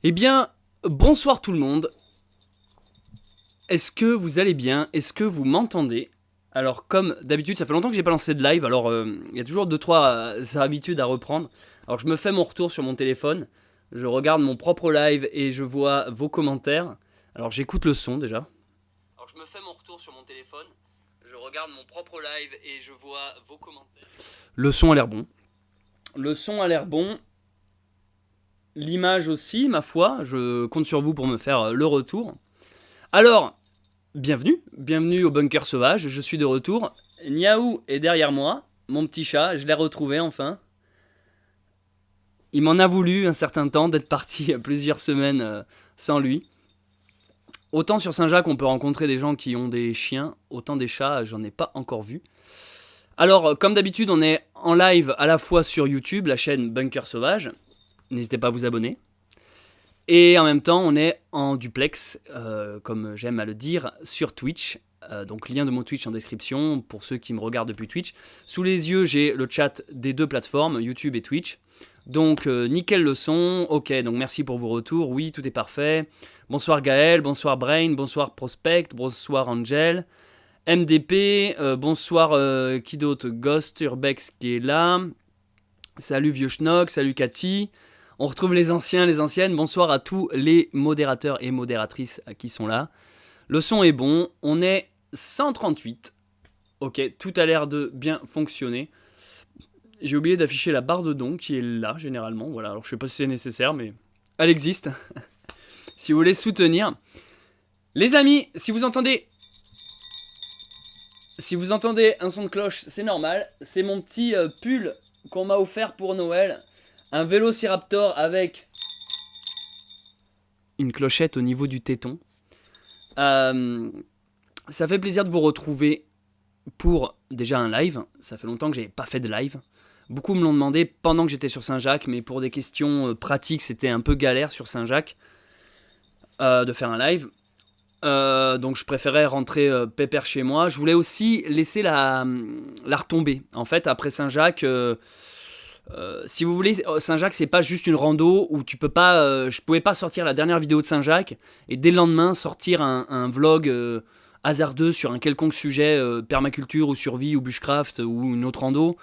Eh bien, bonsoir tout le monde. Est-ce que vous allez bien? Est-ce que vous m'entendez? Alors, comme d'habitude, ça fait longtemps que j'ai pas lancé de live, alors il y a toujours 2-3 habitudes à reprendre. Alors, je me fais mon retour sur mon téléphone, je regarde mon propre live et je vois vos commentaires. Alors, j'écoute le son déjà. Alors, je me fais mon retour sur mon téléphone, je regarde mon propre live et je vois vos commentaires. Le son a l'air bon. Le son a l'air bon. L'image aussi, ma foi. Je compte sur vous pour me faire le retour. Alors, bienvenue au Bunker Sauvage, je suis de retour. Niaou est derrière moi, mon petit chat, je l'ai retrouvé enfin. Il m'en a voulu un certain temps d'être parti plusieurs semaines sans lui. Autant sur Saint-Jacques on peut rencontrer des gens qui ont des chiens, autant des chats j'en ai pas encore vu. Alors comme d'habitude on est en live à la fois sur YouTube, la chaîne Bunker Sauvage, n'hésitez pas à vous abonner. Et en même temps, on est en duplex, comme j'aime à le dire, sur Twitch. Donc lien de mon Twitch en description pour ceux qui me regardent depuis Twitch. Sous les yeux, j'ai le chat des deux plateformes, YouTube et Twitch. Donc nickel le son, ok, donc merci pour vos retours, oui, tout est parfait. Bonsoir Gaël, bonsoir Brain, bonsoir Prospect, bonsoir Angel, MDP, bonsoir qui d'autre? Ghost, Urbex qui est là. Salut Vieux Schnock, salut Cathy. On retrouve les anciens, les anciennes. Bonsoir à tous les modérateurs et modératrices qui sont là. Le son est bon. On est 138. Ok, tout a l'air de bien fonctionner. J'ai oublié d'afficher la barre de dons qui est là généralement. Voilà, alors je sais pas si c'est nécessaire, mais elle existe. Si vous voulez soutenir. Les amis, si vous entendez un son de cloche, c'est normal. C'est mon petit pull qu'on m'a offert pour Noël. Un Vélociraptor avec une clochette au niveau du téton. Ça fait plaisir de vous retrouver pour déjà un live. Ça fait longtemps que j'avais pas fait de live. Beaucoup me l'ont demandé pendant que j'étais sur Saint-Jacques, mais pour des questions pratiques, c'était un peu galère sur Saint-Jacques de faire un live. Donc je préférais rentrer pépère chez moi. Je voulais aussi laisser la retomber. En fait, après Saint-Jacques... si vous voulez, Saint-Jacques c'est pas juste une rando où tu peux pas, je pouvais pas sortir la dernière vidéo de Saint-Jacques et dès le lendemain sortir un vlog hasardeux sur un quelconque sujet, permaculture ou survie ou bushcraft ou une autre rando.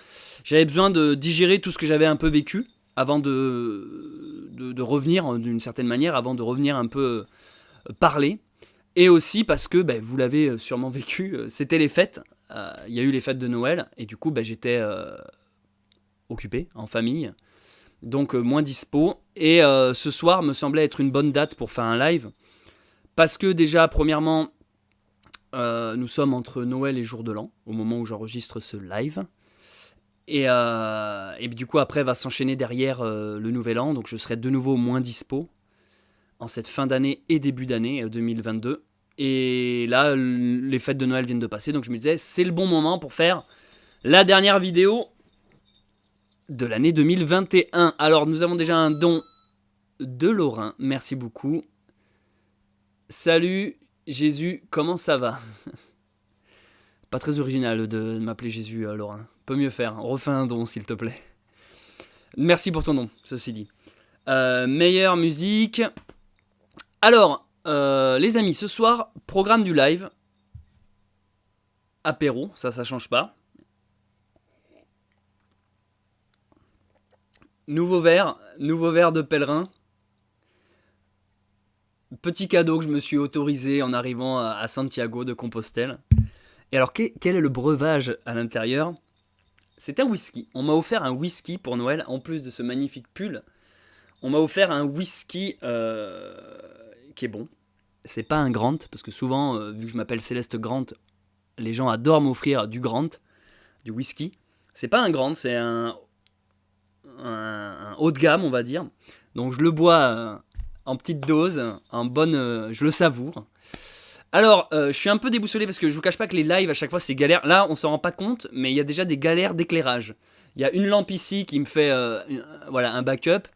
J'avais besoin de digérer tout ce que j'avais un peu vécu avant de revenir d'une certaine manière, avant de revenir un peu parler. Et aussi parce que vous l'avez sûrement vécu, c'était les fêtes. Il y a eu les fêtes de Noël et du coup j'étais occupé, en famille, donc moins dispo. Et ce soir me semblait être une bonne date pour faire un live, parce que déjà, premièrement, nous sommes entre Noël et Jour de l'An, au moment où j'enregistre ce live. Et du coup, après va s'enchaîner derrière le Nouvel An, donc je serai de nouveau moins dispo en cette fin d'année et début d'année 2022. Et là, les fêtes de Noël viennent de passer, donc je me disais, c'est le bon moment pour faire la dernière vidéo de l'année 2021. Alors, nous avons déjà un don de Laurin. Merci beaucoup. Salut Jésus, comment ça va? Pas très original de m'appeler Jésus, Laurin. Peut mieux faire. Refais un don, s'il te plaît. Merci pour ton don, ceci dit. Meilleure musique. Alors, les amis, ce soir, programme du live. Apéro, ça change pas. Nouveau verre de pèlerin. Petit cadeau que je me suis autorisé en arrivant à Santiago de Compostelle. Et alors, quel est le breuvage à l'intérieur? C'est un whisky. On m'a offert un whisky pour Noël, en plus de ce magnifique pull. On m'a offert un whisky qui est bon. C'est pas un Grant, parce que souvent, vu que je m'appelle Céleste Grant, les gens adorent m'offrir du Grant, du whisky. C'est pas un Grant, c'est un haut de gamme, on va dire. Donc je le bois en petite dose, en bonne, je le savoure. Alors, je suis un peu déboussolé parce que je vous cache pas que les lives à chaque fois c'est galère. Là, on s'en rend pas compte, mais il y a déjà des galères d'éclairage. Il y a une lampe ici qui me fait voilà, un backup.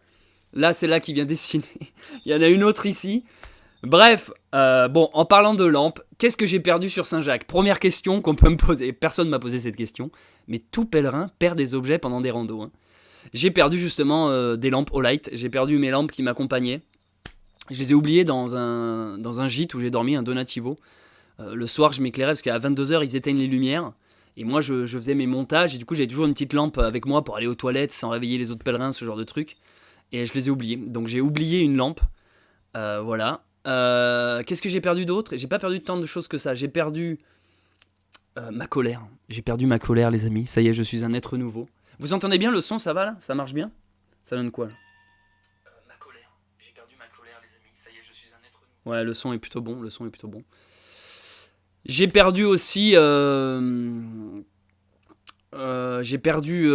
Là, c'est là qui vient dessiner. Il y en a une autre ici. Bref, bon, en parlant de lampes, qu'est-ce que j'ai perdu sur Saint-Jacques? Première question qu'on peut me poser. Personne m'a posé cette question. Mais tout pèlerin perd des objets pendant des randos. Hein. J'ai perdu justement des lampes Olight. J'ai perdu mes lampes qui m'accompagnaient. Je les ai oubliés dans un gîte où j'ai dormi, un donativo. Le soir, je m'éclairais parce qu'à 22h, ils éteignent les lumières. Et moi, je faisais mes montages. Et du coup, j'avais toujours une petite lampe avec moi pour aller aux toilettes sans réveiller les autres pèlerins, ce genre de truc. Et je les ai oubliés. Donc, j'ai oublié une lampe. Voilà. Qu'est-ce que j'ai perdu d'autre? J'ai pas perdu tant de choses que ça. J'ai perdu ma colère. J'ai perdu ma colère, les amis. Ça y est, je suis un être nouveau. Vous entendez bien le son? Ça va là? Ça marche bien? Ça donne quoi là? Ma colère. J'ai perdu ma colère, les amis. Ça y est, je suis un être nouveau. Ouais, le son est plutôt bon. Le son est plutôt bon. J'ai perdu aussi. J'ai perdu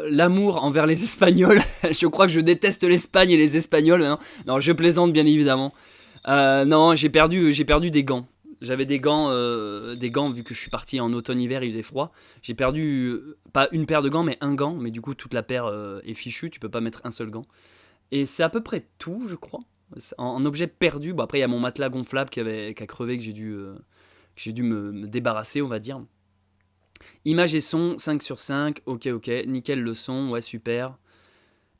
l'amour envers les Espagnols. Je crois que je déteste l'Espagne et les Espagnols. Hein. Non, je plaisante bien évidemment. Non, j'ai perdu des gants. J'avais des gants vu que je suis parti en automne-hiver, il faisait froid. J'ai perdu pas une paire de gants, mais un gant. Mais du coup, toute la paire est fichue. Tu peux pas mettre un seul gant. Et c'est à peu près tout, je crois. En objet perdu. Bon, après, il y a mon matelas gonflable qui a crevé, que j'ai dû me débarrasser, on va dire. Image et son, 5 sur 5, ok, nickel le son, ouais, super.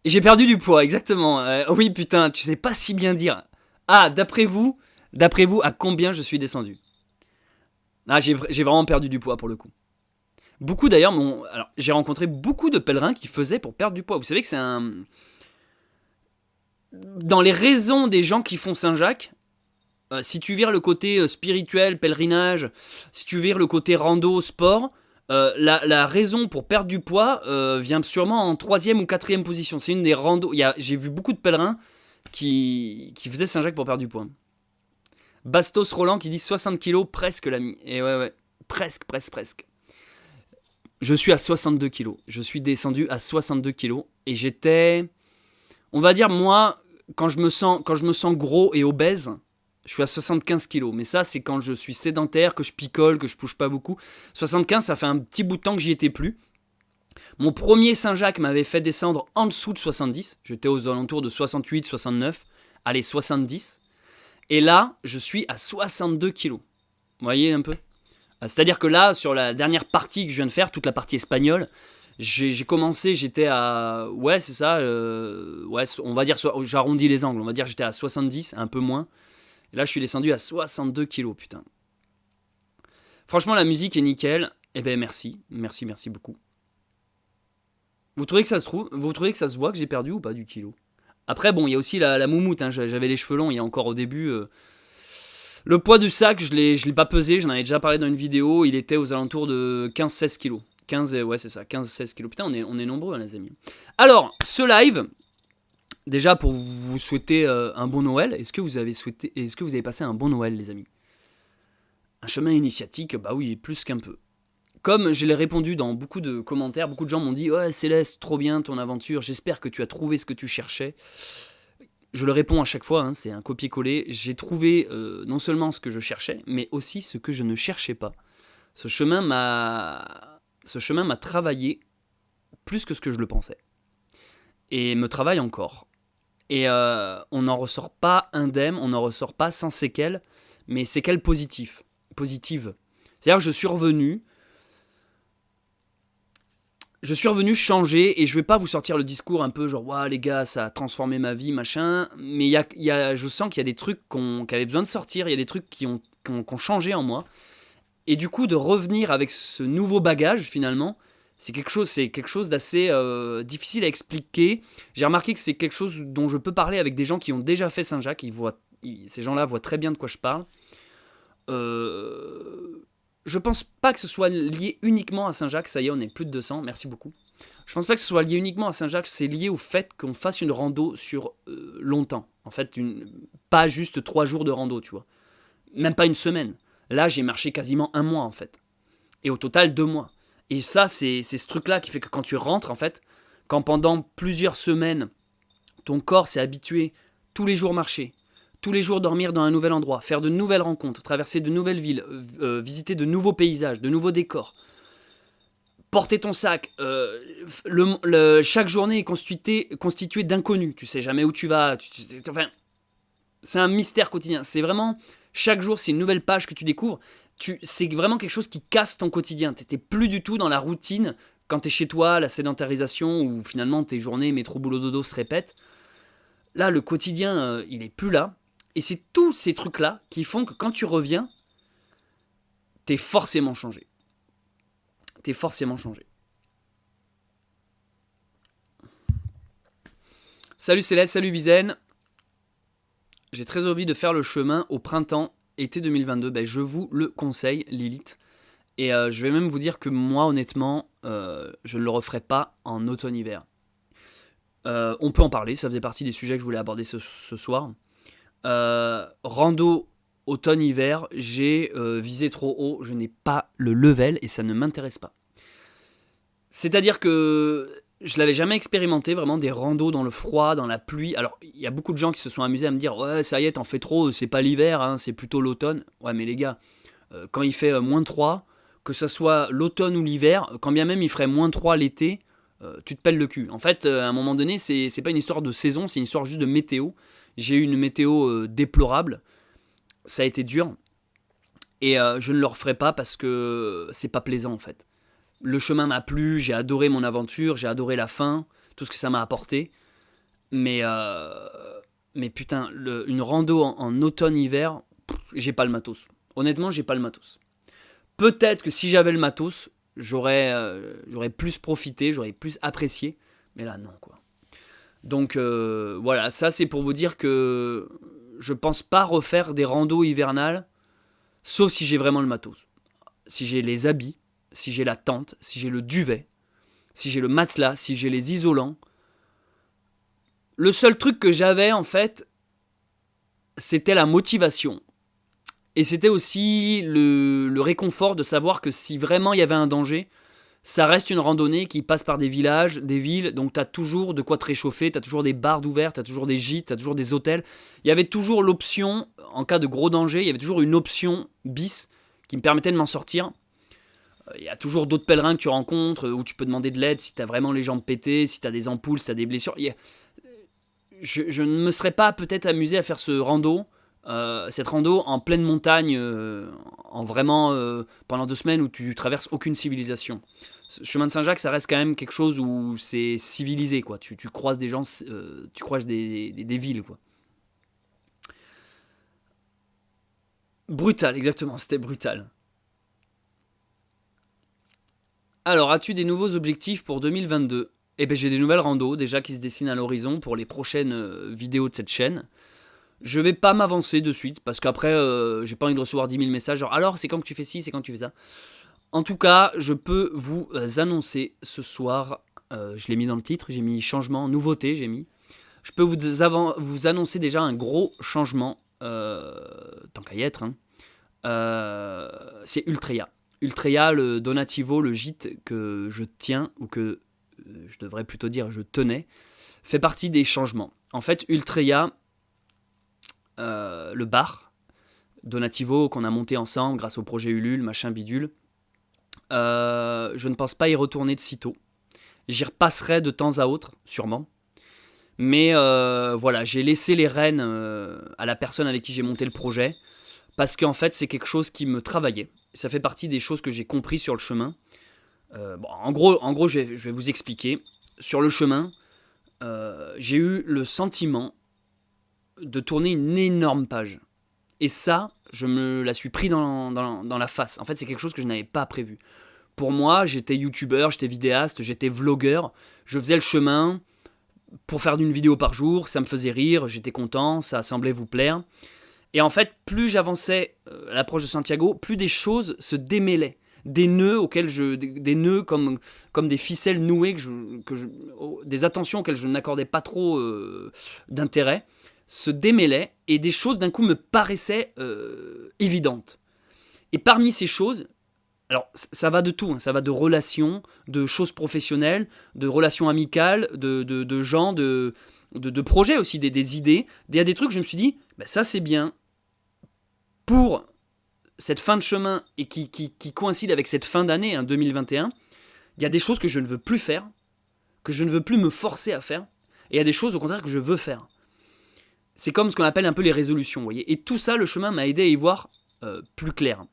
Et j'ai perdu du poids, exactement. Oui, putain, tu sais pas si bien dire. Ah, d'après vous, à combien je suis descendu? Ah, j'ai vraiment perdu du poids pour le coup. Beaucoup d'ailleurs, alors j'ai rencontré beaucoup de pèlerins qui faisaient pour perdre du poids. Vous savez que c'est un... Dans les raisons des gens qui font Saint-Jacques, si tu vires le côté spirituel, pèlerinage, si tu vires le côté rando, sport, la raison pour perdre du poids vient sûrement en 3e ou 4e position. C'est une des randos. J'ai vu beaucoup de pèlerins qui faisaient Saint-Jacques pour perdre du poids. Bastos Roland qui dit 60 kilos, presque l'ami. Et ouais, presque. Je suis à 62 kilos. Je suis descendu à 62 kilos. Et j'étais... On va dire, moi, quand je me sens gros et obèse... Je suis à 75 kilos, mais ça c'est quand je suis sédentaire, que je picole, que je bouge pas beaucoup. 75, ça fait un petit bout de temps que j'y étais plus. Mon premier Saint-Jacques m'avait fait descendre en dessous de 70. J'étais aux alentours de 68, 69. Allez, 70. Et là, je suis à 62 kilos. Vous voyez un peu? C'est-à-dire que là, sur la dernière partie que je viens de faire, toute la partie espagnole, j'ai commencé, j'étais à... Ouais, c'est ça. Ouais, on va dire, j'arrondis les angles. On va dire j'étais à 70, un peu moins. Et là, je suis descendu à 62 kilos, putain. Franchement, la musique est nickel. Eh ben, merci beaucoup. Vous trouvez que ça se voit que j'ai perdu ou pas du kilo? Après, bon, il y a aussi la moumoute. Hein. J'avais les cheveux longs, il y a encore au début. Le poids du sac, je l'ai pas pesé. J'en avais déjà parlé dans une vidéo. Il était aux alentours de 15-16 kilos. 15, ouais, c'est ça, 15-16 kilos. Putain, on est nombreux, hein, les amis. Alors, ce live... Déjà, pour vous souhaiter un bon Noël, est-ce que vous avez passé un bon Noël, les amis? Un chemin initiatique, bah oui, plus qu'un peu. Comme je l'ai répondu dans beaucoup de commentaires, beaucoup de gens m'ont dit « Ouais, Céleste, trop bien ton aventure, j'espère que tu as trouvé ce que tu cherchais. » Je le réponds à chaque fois, hein, c'est un copier-coller. J'ai trouvé non seulement ce que je cherchais, mais aussi ce que je ne cherchais pas. Ce chemin m'a travaillé plus que ce que je le pensais. Et me travaille encore. Et on n'en ressort pas indemne, on n'en ressort pas sans séquelles, mais séquelles positives. C'est-à-dire que je suis revenu changer, et je vais pas vous sortir le discours un peu genre « Ouah les gars, ça a transformé ma vie, machin », mais je sens qu'il y a des trucs qui avaient besoin de sortir, il y a des trucs qui ont changé en moi. Et du coup, de revenir avec ce nouveau bagage, finalement, c'est quelque chose d'assez difficile à expliquer. J'ai remarqué que c'est quelque chose dont je peux parler avec des gens qui ont déjà fait Saint-Jacques. Ces gens-là voient très bien de quoi je parle. Je pense pas que ce soit lié uniquement à Saint-Jacques. Ça y est, on est plus de 200. Merci beaucoup. Je pense pas que ce soit lié uniquement à Saint-Jacques. C'est lié au fait qu'on fasse une rando sur longtemps. En fait, pas juste 3 jours de rando, tu vois. Même pas une semaine. Là, j'ai marché quasiment 1 mois, en fait. Et au total, 2 mois. Et ça, c'est ce truc-là qui fait que quand tu rentres, en fait, quand pendant plusieurs semaines, ton corps s'est habitué tous les jours marcher, tous les jours dormir dans un nouvel endroit, faire de nouvelles rencontres, traverser de nouvelles villes, visiter de nouveaux paysages, de nouveaux décors, porter ton sac, chaque journée est constituée d'inconnus. Tu sais jamais où tu vas. Enfin, c'est un mystère quotidien. C'est vraiment... Chaque jour, c'est une nouvelle page que tu découvres. C'est vraiment quelque chose qui casse ton quotidien. Tu n'étais plus du tout dans la routine quand tu es chez toi, la sédentarisation, où finalement tes journées métro boulot dodo se répètent. Là, le quotidien, il est plus là. Et c'est tous ces trucs-là qui font que quand tu reviens, t'es forcément changé. T'es forcément changé. Salut Céleste, salut Vizen. J'ai très envie de faire le chemin au printemps, été 2022. Ben, je vous le conseille, Lilith. Et je vais même vous dire que moi, honnêtement, je ne le referai pas en automne-hiver. On peut en parler, ça faisait partie des sujets que je voulais aborder ce soir. Rando automne-hiver, j'ai visé trop haut, je n'ai pas le level et ça ne m'intéresse pas. C'est-à-dire que je l'avais jamais expérimenté, vraiment des randos dans le froid, dans la pluie. Alors, il y a beaucoup de gens qui se sont amusés à me dire « Ouais, ça y est, t'en fais trop, c'est pas l'hiver, hein, c'est plutôt l'automne. » Ouais, mais les gars, quand il fait moins 3, que ce soit l'automne ou l'hiver, quand bien même il ferait moins 3 l'été, tu te pèles le cul. En fait, à un moment donné, c'est pas une histoire de saison, c'est une histoire juste de météo. J'ai eu une météo déplorable, ça a été dur, et je ne le referai pas parce que c'est pas plaisant en fait. Le chemin m'a plu, j'ai adoré mon aventure, j'ai adoré la fin, tout ce que ça m'a apporté, mais putain, une rando en automne-hiver, j'ai pas le matos. Honnêtement, j'ai pas le matos. Peut-être que si j'avais le matos, j'aurais plus profité, j'aurais plus apprécié, mais là non quoi. Donc voilà, ça c'est pour vous dire que je pense pas refaire des randos hivernales, sauf si j'ai vraiment le matos. Si j'ai les habits, si j'ai la tente, si j'ai le duvet, si j'ai le matelas, si j'ai les isolants. Le seul truc que j'avais en fait, c'était la motivation. Et c'était aussi le réconfort de savoir que si vraiment il y avait un danger, ça reste une randonnée qui passe par des villages, des villes, donc t'as toujours de quoi te réchauffer, t'as toujours des bars d'ouvert, t'as toujours des gîtes, t'as toujours des hôtels. Il y avait toujours l'option, en cas de gros danger, il y avait toujours une option bis qui me permettait de m'en sortir. Il y a toujours d'autres pèlerins que tu rencontres où tu peux demander de l'aide si t'as vraiment les jambes pétées, si t'as des ampoules, si t'as des blessures. Je ne me serais pas peut-être amusé à faire cette rando en pleine montagne, en vraiment pendant 2 semaines où tu traverses aucune civilisation. Ce chemin de Saint-Jacques, ça reste quand même quelque chose où c'est civilisé, quoi. Tu croises des gens, tu croises des villes, quoi. Brutal, exactement, c'était brutal. Alors, as-tu des nouveaux objectifs pour 2022 ? Eh ben, j'ai des nouvelles randos déjà qui se dessinent à l'horizon pour les prochaines vidéos de cette chaîne. Je vais pas m'avancer de suite parce qu'après, j'ai pas envie de recevoir 10 000 messages genre alors c'est quand que tu fais ci, c'est quand que tu fais ça. En tout cas, je peux vous annoncer ce soir, je l'ai mis dans le titre, j'ai mis changement, nouveauté, j'ai mis. Je peux vous annoncer déjà un gros changement, tant qu'à y être, hein. C'est Ultreya. Ultreya, le Donativo, le gîte que je tiens, ou que je devrais plutôt dire je tenais, fait partie des changements. En fait, Ultreya, le bar, Donativo, qu'on a monté ensemble grâce au projet Ulule, machin bidule, je ne pense pas y retourner de sitôt. J'y repasserai de temps à autre, sûrement. Mais voilà, j'ai laissé les rênes à la personne avec qui j'ai monté le projet, parce qu'en fait, c'est quelque chose qui me travaillait. Ça fait partie des choses que j'ai compris sur le chemin. En gros je vais vous expliquer. Sur le chemin, j'ai eu le sentiment de tourner une énorme page. Et ça, je me la suis pris dans la face. En fait, c'est quelque chose que je n'avais pas prévu. Pour moi, j'étais youtubeur, j'étais vidéaste, j'étais vlogueur. Je faisais le chemin pour faire une vidéo par jour. Ça me faisait rire, j'étais content, ça semblait vous plaire. Et en fait, plus j'avançais à l'approche de Santiago, plus des choses se démêlaient. Des nœuds des nœuds comme des ficelles nouées des attentions auxquelles je n'accordais pas trop d'intérêt se démêlaient et des choses d'un coup me paraissaient évidentes. Et parmi ces choses, alors ça va de tout, hein, ça va de relations, de choses professionnelles, de relations amicales, de gens, de projets aussi, des idées. Il y a des trucs, je me suis dit, ben ça c'est bien pour cette fin de chemin et qui coïncide avec cette fin d'année, hein, 2021. Il y a des choses que je ne veux plus faire, que je ne veux plus me forcer à faire, et il y a des choses au contraire que je veux faire. C'est comme ce qu'on appelle un peu les résolutions, vous voyez. Et tout ça, le chemin m'a aidé à y voir plus clair.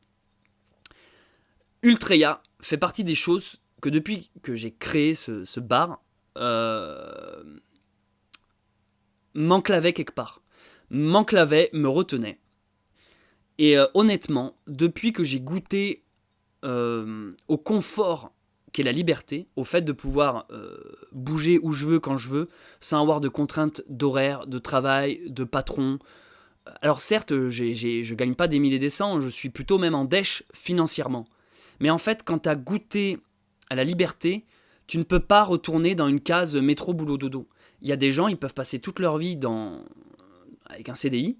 Ultreya fait partie des choses que depuis que j'ai créé ce bar, m'enclavait quelque part. m'enclavait, me retenait. Et honnêtement, depuis que j'ai goûté au confort qu'est la liberté, au fait de pouvoir bouger où je veux, quand je veux, sans avoir de contraintes d'horaire, de travail, de patron. Alors certes, je gagne pas des milliers et des cents, je suis plutôt même en dèche financièrement. Mais en fait, quand tu as goûté à la liberté, tu ne peux pas retourner dans une case métro boulot dodo. Il y a des gens, ils peuvent passer toute leur vie avec un CDI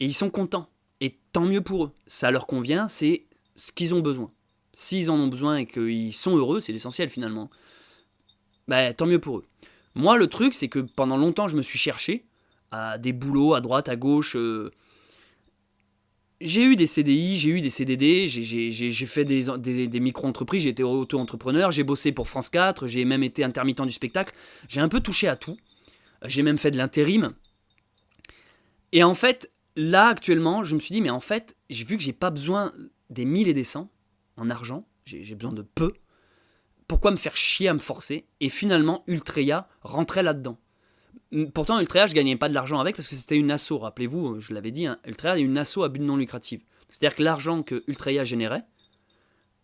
et ils sont contents. Et tant mieux pour eux. Ça leur convient, c'est ce qu'ils ont besoin. S'ils en ont besoin et qu'ils sont heureux, c'est l'essentiel finalement. Bah, tant mieux pour eux. Moi, le truc, c'est que pendant longtemps, je me suis cherché à des boulots à droite, à gauche. J'ai eu des CDI, j'ai eu des CDD, j'ai fait des micro-entreprises, j'ai été auto-entrepreneur, j'ai bossé pour France 4, j'ai même été intermittent du spectacle. J'ai un peu touché à tout. J'ai même fait de l'intérim. Et en fait, là, actuellement, je me suis dit, mais en fait, vu que j'ai pas besoin des 1000 et des 100 en argent, j'ai besoin de peu, pourquoi me faire chier à me forcer? Et finalement, Ultreya rentrait là-dedans. Pourtant, Ultreya, je gagnais pas de l'argent avec parce que c'était une asso. Rappelez-vous, je l'avais dit, hein, Ultreya est une asso à but non lucratif. C'est-à-dire que l'argent que Ultreya générait,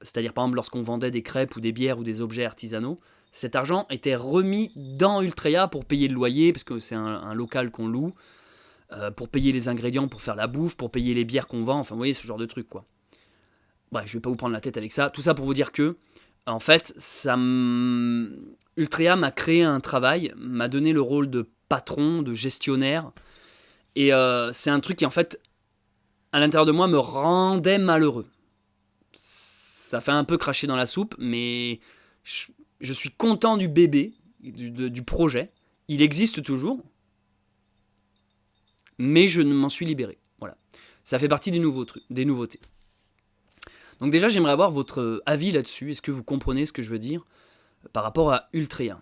c'est-à-dire par exemple lorsqu'on vendait des crêpes ou des bières ou des objets artisanaux, cet argent était remis dans Ultreya pour payer le loyer, parce que c'est un local qu'on loue, pour payer les ingrédients pour faire la bouffe, pour payer les bières qu'on vend, enfin vous voyez ce genre de truc quoi. Bref, je vais pas vous prendre la tête avec ça. Tout ça pour vous dire que, en fait, Ultreya m'a créé un travail, m'a donné le rôle de patron, de gestionnaire, et c'est un truc qui en fait, à l'intérieur de moi, me rendait malheureux. Ça fait un peu cracher dans la soupe, mais je suis content du bébé, du projet. Il existe toujours, mais je m'en suis libéré. Voilà. Ça fait partie des nouveautés. Donc déjà, j'aimerais avoir votre avis là-dessus. Est-ce que vous comprenez ce que je veux dire par rapport à Ultreya?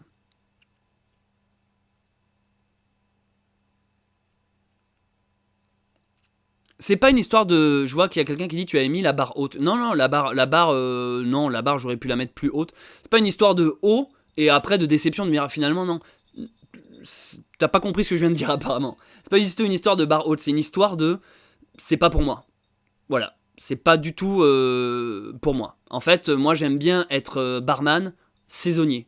C'est pas une histoire de... Je vois qu'il y a quelqu'un qui dit tu avais mis la barre haute. Non, non, non, la barre, j'aurais pu la mettre plus haute. C'est pas une histoire de haut et après de déception de me dire finalement non. T'as pas compris ce que je viens de dire apparemment. C'est pas juste une histoire de barre haute, c'est une histoire de... C'est pas pour moi. Voilà. C'est pas du tout pour moi. En fait, moi j'aime bien être barman saisonnier.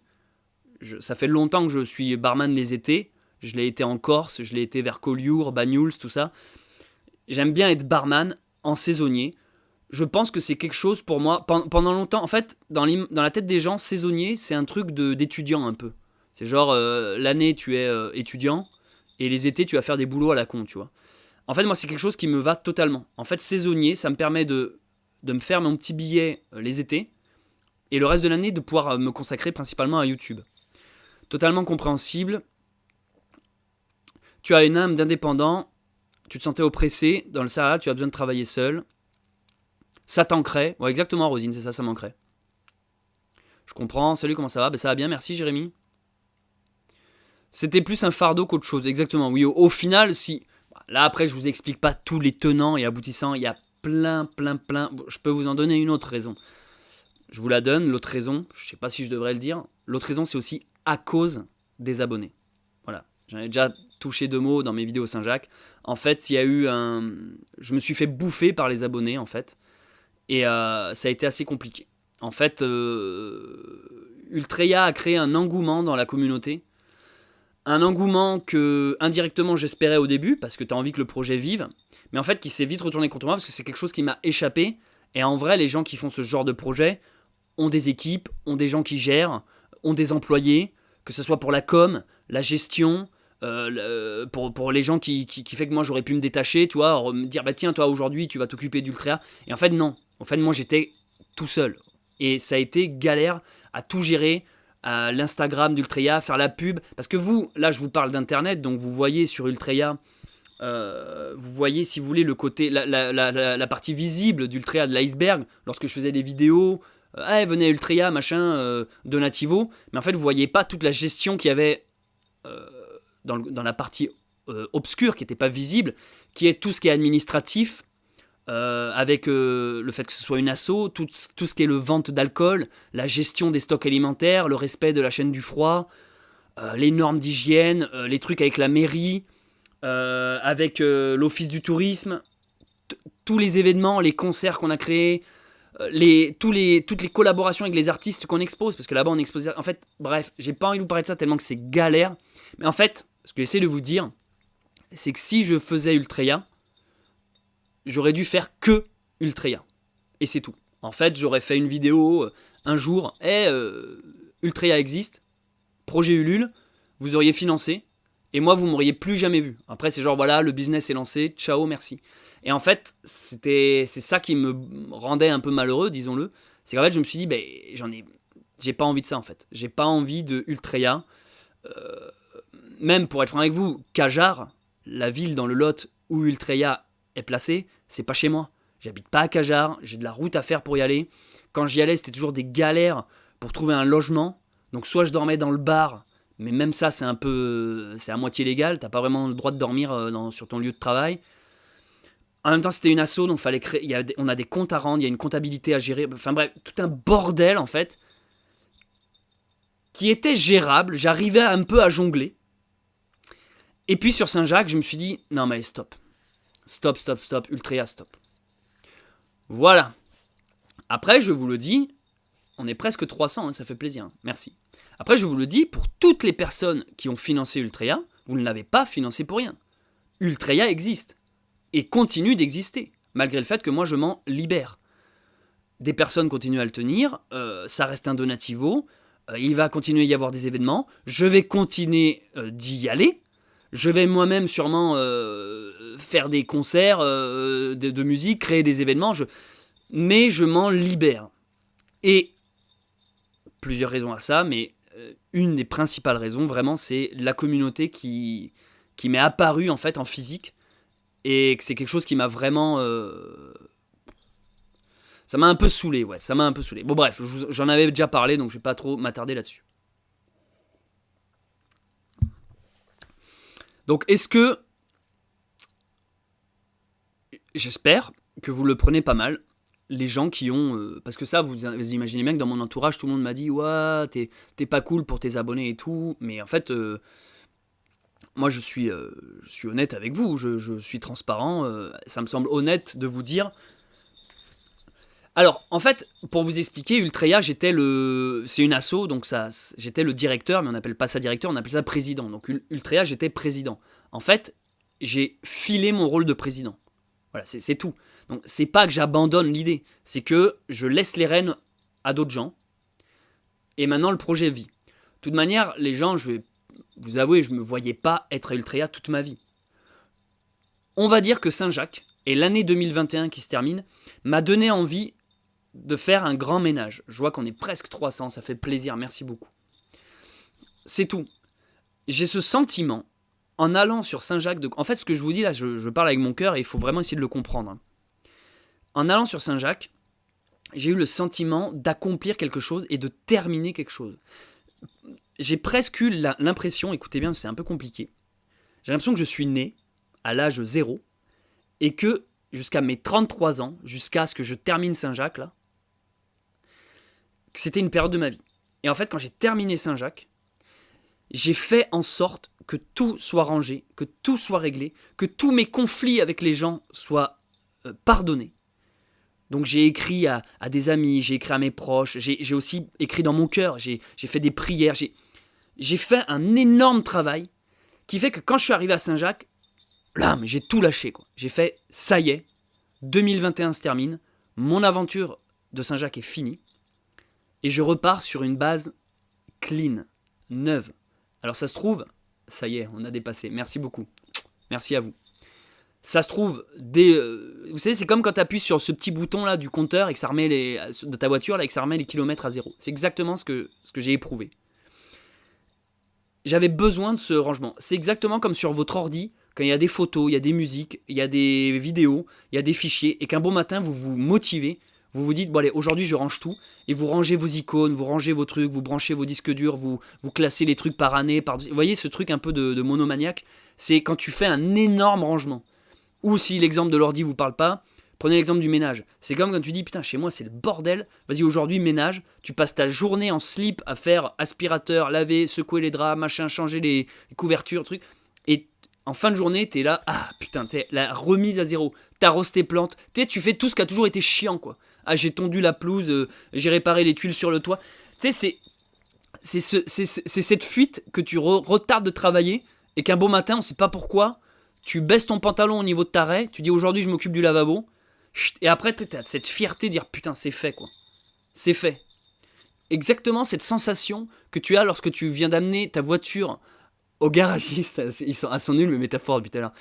Ça fait longtemps que je suis barman les étés. Je l'ai été en Corse, je l'ai été vers Collioure, Banyuls, tout ça. J'aime bien être barman en saisonnier. Je pense que c'est quelque chose pour moi. Pendant longtemps, en fait, dans la tête des gens, saisonnier, c'est un truc d'étudiant un peu. C'est genre, l'année, tu es étudiant, et les étés, tu vas faire des boulots à la con, tu vois. En fait, moi, c'est quelque chose qui me va totalement. En fait, saisonnier, ça me permet de me faire mon petit billet les étés, et le reste de l'année, de pouvoir me consacrer principalement à YouTube. Totalement compréhensible. Tu as une âme d'indépendant, tu te sentais oppressé, dans le salariat, tu as besoin de travailler seul. Ça t'ancrait. Ouais, exactement, Rosine, c'est ça, ça manquerait. Je comprends. Salut, comment ça va? Ben, ça va bien, merci, Jérémy. C'était plus un fardeau qu'autre chose, exactement. Oui, au final, si... Là, après, je vous explique pas tous les tenants et aboutissants. Il y a plein. Je peux vous en donner une autre raison. Je vous la donne, l'autre raison. Je sais pas si je devrais le dire. L'autre raison, c'est aussi à cause des abonnés. Voilà. J'en ai déjà touché 2 mots dans mes vidéos Saint-Jacques. En fait, il y a eu un... Je me suis fait bouffer par les abonnés, en fait. Et ça a été assez compliqué. En fait, Ultreya a créé un engouement dans la communauté. Un engouement que, indirectement, j'espérais au début, parce que tu as envie que le projet vive. Mais en fait, qui s'est vite retourné contre moi, parce que c'est quelque chose qui m'a échappé. Et en vrai, les gens qui font ce genre de projet ont des équipes, ont des gens qui gèrent, ont des employés, que ce soit pour la com, la gestion, pour les gens qui fait que moi j'aurais pu me détacher, tu vois, me dire bah tiens toi aujourd'hui tu vas t'occuper d'Ultreya. Et en fait non, en fait moi j'étais tout seul. Et ça a été galère à tout gérer, à l'Instagram d'Ultreya, faire la pub. Parce que vous, là je vous parle d'internet, donc vous voyez sur Ultreya, vous voyez si vous voulez le côté, la partie visible d'Ultreya, de l'iceberg, lorsque je faisais des vidéos, venez à Ultreya, machin, donativo. Mais en fait vous voyez pas toute la gestion qu'il y avait dans la partie obscure qui n'était pas visible, qui est tout ce qui est administratif, avec le fait que ce soit une asso, tout ce qui est le vente d'alcool, la gestion des stocks alimentaires, le respect de la chaîne du froid, les normes d'hygiène, les trucs avec la mairie, avec l'Office du tourisme, tous les événements, les concerts qu'on a créés, toutes les collaborations avec les artistes qu'on expose, parce que là-bas on expose... En fait, bref, j'ai pas envie de vous parler de ça tellement que c'est galère. Mais en fait, ce que j'essaie de vous dire, c'est que si je faisais Ultreya, j'aurais dû faire que Ultreya. Et c'est tout. En fait, j'aurais fait une vidéo un jour, Ultreya existe, projet Ulule, vous auriez financé, et moi vous m'auriez plus jamais vu. Après c'est genre voilà, le business est lancé, ciao, merci. Et en fait, c'est ça qui me rendait un peu malheureux, disons-le. C'est qu'en fait je me suis dit, j'ai pas envie de ça en fait. J'ai pas envie de Ultreya. Même pour être franc avec vous, Cajar, la ville dans le Lot où Ultreya est placée, c'est pas chez moi. J'habite pas à Cajar, j'ai de la route à faire pour y aller. Quand j'y allais, c'était toujours des galères pour trouver un logement. Donc soit je dormais dans le bar, mais même ça c'est à moitié légal, t'as pas vraiment le droit de dormir sur ton lieu de travail. En même temps c'était une asso, donc fallait créer, on a des comptes à rendre, il y a une comptabilité à gérer, enfin bref, tout un bordel en fait, qui était gérable, j'arrivais un peu à jongler. Et puis sur Saint-Jacques, je me suis dit, non mais stop, Ultreya, stop. Voilà. Après, je vous le dis, on est presque 300, hein, ça fait plaisir, merci. Après, je vous le dis, pour toutes les personnes qui ont financé Ultreya, vous ne l'avez pas financé pour rien. Ultreya existe, et continue d'exister, malgré le fait que moi je m'en libère. Des personnes continuent à le tenir, ça reste un donativo, il va continuer à y avoir des événements, je vais continuer d'y aller, je vais moi-même sûrement faire des concerts de musique, créer des événements, mais je m'en libère. Et plusieurs raisons à ça, mais une des principales raisons, vraiment, c'est la communauté qui m'est apparue en fait en physique, et que c'est quelque chose qui m'a vraiment... ça m'a un peu saoulé, ouais, ça m'a un peu saoulé. Bon bref, j'en avais déjà parlé, donc je vais pas trop m'attarder là-dessus. Donc est-ce que... J'espère que vous le prenez pas mal, les gens qui ont... parce que ça, vous imaginez bien que dans mon entourage, tout le monde m'a dit « Ouais, t'es pas cool pour tes abonnés et tout. » Mais en fait, moi je suis honnête avec vous, je suis transparent. Ça me semble honnête de vous dire... Alors, en fait, pour vous expliquer, Ultreya, c'est une asso, donc j'étais le directeur, mais on n'appelle pas ça directeur, on appelle ça président. Donc Ultreya, j'étais président. En fait, j'ai filé mon rôle de président. Voilà, c'est tout. Donc c'est pas que j'abandonne l'idée, c'est que je laisse les rênes à d'autres gens, et maintenant le projet vit. De toute manière, les gens, je vais vous avouer, je me voyais pas être à Ultreya toute ma vie. On va dire que Saint-Jacques, et l'année 2021 qui se termine, m'a donné envie de faire un grand ménage. Je vois qu'on est presque 300, ça fait plaisir, merci beaucoup. C'est tout. J'ai ce sentiment, en allant sur Saint-Jacques... En fait, ce que je vous dis là, je parle avec mon cœur et il faut vraiment essayer de le comprendre. En allant sur Saint-Jacques, j'ai eu le sentiment d'accomplir quelque chose et de terminer quelque chose. J'ai presque eu l'impression, écoutez bien, c'est un peu compliqué, j'ai l'impression que je suis né à l'âge 0 et que jusqu'à mes 33 ans, jusqu'à ce que je termine Saint-Jacques, là, que c'était une période de ma vie. Et en fait, quand j'ai terminé Saint-Jacques, j'ai fait en sorte que tout soit rangé, que tout soit réglé, que tous mes conflits avec les gens soient pardonnés. Donc j'ai écrit à des amis, j'ai écrit à mes proches, j'ai aussi écrit dans mon cœur, j'ai fait des prières, j'ai fait un énorme travail qui fait que quand je suis arrivé à Saint-Jacques, là, mais j'ai tout lâché, quoi. J'ai fait, ça y est, 2021 se termine, mon aventure de Saint-Jacques est finie, et je repars sur une base clean, neuve. Alors ça se trouve, ça y est, on a dépassé, merci beaucoup, merci à vous. Ça se trouve, vous savez, c'est comme quand tu appuies sur ce petit bouton là du compteur et que ça remet de ta voiture là, et que ça remet les kilomètres à zéro. C'est exactement ce que j'ai éprouvé. J'avais besoin de ce rangement. C'est exactement comme sur votre ordi, quand il y a des photos, il y a des musiques, il y a des vidéos, il y a des fichiers, et qu'un bon matin vous vous motivez, vous vous dites, bon allez, aujourd'hui je range tout, et vous rangez vos icônes, vous rangez vos trucs, vous branchez vos disques durs, vous classez les trucs par année, vous voyez ce truc un peu de monomaniaque, c'est quand tu fais un énorme rangement. Ou si l'exemple de l'ordi vous parle pas, prenez l'exemple du ménage. C'est comme quand tu dis, putain, chez moi c'est le bordel, vas-y aujourd'hui ménage, tu passes ta journée en slip à faire aspirateur, laver, secouer les draps, machin, changer les couvertures, trucs, et En fin de journée, t'es là, ah putain, t'es la remise à zéro. T'arroses tes plantes, tu fais tout ce qui a toujours été chiant, quoi. Ah, j'ai tondu la pelouse, j'ai réparé les tuiles sur le toit. Tu sais, c'est cette fuite que tu retardes de travailler et qu'un beau matin, on sait pas pourquoi, tu baisses ton pantalon au niveau de ta raie, tu dis aujourd'hui je m'occupe du lavabo, et après t'as cette fierté de dire putain c'est fait quoi. C'est fait. Exactement cette sensation que tu as lorsque tu viens d'amener ta voiture au garagiste, ils sont nuls mes métaphores depuis tout à l'heure,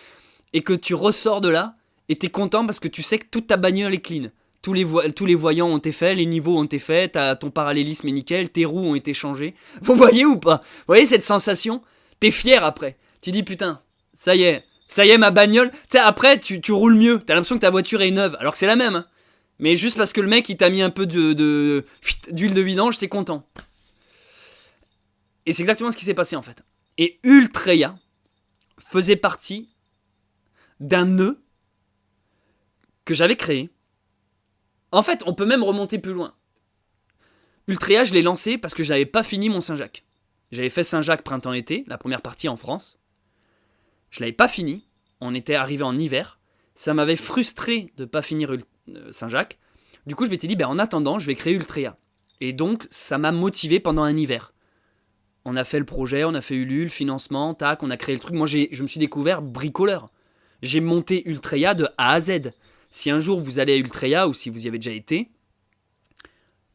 et que tu ressors de là, et t'es content parce que tu sais que toute ta bagnole est clean. Tous les voyants ont été faits, les niveaux ont été faits, ton parallélisme est nickel, tes roues ont été changées. Vous voyez ou pas? Vous voyez cette sensation? T'es fier après. Tu dis putain, ça y est ma bagnole. Tu sais, après tu roules mieux, t'as l'impression que ta voiture est neuve, alors que c'est la même. Hein. Mais juste parce que le mec il t'a mis un peu d'huile de vidange, t'es content. Et c'est exactement ce qui s'est passé en fait. Et Ultreya faisait partie d'un nœud que j'avais créé. En fait, on peut même remonter plus loin. Ultreya, je l'ai lancé parce que je n'avais pas fini mon Saint-Jacques. J'avais fait Saint-Jacques printemps-été, la première partie en France. Je l'avais pas fini. On était arrivé en hiver. Ça m'avait frustré de ne pas finir Saint-Jacques. Du coup, je m'étais dit, en attendant, je vais créer Ultreya. Et donc, ça m'a motivé pendant un hiver. On a fait le projet, on a fait Ulule, financement, tac, on a créé le truc. Moi, je me suis découvert bricoleur. J'ai monté Ultreya de A à Z. Si un jour vous allez à Ultreya ou si vous y avez déjà été,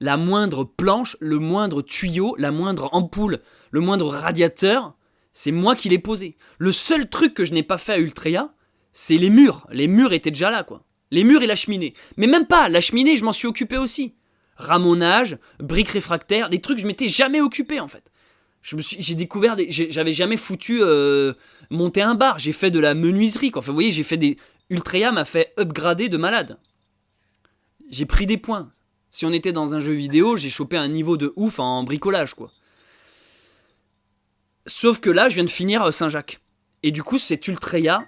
la moindre planche, le moindre tuyau, la moindre ampoule, le moindre radiateur, c'est moi qui l'ai posé. Le seul truc que je n'ai pas fait à Ultreya, c'est les murs. Les murs étaient déjà là, quoi. Les murs et la cheminée. Mais même pas, la cheminée, je m'en suis occupé aussi. Ramonage, briques réfractaires, des trucs que je m'étais jamais occupé en fait. J'ai découvert, j'avais jamais foutu monter un bar. J'ai fait de la menuiserie, quoi. Enfin, vous voyez, j'ai fait des... Ultreya m'a fait upgrader de malade. J'ai pris des points. Si on était dans un jeu vidéo, j'ai chopé un niveau de ouf en bricolage, quoi. Sauf que là, je viens de finir Saint-Jacques. Et du coup, cet Ultreya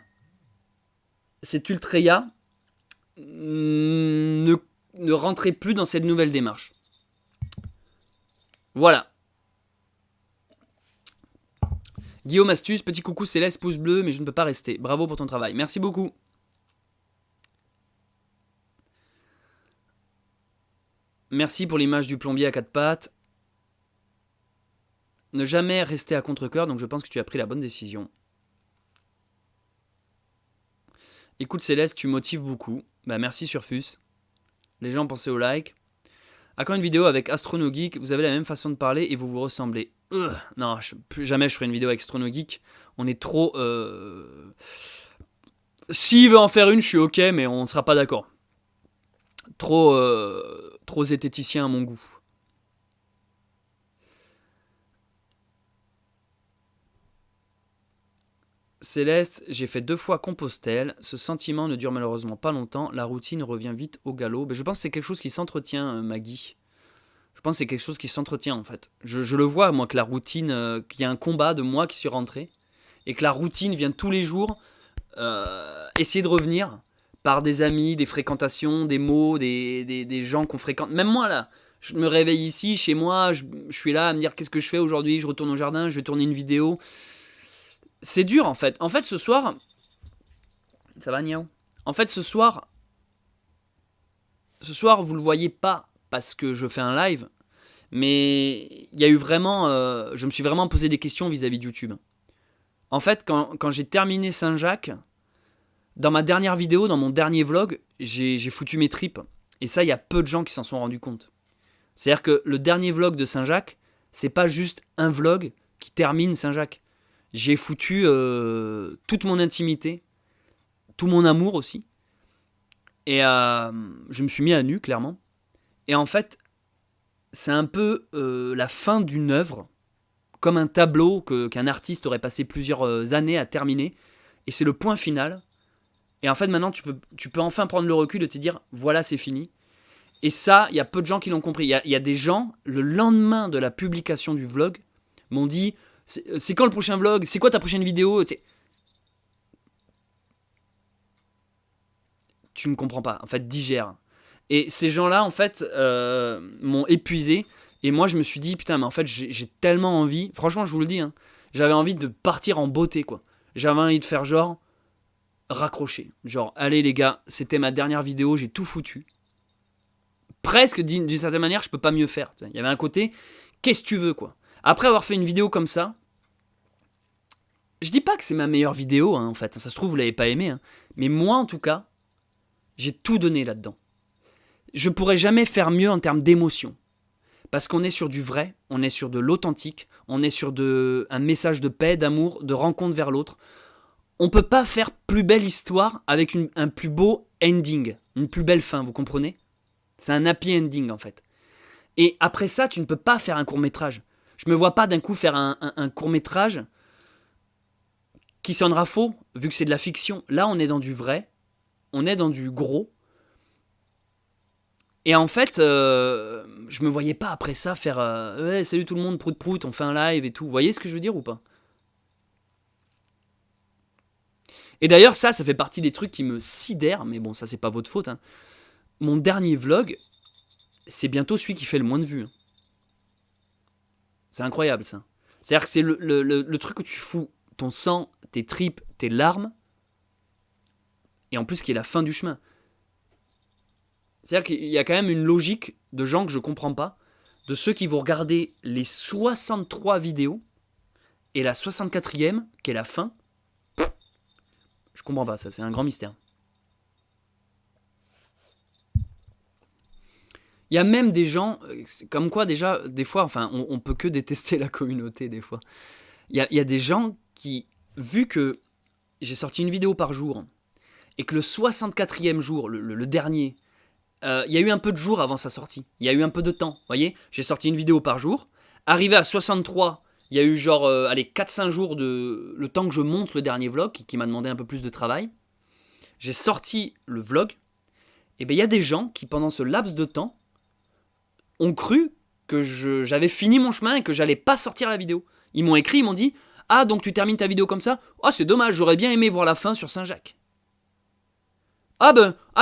ne rentrait plus dans cette nouvelle démarche. Voilà. Guillaume Astuce, petit coucou Céleste, pouce bleu, mais je ne peux pas rester. Bravo pour ton travail. Merci beaucoup. Merci pour l'image du plombier à quatre pattes. Ne jamais rester à contre-cœur, donc je pense que tu as pris la bonne décision. Écoute Céleste, tu motives beaucoup. Merci Surfus. Les gens pensaient au like. À quand une vidéo avec AstronoGeek? Vous avez la même façon de parler et vous vous ressemblez. Non, plus jamais je ferai une vidéo avec AstronoGeek. On est trop... S'il veut en faire une, je suis ok, mais on ne sera pas d'accord. Trop zététicien à mon goût. Céleste, j'ai fait 2 fois Compostelle. Ce sentiment ne dure malheureusement pas longtemps. La routine revient vite au galop. Je pense que c'est quelque chose qui s'entretient, Maggie. Je pense que c'est quelque chose qui s'entretient en fait. Je le vois, moi, que la routine, qu'il y a un combat de moi qui suis rentré. Et que la routine vient tous les jours essayer de revenir par des amis, des fréquentations, des mots, des gens qu'on fréquente. Même moi là, je me réveille ici, chez moi, je suis là à me dire qu'est-ce que je fais aujourd'hui, je retourne au jardin, je vais tourner une vidéo. C'est dur en fait. En fait ce soir... Ça va Niao? En fait ce soir vous le voyez pas parce que je fais un live, mais il y a eu vraiment... je me suis vraiment posé des questions vis-à-vis de YouTube. En fait quand j'ai terminé Saint-Jacques, dans ma dernière vidéo, dans mon dernier vlog, j'ai foutu mes tripes. Et ça, il y a peu de gens qui s'en sont rendus compte. C'est-à-dire que le dernier vlog de Saint-Jacques, c'est pas juste un vlog qui termine Saint-Jacques. J'ai foutu toute mon intimité, tout mon amour aussi. Et je me suis mis à nu, clairement. Et en fait, c'est un peu la fin d'une œuvre, comme un tableau qu'un artiste aurait passé plusieurs années à terminer. Et c'est le point final. Et en fait, maintenant, tu peux enfin prendre le recul de te dire, voilà, c'est fini. Et ça, il y a peu de gens qui l'ont compris. Il y a des gens, le lendemain de la publication du vlog, m'ont dit, c'est quand le prochain vlog? C'est quoi ta prochaine vidéo? Tu ne comprends pas. En fait, digère. Et ces gens-là, en fait, m'ont épuisé. Et moi, je me suis dit, putain, mais en fait, j'ai tellement envie. Franchement, je vous le dis, hein, j'avais envie de partir en beauté, quoi. j'avais envie de faire genre raccrocher. Genre, allez les gars, c'était ma dernière vidéo, j'ai tout foutu. Presque d'une certaine manière, je peux pas mieux faire. Il y avait un côté, qu'est-ce que tu veux quoi. Après avoir fait une vidéo comme ça, je dis pas que c'est ma meilleure vidéo hein, en fait, ça se trouve vous l'avez pas aimé, hein. Mais moi en tout cas, j'ai tout donné là-dedans. Je pourrais jamais faire mieux en termes d'émotion. Parce qu'on est sur du vrai, on est sur de l'authentique, on est sur un message de paix, d'amour, de rencontre vers l'autre. On peut pas faire plus belle histoire avec un plus beau ending, une plus belle fin, vous comprenez? C'est un happy ending en fait. Et après ça, tu ne peux pas faire un court-métrage. Je me vois pas d'un coup faire un court-métrage qui sonnera faux, vu que c'est de la fiction. Là, on est dans du vrai, on est dans du gros. Et en fait, je me voyais pas après ça faire ouais, salut tout le monde, prout prout, on fait un live et tout. Vous voyez ce que je veux dire ou pas? Et d'ailleurs, ça fait partie des trucs qui me sidèrent, mais bon, ça c'est pas votre faute. Hein. Mon dernier vlog, c'est bientôt celui qui fait le moins de vues. Hein. C'est incroyable ça. C'est-à-dire que c'est le truc où tu fous ton sang, tes tripes, tes larmes, et en plus qui est la fin du chemin. C'est-à-dire qu'il y a quand même une logique de gens que je comprends pas, de ceux qui vont regarder les 63 vidéos, et la 64e, qui est la fin, je comprends pas ça, c'est un grand mystère. Il y a même des gens, comme quoi déjà, des fois, enfin, on peut que détester la communauté des fois. Il y a des gens qui, vu que j'ai sorti une vidéo par jour, et que le 64e jour, le dernier, il y a eu un peu de jours avant sa sortie. Il y a eu un peu de temps, vous voyez. J'ai sorti une vidéo par jour. Arrivé à 63, il y a eu genre, allez, 4-5 jours de le temps que je monte le dernier vlog, qui m'a demandé un peu plus de travail. J'ai sorti le vlog. Et bien il y a des gens qui, pendant ce laps de temps, ont cru que j'avais fini mon chemin et que j'allais pas sortir la vidéo. Ils m'ont écrit, ils m'ont dit « Ah, donc tu termines ta vidéo comme ça ? Ah, c'est dommage, j'aurais bien aimé voir la fin sur Saint-Jacques. » Ah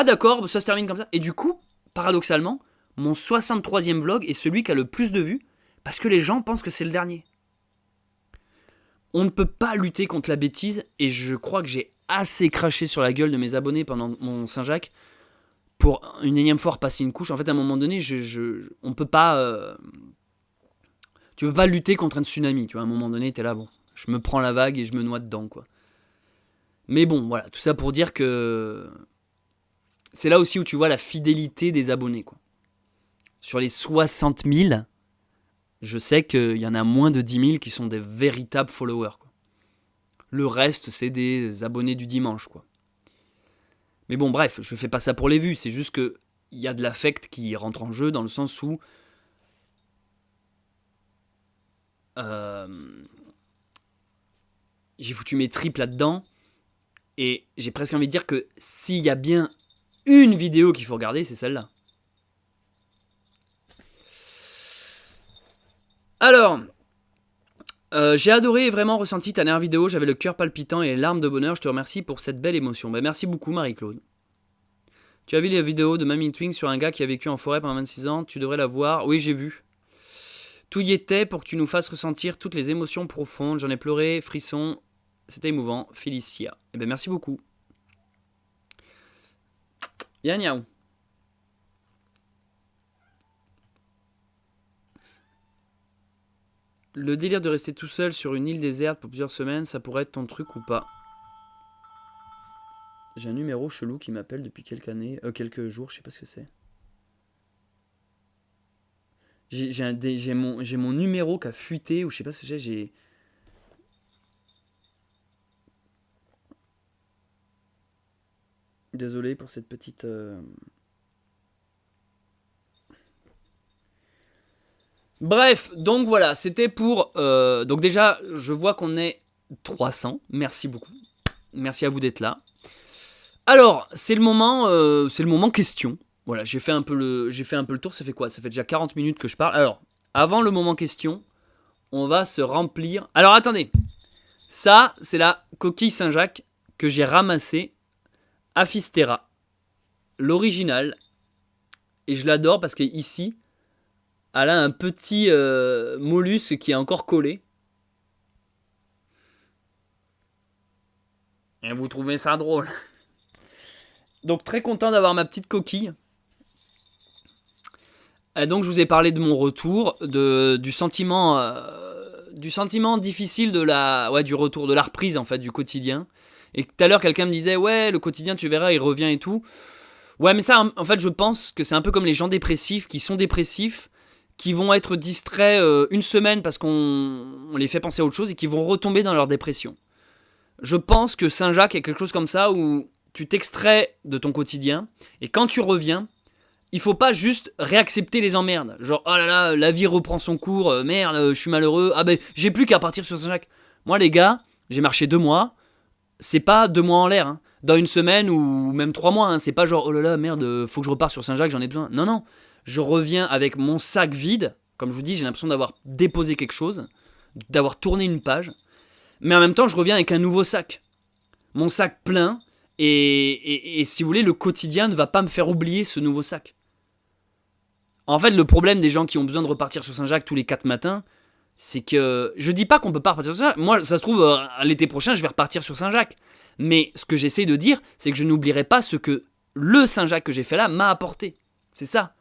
d'accord, ça se termine comme ça. Et du coup, paradoxalement, mon 63e vlog est celui qui a le plus de vues parce que les gens pensent que c'est le dernier. On ne peut pas lutter contre la bêtise et je crois que j'ai assez craché sur la gueule de mes abonnés pendant mon Saint-Jacques pour une énième fois repasser une couche. En fait, à un moment donné, on peut pas... tu peux pas lutter contre un tsunami, tu vois. À un moment donné, t'es là, bon, je me prends la vague et je me noie dedans, quoi. Mais bon, voilà, tout ça pour dire que... C'est là aussi où tu vois la fidélité des abonnés, quoi. Sur les 60 000, je sais qu'il y en a moins de 10 000 qui sont des véritables followers, quoi. Le reste, c'est des abonnés du dimanche, quoi. Mais bon, bref, je fais pas ça pour les vues, c'est juste que il y a de l'affect qui rentre en jeu dans le sens où j'ai foutu mes tripes là-dedans et j'ai presque envie de dire que s'il y a bien une vidéo qu'il faut regarder, c'est celle-là. Alors, j'ai adoré et vraiment ressenti ta dernière vidéo, j'avais le cœur palpitant et les larmes de bonheur, je te remercie pour cette belle émotion. Bah, merci beaucoup Marie-Claude. Tu as vu la vidéo de Mamie Twing sur un gars qui a vécu en forêt pendant 26 ans, tu devrais la voir. Oui, j'ai vu. Tout y était pour que tu nous fasses ressentir toutes les émotions profondes. J'en ai pleuré, frisson, c'était émouvant. Félicia. Eh bien, merci beaucoup. Yanniaou. Le délire de rester tout seul sur une île déserte pour plusieurs semaines, ça pourrait être ton truc ou pas? J'ai un numéro chelou qui m'appelle depuis quelques jours, je sais pas ce que c'est. J'ai mon numéro qui a fuité, ou je sais pas ce que j'ai... Désolé pour cette petite... Bref, donc voilà, c'était pour... donc déjà, je vois qu'on est 300, merci beaucoup. Merci à vous d'être là. Alors, c'est le moment question. Voilà, j'ai fait un peu le tour, ça fait quoi? Ça fait déjà 40 minutes que je parle. Alors, avant le moment question, on va se remplir... Alors, attendez. Ça, c'est la coquille Saint-Jacques que j'ai ramassée à Fistera. L'original. Et je l'adore parce qu'ici, elle a un petit mollusque qui est encore collé. Et vous trouvez ça drôle. Donc très content d'avoir ma petite coquille. Et donc je vous ai parlé de mon retour, du sentiment difficile du retour, de la reprise en fait, du quotidien. Et tout à l'heure quelqu'un me disait ouais le quotidien tu verras il revient et tout. Ouais mais ça en fait je pense que c'est un peu comme les gens dépressifs qui sont dépressifs, qui vont être distraits une semaine parce qu'on les fait penser à autre chose et qui vont retomber dans leur dépression. Je pense que Saint-Jacques est quelque chose comme ça où tu t'extrais de ton quotidien et quand tu reviens, il faut pas juste réaccepter les emmerdes. Genre, oh là là, la vie reprend son cours, merde, je suis malheureux, ah ben j'ai plus qu'à partir sur Saint-Jacques. Moi les gars, j'ai marché 2 mois, c'est pas 2 mois en l'air, hein. Dans une semaine ou même 3 mois, hein. C'est pas genre, oh là là, merde, faut que je reparte sur Saint-Jacques, j'en ai besoin. Non, non, je reviens avec mon sac vide, comme je vous dis, j'ai l'impression d'avoir déposé quelque chose, d'avoir tourné une page, mais en même temps, je reviens avec un nouveau sac. Mon sac plein, et si vous voulez, le quotidien ne va pas me faire oublier ce nouveau sac. En fait, le problème des gens qui ont besoin de repartir sur Saint-Jacques tous les 4 matins, c'est que je dis pas qu'on peut pas repartir sur Saint-Jacques. Moi, ça se trouve, l'été prochain, je vais repartir sur Saint-Jacques. Mais ce que j'essaie de dire, c'est que je n'oublierai pas ce que le Saint-Jacques que j'ai fait là m'a apporté. C'est ça.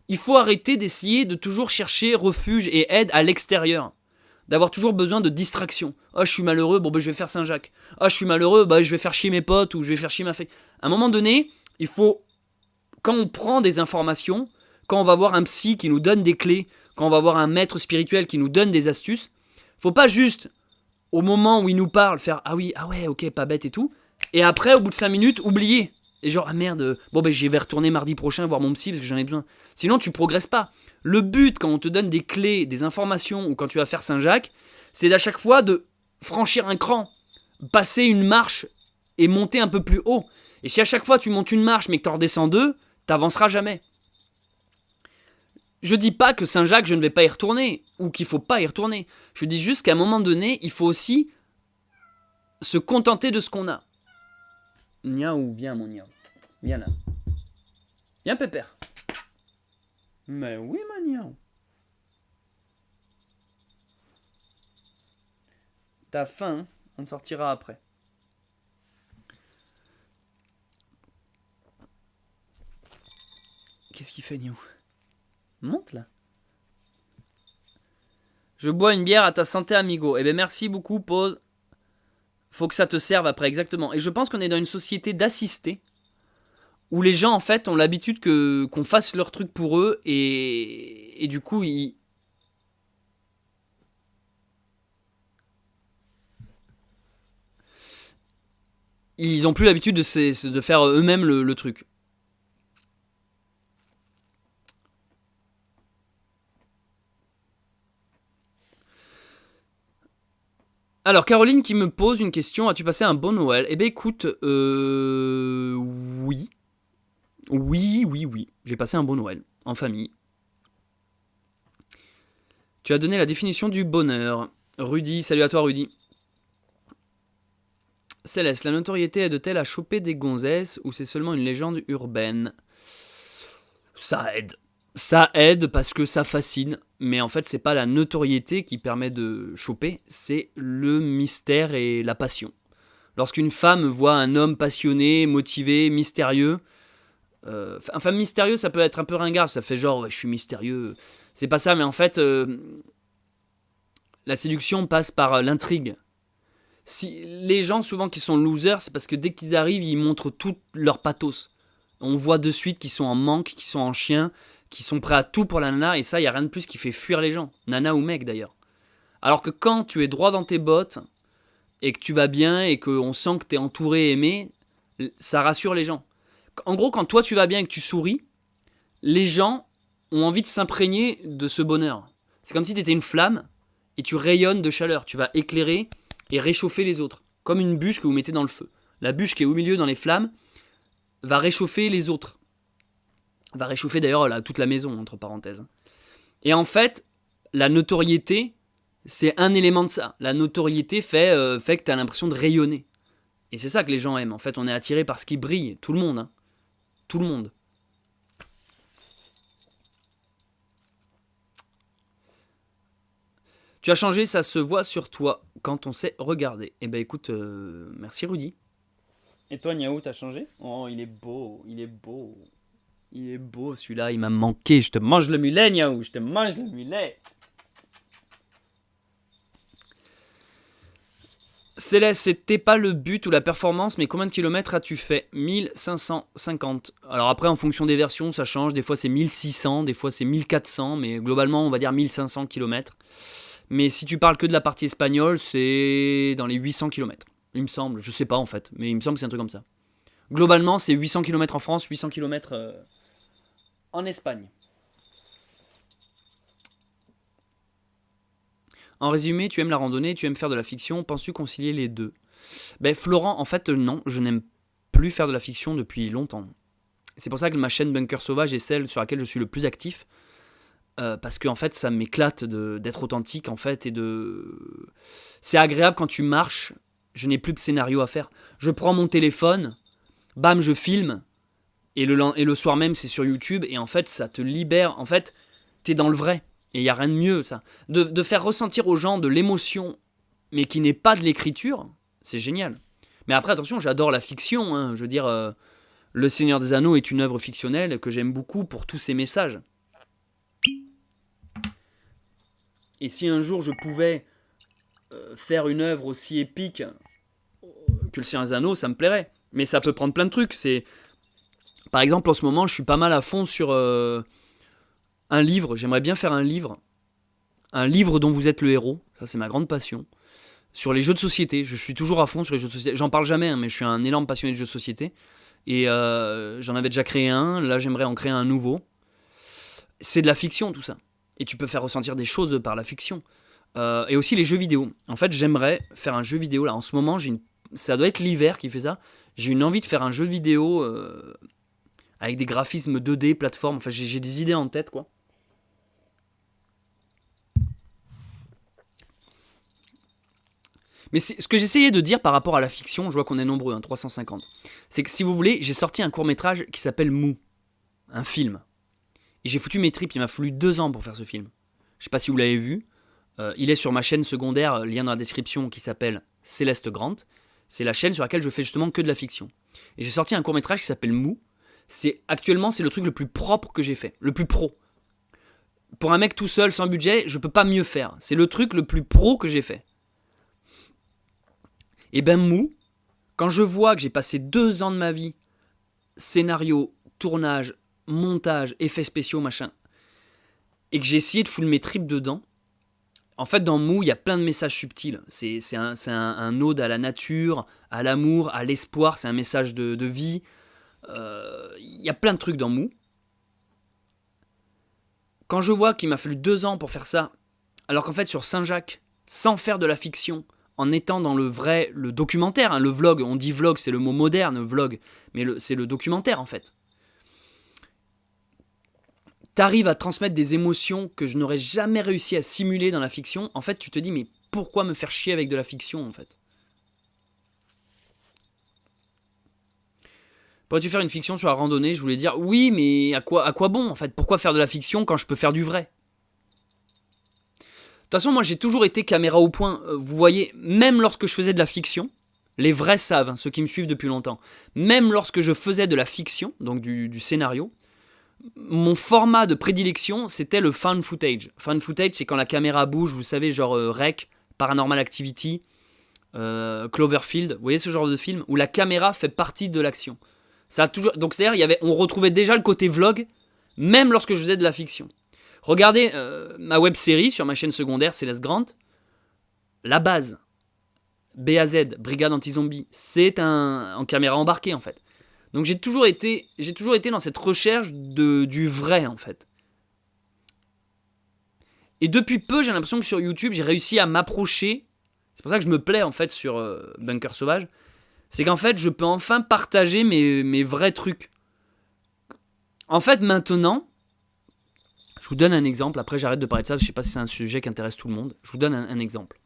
Il faut arrêter d'essayer de toujours chercher refuge et aide à l'extérieur. D'avoir toujours besoin de distraction. Oh, je suis malheureux, bon, ben, je vais faire Saint-Jacques. Oh, je suis malheureux, bah, je vais faire chier mes potes ou je vais faire chier ma fille. À un moment donné, il faut, quand on prend des informations, quand on va voir un psy qui nous donne des clés, quand on va voir un maître spirituel qui nous donne des astuces, faut pas juste, au moment où il nous parle, faire ah oui, ah ouais, ok, pas bête et tout, et après, au bout de 5 minutes, oublier. Et genre, ah merde, bon ben je vais retourner mardi prochain voir mon psy parce que j'en ai besoin. Sinon, tu progresses pas. Le but, quand on te donne des clés, des informations, ou quand tu vas faire Saint-Jacques, c'est d'à chaque fois de franchir un cran, passer une marche et monter un peu plus haut. Et si à chaque fois tu montes une marche mais que tu en redescends 2, t'avanceras jamais. Je dis pas que Saint-Jacques, je ne vais pas y retourner, ou qu'il faut pas y retourner. Je dis juste qu'à un moment donné, il faut aussi se contenter de ce qu'on a. Niaou, viens mon niaou. Viens là. Viens pépère. Mais oui mon niaou. T'as faim, hein. On sortira après. Qu'est-ce qu'il fait Niaou? Monte là. Je bois une bière à ta santé amigo. Eh ben merci beaucoup, pause. Faut que ça te serve après, exactement. Et je pense qu'on est dans une société d'assistés, où les gens en fait ont l'habitude qu'on fasse leur truc pour eux, et du coup ils ont plus l'habitude de faire eux-mêmes le truc. Alors, Caroline qui me pose une question. As-tu passé un bon Noël? Eh ben écoute, oui. Oui. J'ai passé un bon Noël, en famille. Tu as donné la définition du bonheur. Rudy, salut à toi Rudy. Céleste, la notoriété aide-t-elle à choper des gonzesses ou c'est seulement une légende urbaine? Ça aide. Ça aide parce que ça fascine, mais en fait c'est pas la notoriété qui permet de choper, c'est le mystère et la passion. Lorsqu'une femme voit un homme passionné, motivé, mystérieux, enfin mystérieux ça peut être un peu ringard, ça fait genre ouais, je suis mystérieux, c'est pas ça, mais en fait la séduction passe par l'intrigue. Si, les gens souvent qui sont losers, c'est parce que dès qu'ils arrivent, ils montrent tout leur pathos. On voit de suite qu'ils sont en manque, qu'ils sont en chien, qui sont prêts à tout pour la nana, et ça, il n'y a rien de plus qui fait fuir les gens. Nana ou mec, d'ailleurs. Alors que quand tu es droit dans tes bottes, et que tu vas bien, et qu'on sent que tu es entouré et aimé, ça rassure les gens. En gros, quand toi tu vas bien et que tu souris, les gens ont envie de s'imprégner de ce bonheur. C'est comme si tu étais une flamme, et tu rayonnes de chaleur. Tu vas éclairer et réchauffer les autres. Comme une bûche que vous mettez dans le feu. La bûche qui est au milieu dans les flammes va réchauffer les autres. Va réchauffer d'ailleurs toute la maison, entre parenthèses. Et en fait, la notoriété, c'est un élément de ça. La notoriété fait que tu as l'impression de rayonner. Et c'est ça que les gens aiment. En fait, on est attiré par ce qui brille. Tout le monde. Hein. Tout le monde. Tu as changé, ça se voit sur toi quand on s'est regardé. Eh ben écoute, merci Rudy. Et toi, Niaou, t'as changé? Oh, il est beau, il est beau. Il est beau celui-là, il m'a manqué. Je te mange le mulet, Niaou, je te mange le mulet. Céleste, c'était pas le but ou la performance, mais combien de kilomètres as-tu fait? 1550. Alors après, en fonction des versions, ça change. Des fois, c'est 1600, des fois, c'est 1400, mais globalement, on va dire 1500 kilomètres. Mais si tu parles que de la partie espagnole, c'est dans les 800 kilomètres. Il me semble, je sais pas en fait, mais il me semble que c'est un truc comme ça. Globalement, c'est 800 kilomètres en France, 800 kilomètres en Espagne. En résumé, tu aimes la randonnée, tu aimes faire de la fiction, penses-tu concilier les deux? Ben Florent, en fait non, je n'aime plus faire de la fiction depuis longtemps. C'est pour ça que ma chaîne Bunker Sauvage est celle sur laquelle je suis le plus actif. Parce que en fait ça m'éclate d'être authentique en fait et de... C'est agréable quand tu marches, je n'ai plus de scénario à faire. Je prends mon téléphone, bam je filme, et le soir même c'est sur YouTube, et en fait ça te libère, en fait t'es dans le vrai. Et il n'y a rien de mieux, ça. De faire ressentir aux gens de l'émotion, mais qui n'est pas de l'écriture, c'est génial. Mais après, attention, j'adore la fiction. Hein. Je veux dire, Le Seigneur des Anneaux est une œuvre fictionnelle que j'aime beaucoup pour tous ses messages. Et si un jour je pouvais faire une œuvre aussi épique que Le Seigneur des Anneaux, ça me plairait. Mais ça peut prendre plein de trucs. Par exemple, en ce moment, je suis pas mal à fond sur un livre. J'aimerais bien faire un livre. Un livre dont vous êtes le héros. Ça, c'est ma grande passion. Sur les jeux de société. Je suis toujours à fond sur les jeux de société. J'en parle jamais, hein, mais je suis un énorme passionné de jeux de société. Et j'en avais déjà créé un. Là, j'aimerais en créer un nouveau. C'est de la fiction, tout ça. Et tu peux faire ressentir des choses par la fiction. Et aussi les jeux vidéo. En fait, j'aimerais faire un jeu vidéo. Là, en ce moment, ça doit être l'hiver qui fait ça. J'ai une envie de faire un jeu vidéo avec des graphismes 2D, plateforme. Enfin, j'ai des idées en tête, quoi. Mais ce que j'essayais de dire par rapport à la fiction, je vois qu'on est nombreux, hein, 350, c'est que si vous voulez, j'ai sorti un court-métrage qui s'appelle Mou, un film. Et j'ai foutu mes tripes, il m'a fallu 2 ans pour faire ce film. Je sais pas si vous l'avez vu, il est sur ma chaîne secondaire, lien dans la description, qui s'appelle Céleste Grant. C'est la chaîne sur laquelle je fais justement que de la fiction. Et j'ai sorti un court-métrage qui s'appelle Mou. Actuellement, c'est le truc le plus propre que j'ai fait, le plus pro. Pour un mec tout seul, sans budget, je peux pas mieux faire. C'est le truc le plus pro que j'ai fait. Et ben Mou, quand je vois que j'ai passé 2 ans de ma vie, scénario, tournage, montage, effets spéciaux, machin, et que j'ai essayé de foutre mes tripes dedans, en fait dans Mou, il y a plein de messages subtils. C'est un ode à la nature, à l'amour, à l'espoir, c'est un message de vie. Il y a plein de trucs dans Mou. Quand je vois qu'il m'a fallu 2 ans pour faire ça, alors qu'en fait sur Saint-Jacques, sans faire de la fiction, en étant dans le documentaire, hein, le vlog, on dit vlog, c'est le mot moderne, vlog, mais c'est le documentaire en fait. T'arrives à transmettre des émotions que je n'aurais jamais réussi à simuler dans la fiction. En fait, tu te dis, mais pourquoi me faire chier avec de la fiction en fait? Pourrais-tu faire une fiction sur la randonnée? Je voulais dire, oui, mais à quoi bon en fait? Pourquoi faire de la fiction quand je peux faire du vrai? De toute façon, moi j'ai toujours été caméra au point. Vous voyez, même lorsque je faisais de la fiction, les vrais savent, hein, ceux qui me suivent depuis longtemps, même lorsque je faisais de la fiction, donc du scénario, mon format de prédilection, c'était le found footage. Found footage, c'est quand la caméra bouge, vous savez, genre Rec, Paranormal Activity, Cloverfield, vous voyez ce genre de film où la caméra fait partie de l'action. Ça a toujours... Donc c'est-à-dire, on retrouvait déjà le côté vlog, même lorsque je faisais de la fiction. Regardez ma web série sur ma chaîne secondaire, Céleste Grant. La base, BAZ, Brigade Anti-Zombie, c'est en caméra embarquée en fait. Donc j'ai toujours été dans cette recherche du vrai en fait. Et depuis peu, j'ai l'impression que sur YouTube, j'ai réussi à m'approcher. C'est pour ça que je me plais en fait sur Bunker Sauvage. C'est qu'en fait, je peux enfin partager mes vrais trucs. En fait, maintenant, je vous donne un exemple. Après, j'arrête de parler de ça. Je sais pas si c'est un sujet qui intéresse tout le monde. Je vous donne un exemple.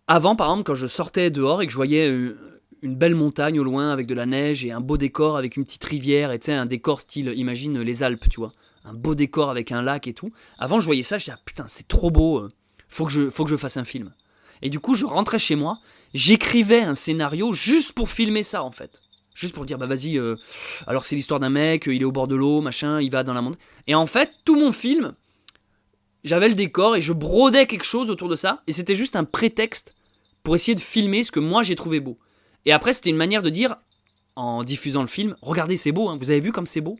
Avant, par exemple, quand je sortais dehors et que je voyais une belle montagne au loin avec de la neige et un beau décor avec une petite rivière et tu sais, un décor style, imagine les Alpes, tu vois. Un beau décor avec un lac et tout. Avant, je voyais ça, je disais, ah, putain, c'est trop beau. Faut que je fasse un film. Et du coup, je rentrais chez moi, j'écrivais un scénario juste pour filmer ça, en fait. Juste pour dire, bah vas-y, alors c'est l'histoire d'un mec, il est au bord de l'eau, machin, il va dans la montagne. Et en fait, tout mon film, j'avais le décor et je brodais quelque chose autour de ça. Et c'était juste un prétexte pour essayer de filmer ce que moi j'ai trouvé beau. Et après, c'était une manière de dire, en diffusant le film, regardez, c'est beau, hein, vous avez vu comme c'est beau.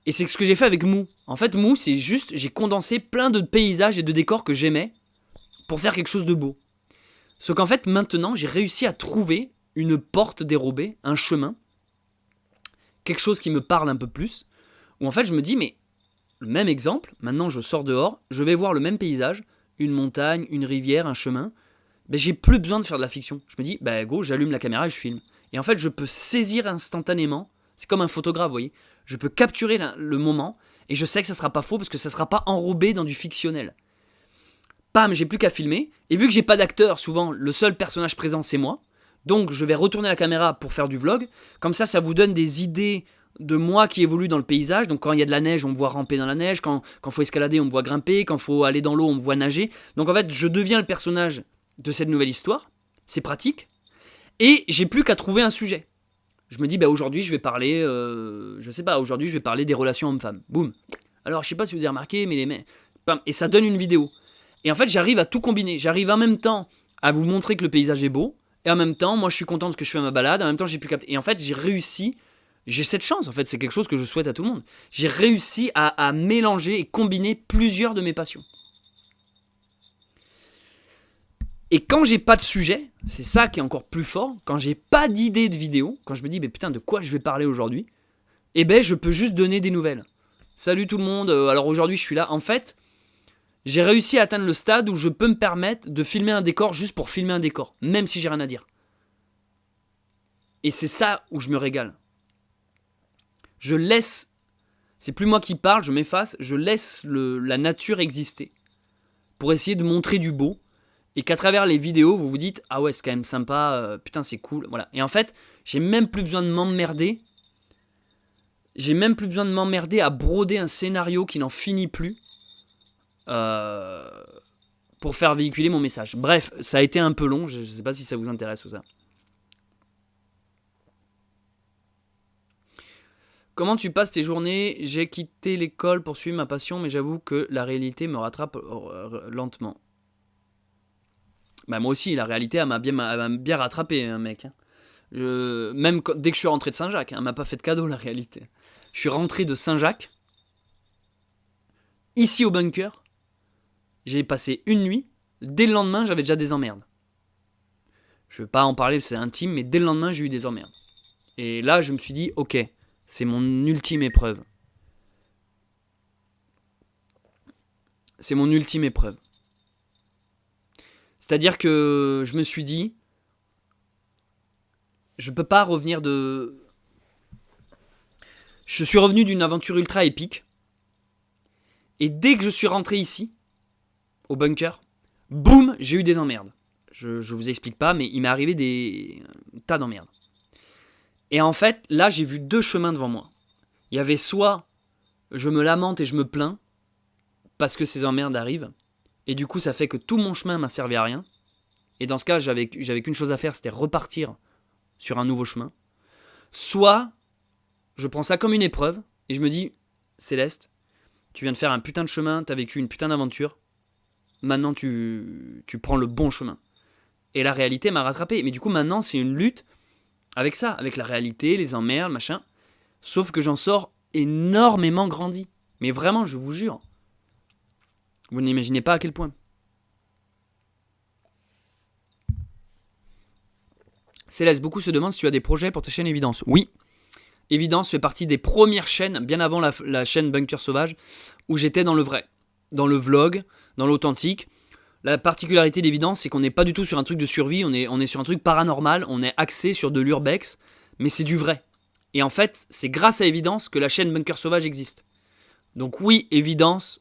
Et c'est ce que j'ai fait avec Mou. En fait, Mou, c'est juste, j'ai condensé plein de paysages et de décors que j'aimais pour faire quelque chose de beau. Sauf qu'en fait, maintenant, j'ai réussi à trouver une porte dérobée, un chemin, quelque chose qui me parle un peu plus, où en fait, je me dis, mais le même exemple, maintenant je sors dehors, je vais voir le même paysage, une montagne, une rivière, un chemin, ben, j'ai plus besoin de faire de la fiction. Je me dis, ben go, j'allume la caméra et je filme. Et en fait, je peux saisir instantanément, c'est comme un photographe, vous voyez, je peux capturer le moment, et je sais que ça sera pas faux parce que ça sera pas enrobé dans du fictionnel. Pam, j'ai plus qu'à filmer, et vu que j'ai pas d'acteur, souvent le seul personnage présent c'est moi, donc je vais retourner la caméra pour faire du vlog, comme ça vous donne des idées de moi qui évolue dans le paysage. Donc quand il y a de la neige, on me voit ramper dans la neige, quand faut escalader, on me voit grimper, quand faut aller dans l'eau, on me voit nager. Donc en fait, je deviens le personnage de cette nouvelle histoire, c'est pratique, et j'ai plus qu'à trouver un sujet. Je me dis, bah aujourd'hui je vais parler, je sais pas, aujourd'hui je vais parler des relations hommes-femmes. Boum. Alors je sais pas si vous avez remarqué, mais les mecs, et ça donne une vidéo. Et en fait, j'arrive à tout combiner. J'arrive en même temps à vous montrer que le paysage est beau, et en même temps, moi je suis content parce que je fais ma balade, en même temps j'ai pu capter. Et en fait, j'ai réussi. J'ai cette chance, en fait, c'est quelque chose que je souhaite à tout le monde. J'ai réussi à mélanger et combiner plusieurs de mes passions. Et quand j'ai pas de sujet, c'est ça qui est encore plus fort, quand j'ai pas d'idée de vidéo, quand je me dis, mais putain, de quoi je vais parler aujourd'hui, eh ben, je peux juste donner des nouvelles. Salut tout le monde, alors aujourd'hui je suis là. En fait, j'ai réussi à atteindre le stade où je peux me permettre de filmer un décor juste pour filmer un décor, même si j'ai rien à dire. Et c'est ça où je me régale. Je laisse, c'est plus moi qui parle, je m'efface, je laisse la nature exister pour essayer de montrer du beau et qu'à travers les vidéos, vous vous dites ah ouais, c'est quand même sympa, putain, c'est cool, voilà. Et en fait, j'ai même plus besoin de m'emmerder. J'ai même plus besoin de m'emmerder à broder un scénario qui n'en finit plus pour faire véhiculer mon message. Bref, ça a été un peu long, je sais pas si ça vous intéresse ou ça. Comment tu passes tes journées? J'ai quitté l'école pour suivre ma passion, mais j'avoue que la réalité me rattrape lentement. Bah moi aussi, la réalité, elle m'a bien rattrapé, hein, mec. Même dès que je suis rentré de Saint-Jacques, elle m'a pas fait de cadeau, la réalité. Je suis rentré de Saint-Jacques, ici au bunker. J'ai passé une nuit. Dès le lendemain, j'avais déjà des emmerdes. Je ne vais pas en parler, c'est intime, mais dès le lendemain, j'ai eu des emmerdes. Et là, je me suis dit, ok, c'est mon ultime épreuve. C'est mon ultime épreuve. C'est-à-dire que je me suis dit, je peux pas revenir de... Je suis revenu d'une aventure ultra épique. Et dès que je suis rentré ici, au bunker, boum, j'ai eu des emmerdes. Je vous explique pas, mais il m'est arrivé des tas d'emmerdes. Et en fait, là, j'ai vu deux chemins devant moi. Il y avait soit je me lamente et je me plains parce que ces emmerdes arrivent, et du coup, ça fait que tout mon chemin m'a servi à rien. Et dans ce cas, j'avais qu'une chose à faire, c'était repartir sur un nouveau chemin. Soit je prends ça comme une épreuve et je me dis, Céleste, tu viens de faire un putain de chemin, t'as vécu une putain d'aventure, maintenant tu prends le bon chemin. Et la réalité m'a rattrapé. Mais du coup, maintenant, c'est une lutte avec ça, avec la réalité, les emmerdes, machin. Sauf que j'en sors énormément grandi. Mais vraiment, je vous jure. Vous n'imaginez pas à quel point. Céleste, beaucoup se demandent si tu as des projets pour ta chaîne Évidence. Oui, Évidence fait partie des premières chaînes, bien avant la chaîne Bunker Sauvage, où j'étais dans le vrai, dans le vlog, dans l'authentique. La particularité d'Évidence, c'est qu'on n'est pas du tout sur un truc de survie, on est sur un truc paranormal, on est axé sur de l'urbex, mais c'est du vrai. Et en fait, c'est grâce à Évidence que la chaîne Bunker Sauvage existe. Donc oui, Évidence,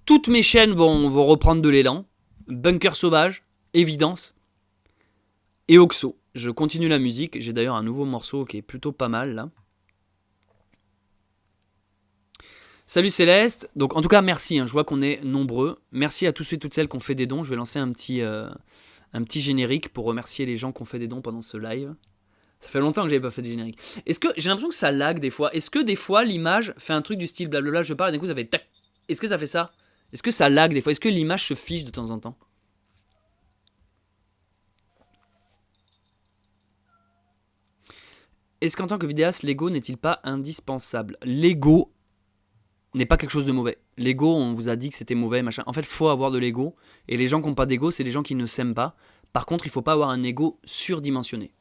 toutes mes chaînes vont reprendre de l'élan. Bunker Sauvage, Évidence et Oxo. Je continue la musique, j'ai d'ailleurs un nouveau morceau qui est plutôt pas mal là. Salut Céleste. Donc en tout cas merci, hein, je vois qu'on est nombreux. Merci à tous ceux et toutes celles qui ont fait des dons. Je vais lancer un petit générique pour remercier les gens qui ont fait des dons pendant ce live. Ça fait longtemps que j'avais pas fait de générique. Est-ce que j'ai l'impression que ça lag des fois? Est-ce que des fois l'image fait un truc du style blablabla, je parle et d'un coup ça fait tac? Est-ce que ça fait ça? Est-ce que ça lag des fois? Est-ce que l'image se fiche de temps en temps? Est-ce qu'en tant que vidéaste, l'ego n'est-il pas indispensable? L'ego n'est pas quelque chose de mauvais. L'ego, on vous a dit que c'était mauvais, machin. En fait, il faut avoir de l'ego. Et les gens qui n'ont pas d'ego, c'est les gens qui ne s'aiment pas. Par contre, il ne faut pas avoir un ego surdimensionné.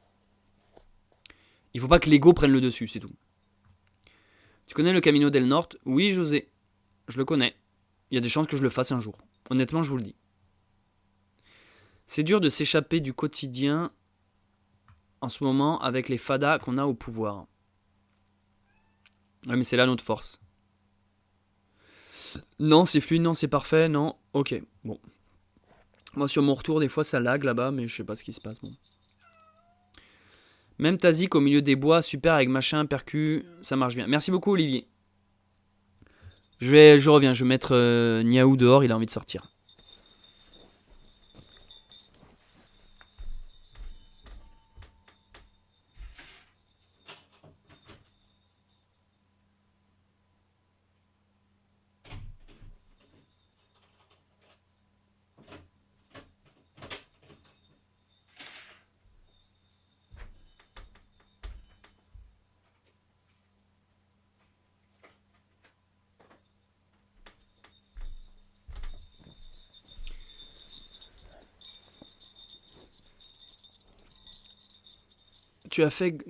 Il ne faut pas que l'ego prenne le dessus, c'est tout. Tu connais le Camino del Norte? Oui, José. Je le connais. Il y a des chances que je le fasse un jour. Honnêtement, je vous le dis. C'est dur de s'échapper du quotidien en ce moment avec les fadas qu'on a au pouvoir. Ouais, mais c'est là notre force. Non, c'est fluide, non, c'est parfait, non. Ok, bon. Moi, sur mon retour, des fois, ça lag là-bas, mais je sais pas ce qui se passe, bon. Même Tazik au milieu des bois, super avec machin, percu, ça marche bien. Merci beaucoup, Olivier. Je reviens, je vais mettre Niaou dehors, il a envie de sortir.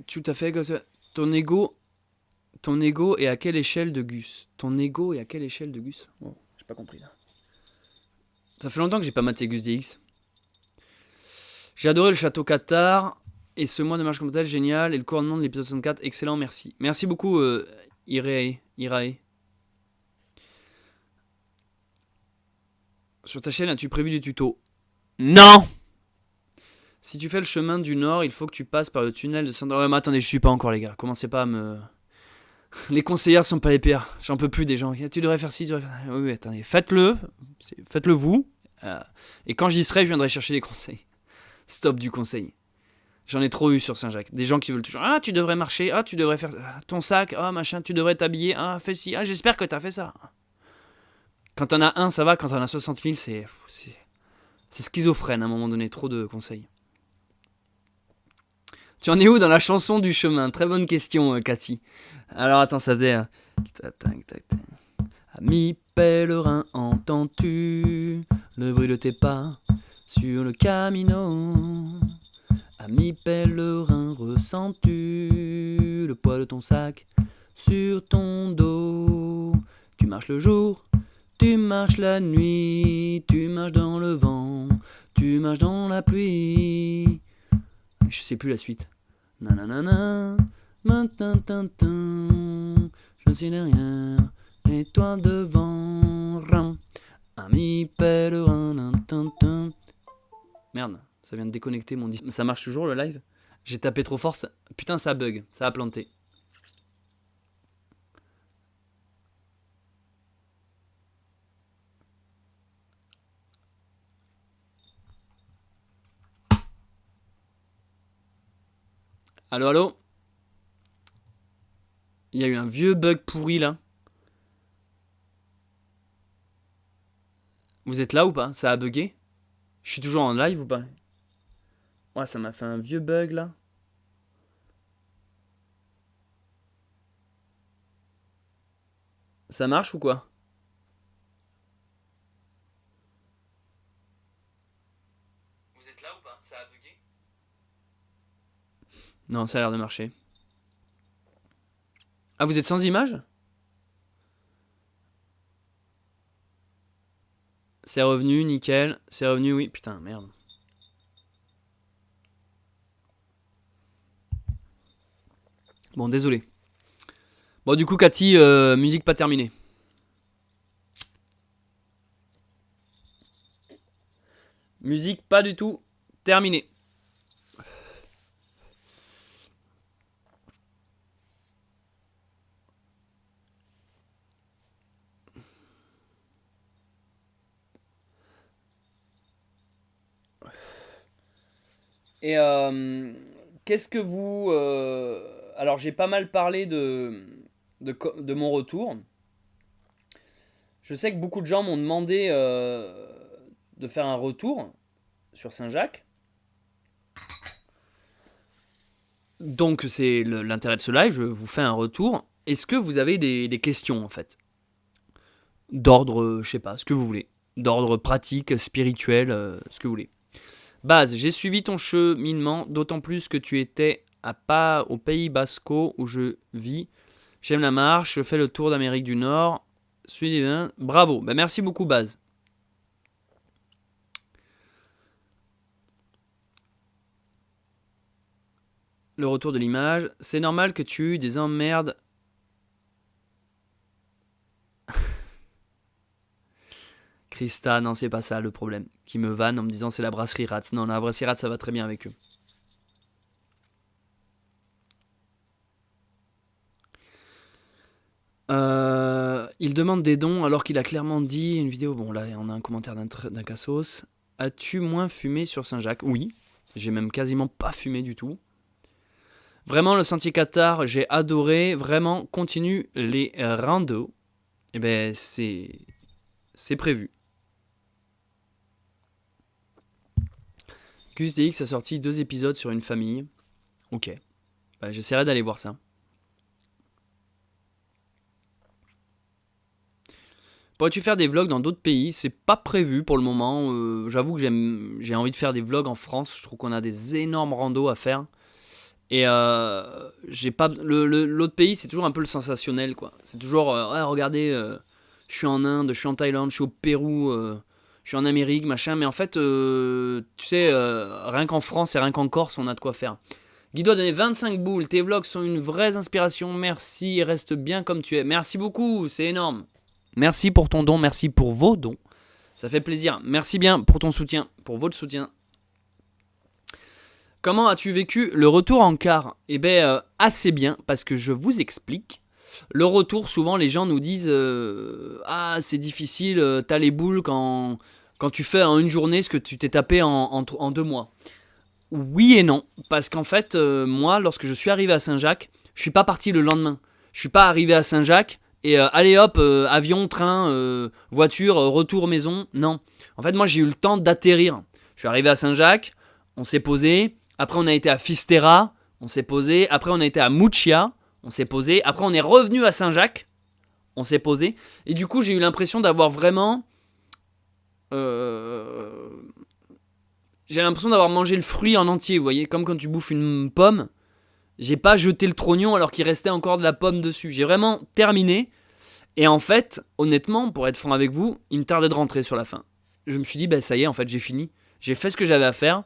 Tu t'as fait ton ego est à quelle échelle de Gus? Ton ego est à quelle échelle de Gus? Oh, j'ai pas compris là. Ça fait longtemps que j'ai pas maté Gus DX. J'ai adoré le château Qatar et ce mois de marche comme tel, génial. Et le couronnement de l'épisode 64, excellent, merci. Merci beaucoup, Irae. Sur ta chaîne, as-tu prévu des tutos? Non! Si tu fais le chemin du nord, il faut que tu passes par le tunnel de Sandra. Ouais, mais attendez, je suis pas encore, les gars. Commencez pas à me. Les conseillères sont pas les pires. J'en peux plus des gens. Tu devrais faire ci, tu devrais faire. Oui, oui, attendez. Faites-le. Faites-le vous. Et quand j'y serai, je viendrai chercher des conseils. Stop du conseil. J'en ai trop eu sur Saint-Jacques. Des gens qui veulent toujours. Ah, tu devrais marcher. Ah, tu devrais faire ton sac. Ah, machin, tu devrais t'habiller. Ah, fais ci. Ah, j'espère que t'as fait ça. Quand t'en as un, ça va. Quand t'en as 60 000, c'est schizophrène à un moment donné. Trop de conseils. Tu en es où dans la chanson du chemin? Très bonne question, Cathy. Alors attends, ça faisait. Ami pèlerin, entends-tu le bruit de tes pas sur le camino? Ami pèlerin, ressens-tu le poids de ton sac sur ton dos? Tu marches le jour, tu marches la nuit, tu marches dans le vent, tu marches dans la pluie. Je sais plus la suite. Nanana, je suis derrière et toi devant. Ami pèlerin, merde, ça vient de déconnecter mon disque. Ça marche toujours le live? J'ai tapé trop fort, putain ça bug, ça a planté. Allô, allô? Il y a eu un vieux bug pourri là. Vous êtes là ou pas? Ça a bugué? Je suis toujours en live ou pas? Ouais, ça m'a fait un vieux bug là. Ça marche ou quoi? Vous êtes là ou pas? Ça a bugué? Non, ça a l'air de marcher. Ah, vous êtes sans image? C'est revenu, nickel. C'est revenu, oui. Putain, merde. Bon, désolé. Bon, du coup, Cathy, musique pas terminée. Musique pas du tout terminée. Et qu'est-ce que vous... alors j'ai pas mal parlé de mon retour. Je sais que beaucoup de gens m'ont demandé de faire un retour sur Saint-Jacques. Donc c'est l'intérêt de ce live, je vous fais un retour. Est-ce que vous avez des questions en fait? D'ordre, je sais pas, ce que vous voulez. D'ordre pratique, spirituel, ce que vous voulez. Base, j'ai suivi ton cheminement, d'autant plus que tu étais au Pays Basco où je vis. J'aime la marche, je fais le tour d'Amérique du Nord. Bravo, bah, merci beaucoup Baz. Le retour de l'image. C'est normal que tu aies eu des emmerdes. Christa, non, c'est pas ça le problème. Qui me vanne en me disant c'est la brasserie Rats. Non, la brasserie Rats, ça va très bien avec eux. Il demande des dons alors qu'il a clairement dit une vidéo. Bon, là, on a un commentaire d'un cassos. As-tu moins fumé sur Saint-Jacques? Oui, j'ai même quasiment pas fumé du tout. Vraiment, le sentier Qatar, j'ai adoré. Vraiment, continue les randos. Eh ben, c'est prévu. QSDX a sorti 2 épisodes sur une famille. Ok. Bah, j'essaierai d'aller voir ça. Pourrais-tu faire des vlogs dans d'autres pays? C'est pas prévu pour le moment. J'avoue que j'ai envie de faire des vlogs en France. Je trouve qu'on a des énormes randos à faire. Et j'ai pas l'autre pays, c'est toujours un peu le sensationnel, quoi. C'est toujours ouais, regardez, je suis en Inde, je suis en Thaïlande, je suis au Pérou, je suis en Amérique, machin. Mais en fait, tu sais, rien qu'en France et rien qu'en Corse, on a de quoi faire. Guido a donné 25 boules. Tes vlogs sont une vraie inspiration. Merci, reste bien comme tu es. Merci beaucoup, c'est énorme. Merci pour ton don, merci pour vos dons. Ça fait plaisir. Merci bien pour ton soutien, pour votre soutien. Comment as-tu vécu le retour en car? Eh bien, assez bien, parce que je vous explique. Le retour, souvent, les gens nous disent ah, c'est difficile, t'as les boules quand tu fais en une journée ce que tu t'es tapé en 2 mois. Oui et non, parce qu'en fait, moi, lorsque je suis arrivé à Saint-Jacques, je suis pas parti le lendemain. Je suis pas arrivé à Saint-Jacques et allez hop, avion, train, voiture, retour maison. Non. En fait, moi, j'ai eu le temps d'atterrir. Je suis arrivé à Saint-Jacques, on s'est posé. Après, on a été à Fisterra, on s'est posé. Après, on a été à Murcia, on s'est posé. Après, on est revenu à Saint-Jacques, on s'est posé. Et du coup, j'ai eu l'impression d'avoir vraiment... j'ai l'impression d'avoir mangé le fruit en entier, vous voyez. Comme quand tu bouffes une pomme. J'ai pas jeté le trognon alors qu'il restait encore de la pomme dessus. J'ai vraiment terminé. Et en fait, honnêtement, pour être franc avec vous, il me tardait de rentrer sur la fin. Je me suis dit, bah ça y est, en fait, j'ai fini. J'ai fait ce que j'avais à faire.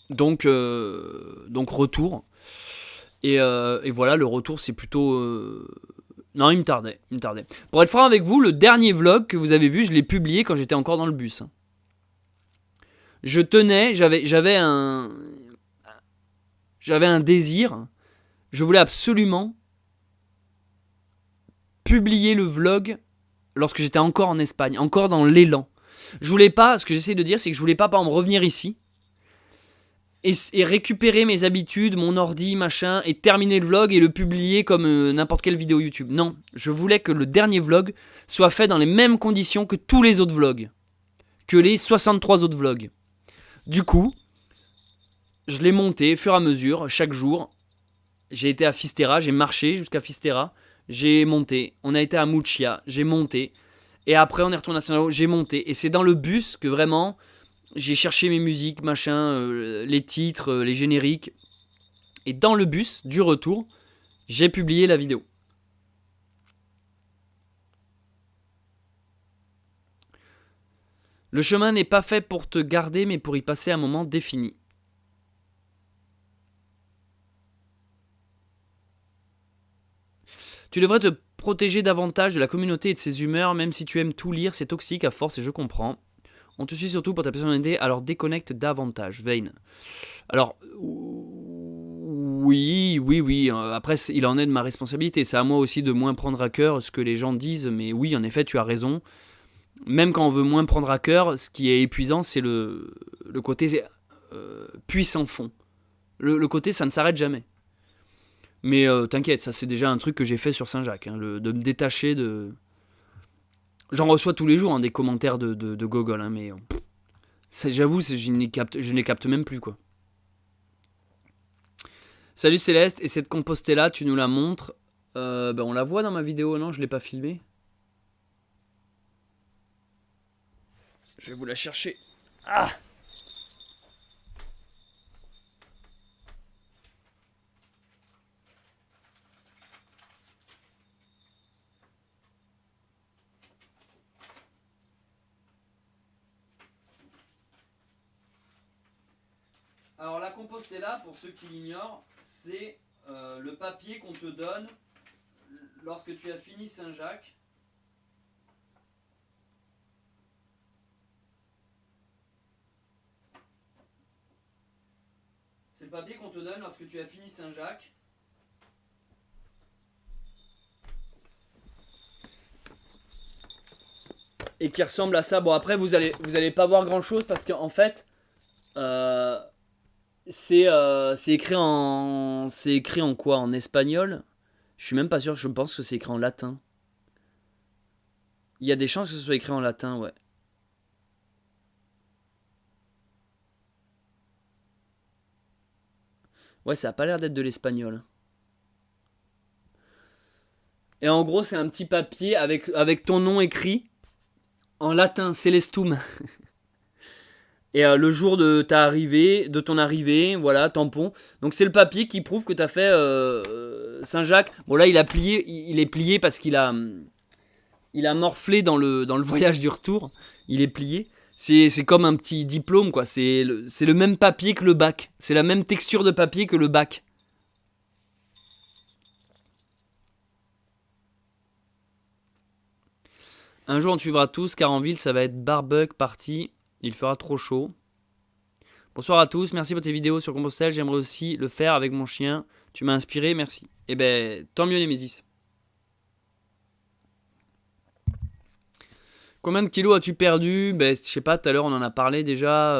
Donc retour. Et voilà, le retour, c'est plutôt... Non, il me tardait. Pour être franc avec vous, le dernier vlog que vous avez vu, je l'ai publié quand j'étais encore dans le bus. Je tenais, j'avais un désir. Je voulais absolument publier le vlog lorsque j'étais encore en Espagne, encore dans l'élan. Je voulais pas, ce que j'essaie de dire, c'est que je voulais pas, par exemple, revenir ici et récupérer mes habitudes, mon ordi, machin, et terminer le vlog et le publier comme n'importe quelle vidéo YouTube. Non, je voulais que le dernier vlog soit fait dans les mêmes conditions que tous les autres vlogs, que les 63 autres vlogs. Du coup, je l'ai monté au fur et à mesure, chaque jour. J'ai été à Fisterra, j'ai marché jusqu'à Fisterra, j'ai monté. On a été à Murcia, j'ai monté. Et après, on est retourné à Saint-Malo, j'ai monté. Et c'est dans le bus que vraiment, j'ai cherché mes musiques, machin, les titres, les génériques. Et dans le bus, du retour, j'ai publié la vidéo. Le chemin n'est pas fait pour te garder, mais pour y passer un moment défini. Tu devrais te protéger davantage de la communauté et de ses humeurs, même si tu aimes tout lire, c'est toxique à force et je comprends. On te suit surtout pour ta personnalité, alors déconnecte davantage. Vayne. Alors, oui. Après, il en est de ma responsabilité. C'est à moi aussi de moins prendre à cœur ce que les gens disent. Mais oui, en effet, tu as raison. Même quand on veut moins prendre à cœur, ce qui est épuisant, c'est le côté puissant fond. Le côté, ça ne s'arrête jamais. Mais t'inquiète, ça c'est déjà un truc que j'ai fait sur Saint-Jacques, hein, de me détacher de... J'en reçois tous les jours, hein, des commentaires de Gogol, hein, mais j'avoue, je ne les capte même plus, quoi. Salut Céleste, et cette Compostela, tu nous la montres. On la voit dans ma vidéo, non? Je l'ai pas filmée. Je vais vous la chercher. Ah! Alors la Compostela, pour ceux qui l'ignorent, c'est le papier qu'on te donne lorsque tu as fini Saint-Jacques. C'est le papier qu'on te donne lorsque tu as fini Saint-Jacques. Et qui ressemble à ça. Bon, après, vous allez pas voir grand chose parce qu'en fait, c'est écrit en quoi? En espagnol? Je suis même pas sûr, je pense que c'est écrit en latin. Il y a des chances que ce soit écrit en latin, ouais. Ouais, ça a pas l'air d'être de l'espagnol. Et en gros, c'est un petit papier avec ton nom écrit en latin, Celestum. Et le jour de ton arrivée, voilà, tampon. Donc c'est le papier qui prouve que tu as fait Saint-Jacques. Bon là, il est plié parce qu'il a morflé dans le voyage du retour. Il est plié. C'est comme un petit diplôme, quoi. C'est le même papier que le bac. C'est la même texture de papier que le bac. Un jour on suivra tous, car en ville ça va être barbecue party. Il fera trop chaud. Bonsoir à tous, merci pour tes vidéos sur Compostelle. J'aimerais aussi le faire avec mon chien. Tu m'as inspiré, merci. Eh ben, tant mieux Nemesis. Combien de kilos as-tu perdu? Ben, je sais pas, tout à l'heure on en a parlé déjà.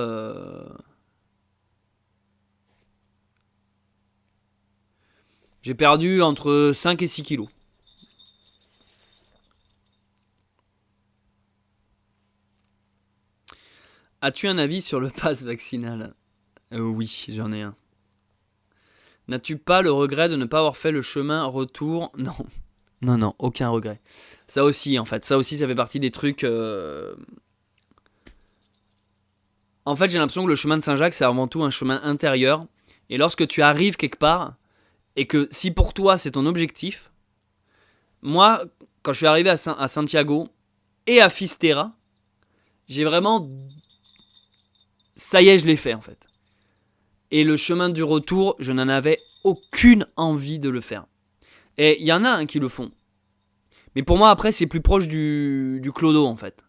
J'ai perdu entre 5 et 6 kilos. As-tu un avis sur le pass vaccinal? Oui, j'en ai un. N'as-tu pas le regret de ne pas avoir fait le chemin retour? Non. Non, aucun regret. Ça aussi, en fait. Ça aussi, ça fait partie des trucs... En fait, j'ai l'impression que le chemin de Saint-Jacques, c'est avant tout un chemin intérieur. Et lorsque tu arrives quelque part, et que si pour toi, c'est ton objectif... Moi, quand je suis arrivé à Santiago et à Fistera, j'ai vraiment... Ça y est, je l'ai fait, en fait. Et le chemin du retour, je n'en avais aucune envie de le faire. Et il y en a qui le font. Mais pour moi, après, c'est plus proche du clodo, en fait.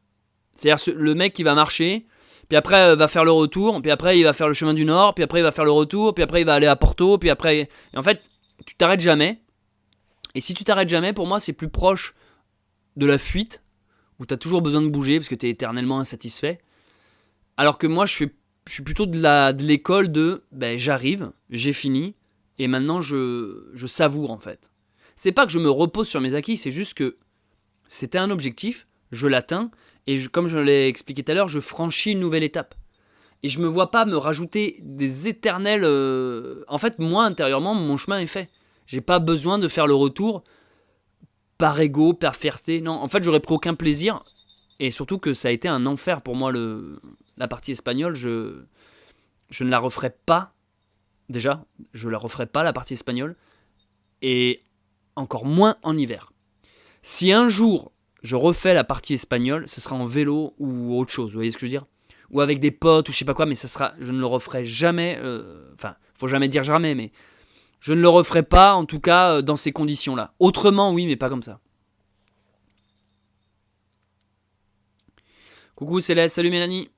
C'est-à-dire le mec qui va marcher, puis après va faire le retour, puis après il va faire le chemin du Nord, puis après il va faire le retour, puis après il va aller à Porto, puis après... Et en fait, tu t'arrêtes jamais. Et si tu t'arrêtes jamais, pour moi, c'est plus proche de la fuite, où tu as toujours besoin de bouger, parce que tu es éternellement insatisfait. Alors que moi, je suis plutôt de l'école de j'arrive, j'ai fini, et maintenant je savoure en fait. C'est pas que je me repose sur mes acquis, c'est juste que c'était un objectif, je l'atteins, et comme je l'ai expliqué tout à l'heure, je franchis une nouvelle étape. Et je me vois pas me rajouter des éternels... En fait, moi, intérieurement, mon chemin est fait. J'ai pas besoin de faire le retour par ego, par fierté. Non, en fait, j'aurais pris aucun plaisir. Et surtout que ça a été un enfer pour moi, la partie espagnole. Je ne la referai pas. Déjà, je la referai pas, la partie espagnole. Et encore moins en hiver. Si un jour, je refais la partie espagnole, ce sera en vélo ou autre chose. Vous voyez ce que je veux dire? Ou avec des potes ou je sais pas quoi, mais je ne le referai jamais. Enfin, faut jamais dire jamais, mais je ne le referai pas, en tout cas, dans ces conditions-là. Autrement, oui, mais pas comme ça. Coucou Céleste, salut Mélanie.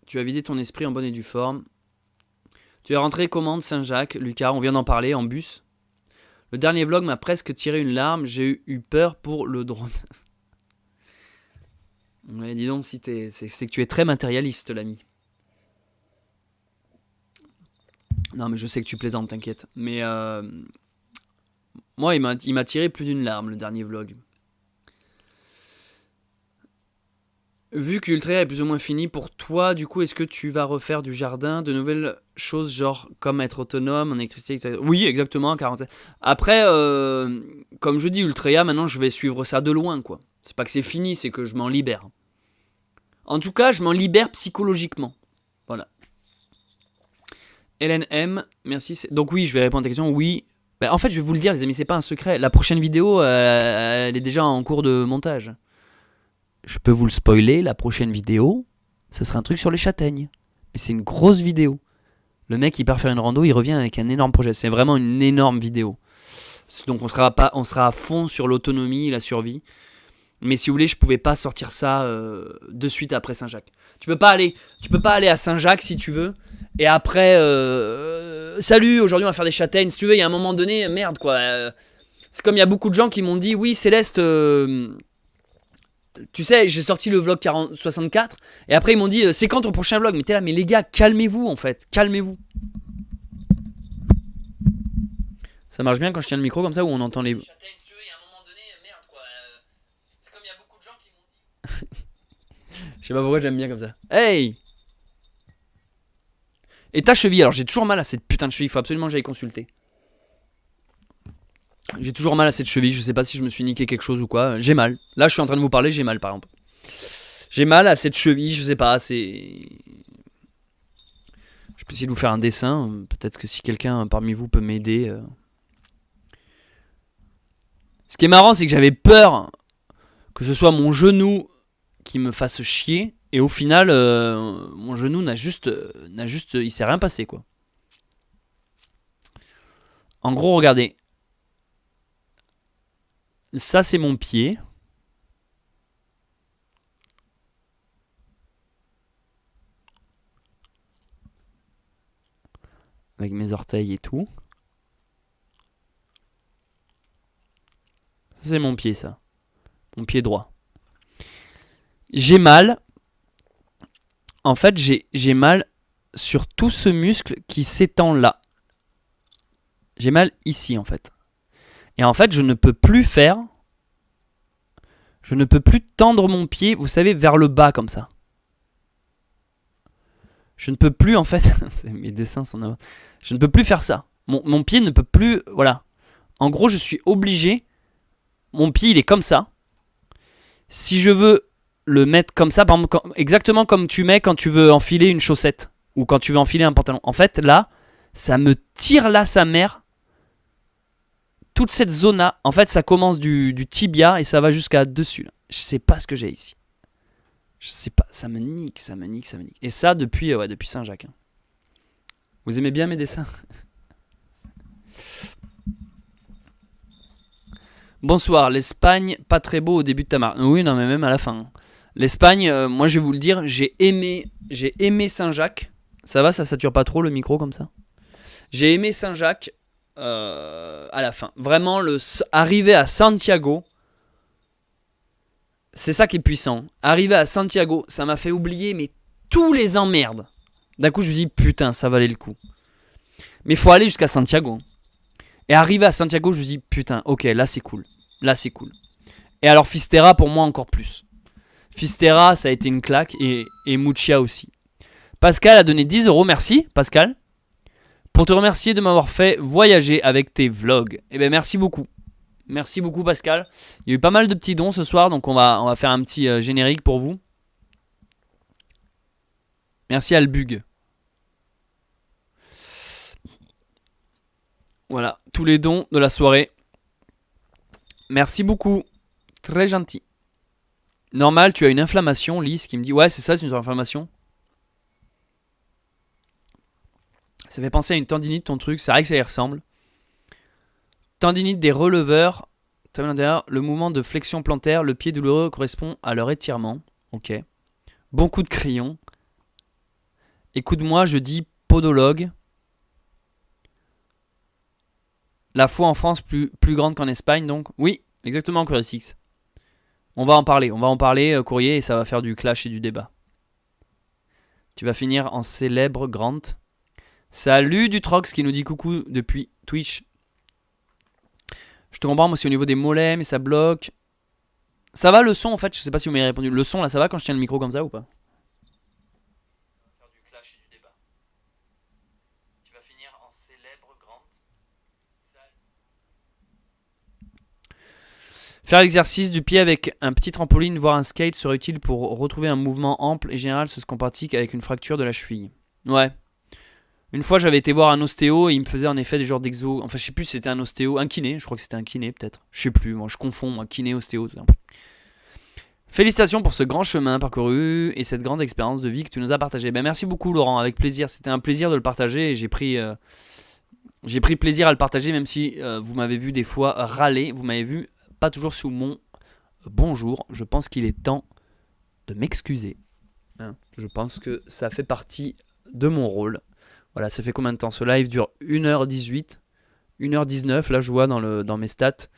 Tu as vidé ton esprit en bonne et due forme. Tu es rentré comment de Saint-Jacques, Lucas? On vient d'en parler, en bus. Le dernier vlog m'a presque tiré une larme, j'ai eu peur pour le drone. Ouais, dis donc, si c'est que tu es très matérialiste, l'ami. Non, mais je sais que tu plaisantes, t'inquiète. Mais moi, il m'a tiré plus d'une larme, le dernier vlog. Vu que l'Ultra est plus ou moins fini pour toi, du coup, est-ce que tu vas refaire du jardin, de nouvelles choses, genre comme être autonome en électricité, etc. Oui, exactement, 40. Après, comme je dis, Ultrea, maintenant, je vais suivre ça de loin, quoi. C'est pas que c'est fini, c'est que je m'en libère. En tout cas, je m'en libère psychologiquement. Voilà. Hélène M, merci. Donc oui, je vais répondre à ta question. Oui. En fait, je vais vous le dire, les amis, c'est pas un secret. La prochaine vidéo, elle est déjà en cours de montage. Je peux vous le spoiler, la prochaine vidéo, ce sera un truc sur les châtaignes. Mais c'est une grosse vidéo. Le mec, il part faire une rando, il revient avec un énorme projet. C'est vraiment une énorme vidéo. Donc on sera à fond sur l'autonomie et la survie. Mais si vous voulez, je pouvais pas sortir ça de suite après Saint-Jacques. Tu peux pas aller à Saint-Jacques si tu veux. Et après, salut, aujourd'hui on va faire des châtaignes. Si tu veux, il y a un moment donné, merde quoi. C'est comme il y a beaucoup de gens qui m'ont dit, oui Céleste, tu sais, j'ai sorti le vlog 64. Et après ils m'ont dit, c'est quand ton prochain vlog? Mais t'es là, mais les gars, calmez-vous en fait, calmez-vous. Ça marche bien quand je tiens le micro comme ça où on entend les... Je sais pas pourquoi j'aime bien comme ça. Hey! Et ta cheville, alors j'ai toujours mal à cette putain de cheville, il faut absolument que j'aille consulter. J'ai toujours mal à cette cheville, je sais pas si je me suis niqué quelque chose ou quoi. J'ai mal. Là je suis en train de vous parler, j'ai mal par exemple. J'ai mal à cette cheville, je sais pas, c'est... Je peux essayer de vous faire un dessin, peut-être que si quelqu'un parmi vous peut m'aider. Ce qui est marrant, c'est que j'avais peur que ce soit mon genou qui me fasse chier. Et au final, mon genou n'a juste, il s'est rien passé quoi. En gros, regardez. Ça, c'est mon pied. Avec mes orteils et tout. C'est mon pied, ça. Mon pied droit. J'ai mal. En fait, j'ai mal sur tout ce muscle qui s'étend là. J'ai mal ici, en fait. Et en fait, je ne peux plus faire... Je ne peux plus tendre mon pied, vous savez, vers le bas, comme ça. Je ne peux plus, en fait... Mes dessins sont... Je ne peux plus faire ça. Mon pied ne peut plus... Voilà. En gros, je suis obligé... Mon pied, il est comme ça. Si je veux le mettre comme ça, par exemple, exactement comme tu mets quand tu veux enfiler une chaussette. Ou quand tu veux enfiler un pantalon. En fait, là, ça me tire là sa mère. Toute cette zone-là, en fait, ça commence du tibia et ça va jusqu'à dessus. Là. Je sais pas ce que j'ai ici. Je sais pas, ça me nique, ça me nique, ça me nique. Et ça depuis Saint-Jacques. Hein. Vous aimez bien mes dessins? Bonsoir, l'Espagne, pas très beau au début de ta marque. Oui, non, mais même à la fin. L'Espagne, moi je vais vous le dire, j'ai aimé Saint-Jacques. Ça va, ça sature pas trop le micro comme ça? J'ai aimé Saint-Jacques à la fin. Vraiment, arriver à Santiago, c'est ça qui est puissant. Arriver à Santiago, ça m'a fait oublier mais tous les emmerdes. D'un coup, je me dis, putain, ça valait le coup. Mais il faut aller jusqu'à Santiago. Et arriver à Santiago, je me dis, putain, ok, là c'est cool. Là c'est cool. Et alors Fistera, pour moi, encore plus. Fistera, ça a été une claque. Et Muccia aussi. Pascal a donné 10 €. Merci, Pascal. Pour te remercier de m'avoir fait voyager avec tes vlogs. Eh bien, merci beaucoup. Merci beaucoup, Pascal. Il y a eu pas mal de petits dons ce soir, donc on va faire un petit générique pour vous. Merci Albug. Voilà, tous les dons de la soirée. Merci beaucoup. Très gentil. Normal, tu as une inflammation, Lise, qui me dit... Ouais, c'est ça, c'est une inflammation. Ça fait penser à une tendinite, ton truc. C'est vrai que ça y ressemble. Tendinite des releveurs. Le mouvement de flexion plantaire. Le pied douloureux correspond à leur étirement. Ok. Bon coup de crayon. Écoute-moi, je dis podologue. La foi en France plus grande qu'en Espagne, donc. Oui, exactement, Curiosix. On va en parler, Courrier, et ça va faire du clash et du débat. Tu vas finir en célèbre Grant. Salut Dutrox qui nous dit coucou depuis Twitch. Je te comprends, moi c'est au niveau des mollets, mais ça bloque. Ça va le son en fait, je sais pas si vous m'avez répondu. Le son là, ça va quand je tiens le micro comme ça ou pas? Faire du clash et du débat. Tu vas finir en célèbre Grant. Faire l'exercice du pied avec un petit trampoline, voire un skate serait utile pour retrouver un mouvement ample et général, ce qu'on pratique avec une fracture de la cheville. Ouais. Une fois, j'avais été voir un ostéo et il me faisait en effet des genres d'exos. Enfin, je sais plus si c'était un ostéo, un kiné. Je crois que c'était un kiné peut-être. Je sais plus. Moi, je confonds. Moi, kiné, ostéo. Félicitations pour ce grand chemin parcouru et cette grande expérience de vie que tu nous as partagée. Ben, merci beaucoup, Laurent. Avec plaisir. C'était un plaisir de le partager et j'ai pris plaisir à le partager, même si vous m'avez vu des fois râler. Vous m'avez vu pas toujours sous mon bonjour. Je pense qu'il est temps de m'excuser. Hein, je pense que ça fait partie de mon rôle. Voilà, ça fait combien de temps? Ce live dure 1h18, 1h19, là je vois dans mes stats.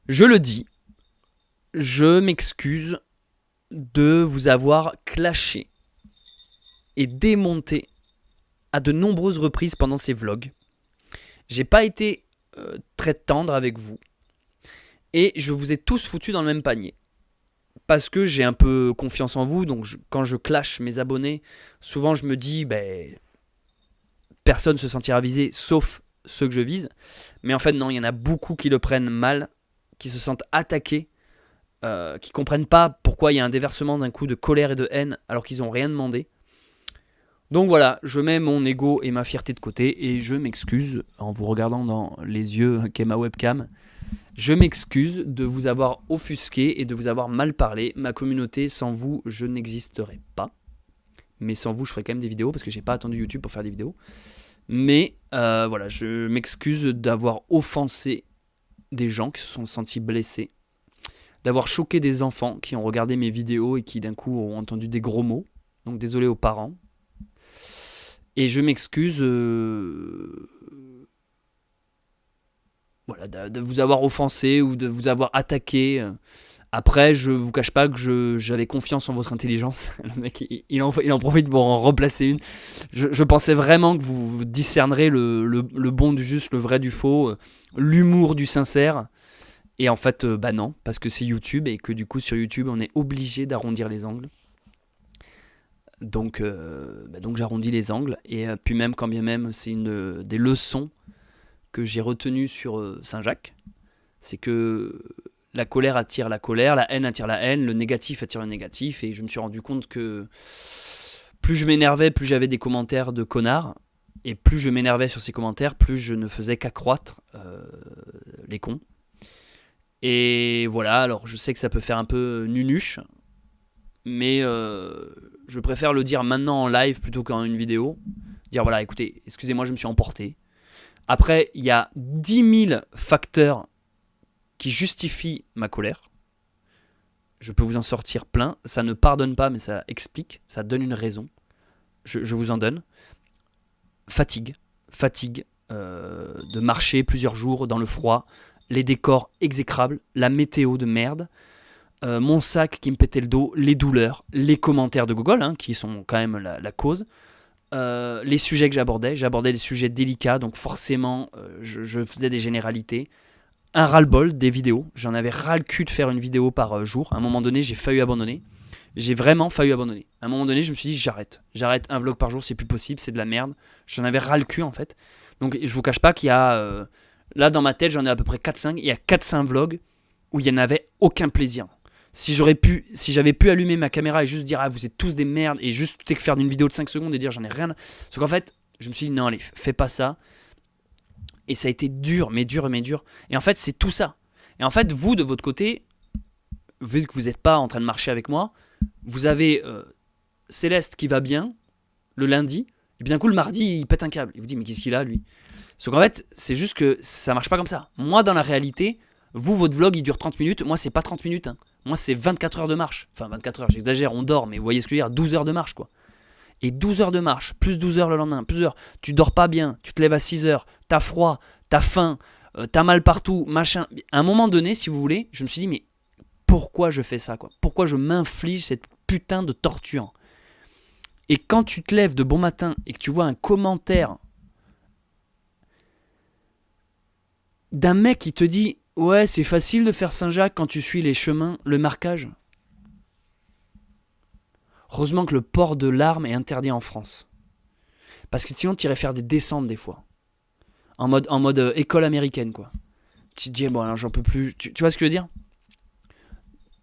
Je le dis, je m'excuse de vous avoir clashé et démonté à de nombreuses reprises pendant ces vlogs. J'ai pas été très tendre avec vous et je vous ai tous foutus dans le même panier. Parce que j'ai un peu confiance en vous, donc quand je clash mes abonnés, souvent je me dis, personne ne se sentira visé, sauf ceux que je vise. Mais en fait non, il y en a beaucoup qui le prennent mal, qui se sentent attaqués, qui comprennent pas pourquoi il y a un déversement d'un coup de colère et de haine, alors qu'ils n'ont rien demandé. Donc voilà, je mets mon ego et ma fierté de côté, et je m'excuse, en vous regardant dans les yeux qu'est ma webcam, je m'excuse de vous avoir offusqué et de vous avoir mal parlé. Ma communauté, sans vous, je n'existerais pas. Mais sans vous, je ferais quand même des vidéos parce que j'ai pas attendu YouTube pour faire des vidéos. Mais voilà, je m'excuse d'avoir offensé des gens qui se sont sentis blessés. D'avoir choqué des enfants qui ont regardé mes vidéos et qui d'un coup ont entendu des gros mots. Donc désolé aux parents. Et je m'excuse... Voilà, de vous avoir offensé ou de vous avoir attaqué. Après, je vous cache pas que j'avais confiance en votre intelligence. Le mec, il en profite pour en replacer une. Je pensais vraiment que vous discernerez le bon du juste, le vrai du faux, l'humour du sincère. Et en fait, non, parce que c'est YouTube et que du coup, sur YouTube, on est obligé d'arrondir les angles. Donc j'arrondis les angles. Et puis même, quand bien même, c'est une des leçons que j'ai retenu sur Saint-Jacques, c'est que la colère attire la colère, la haine attire la haine, le négatif attire le négatif, et je me suis rendu compte que plus je m'énervais, plus j'avais des commentaires de connards, et plus je m'énervais sur ces commentaires, plus je ne faisais qu'accroître les cons. Et voilà, alors je sais que ça peut faire un peu nunuche, mais je préfère le dire maintenant en live plutôt qu'en une vidéo. Dire voilà, écoutez, excusez-moi, je me suis emporté. Après, il y a 10 000 facteurs qui justifient ma colère. Je peux vous en sortir plein. Ça ne pardonne pas, mais ça explique. Ça donne une raison. Je vous en donne. Fatigue de marcher plusieurs jours dans le froid. Les décors exécrables. La météo de merde. Mon sac qui me pétait le dos. Les douleurs. Les commentaires de Google, qui sont quand même la cause. Les sujets que j'abordais des sujets délicats, donc forcément je faisais des généralités, un ras-le-bol des vidéos, j'en avais ras le cul de faire une vidéo par jour. À un moment donné j'ai vraiment failli abandonner. À un moment donné je me suis dit j'arrête un vlog par jour, c'est plus possible, c'est de la merde, j'en avais ras le cul en fait. Donc je vous cache pas qu'il y a là dans ma tête j'en ai à peu près 4-5, il y a 4-5 vlogs où il n'y en avait aucun plaisir. Si j'avais pu allumer ma caméra et juste dire ah vous êtes tous des merdes et juste faire une vidéo de 5 secondes et dire j'en ai rien. Sauf qu'en fait, je me suis dit non allez, fais pas ça. Et ça a été dur. Et en fait, c'est tout ça. Et en fait, vous de votre côté, vu que vous n'êtes pas en train de marcher avec moi, vous avez Céleste qui va bien le lundi, et puis d'un coup le mardi il pète un câble. Il vous dit mais qu'est-ce qu'il a lui? Sauf qu'en fait, c'est juste que ça marche pas comme ça. Moi dans la réalité, vous votre vlog il dure 30 minutes, moi c'est pas 30 minutes. Moi, c'est 24 heures de marche. Enfin, 24 heures, j'exagère, on dort, mais vous voyez ce que je veux dire, 12 heures de marche, quoi. Et 12 heures de marche, plus 12 heures le lendemain, plus heures. Tu dors pas bien, tu te lèves à 6 heures, t'as froid, t'as faim, t'as mal partout, machin. À un moment donné, si vous voulez, je me suis dit, mais pourquoi je fais ça, quoi? Pourquoi je m'inflige cette putain de torture? Et quand tu te lèves de bon matin et que tu vois un commentaire d'un mec qui te dit « Ouais, c'est facile de faire Saint-Jacques quand tu suis les chemins, le marquage. » Heureusement que le port de l'arme est interdit en France. Parce que sinon, tu irais faire des descentes des fois. En mode école américaine, quoi. Tu te dis, bon, alors j'en peux plus. Tu vois ce que je veux dire?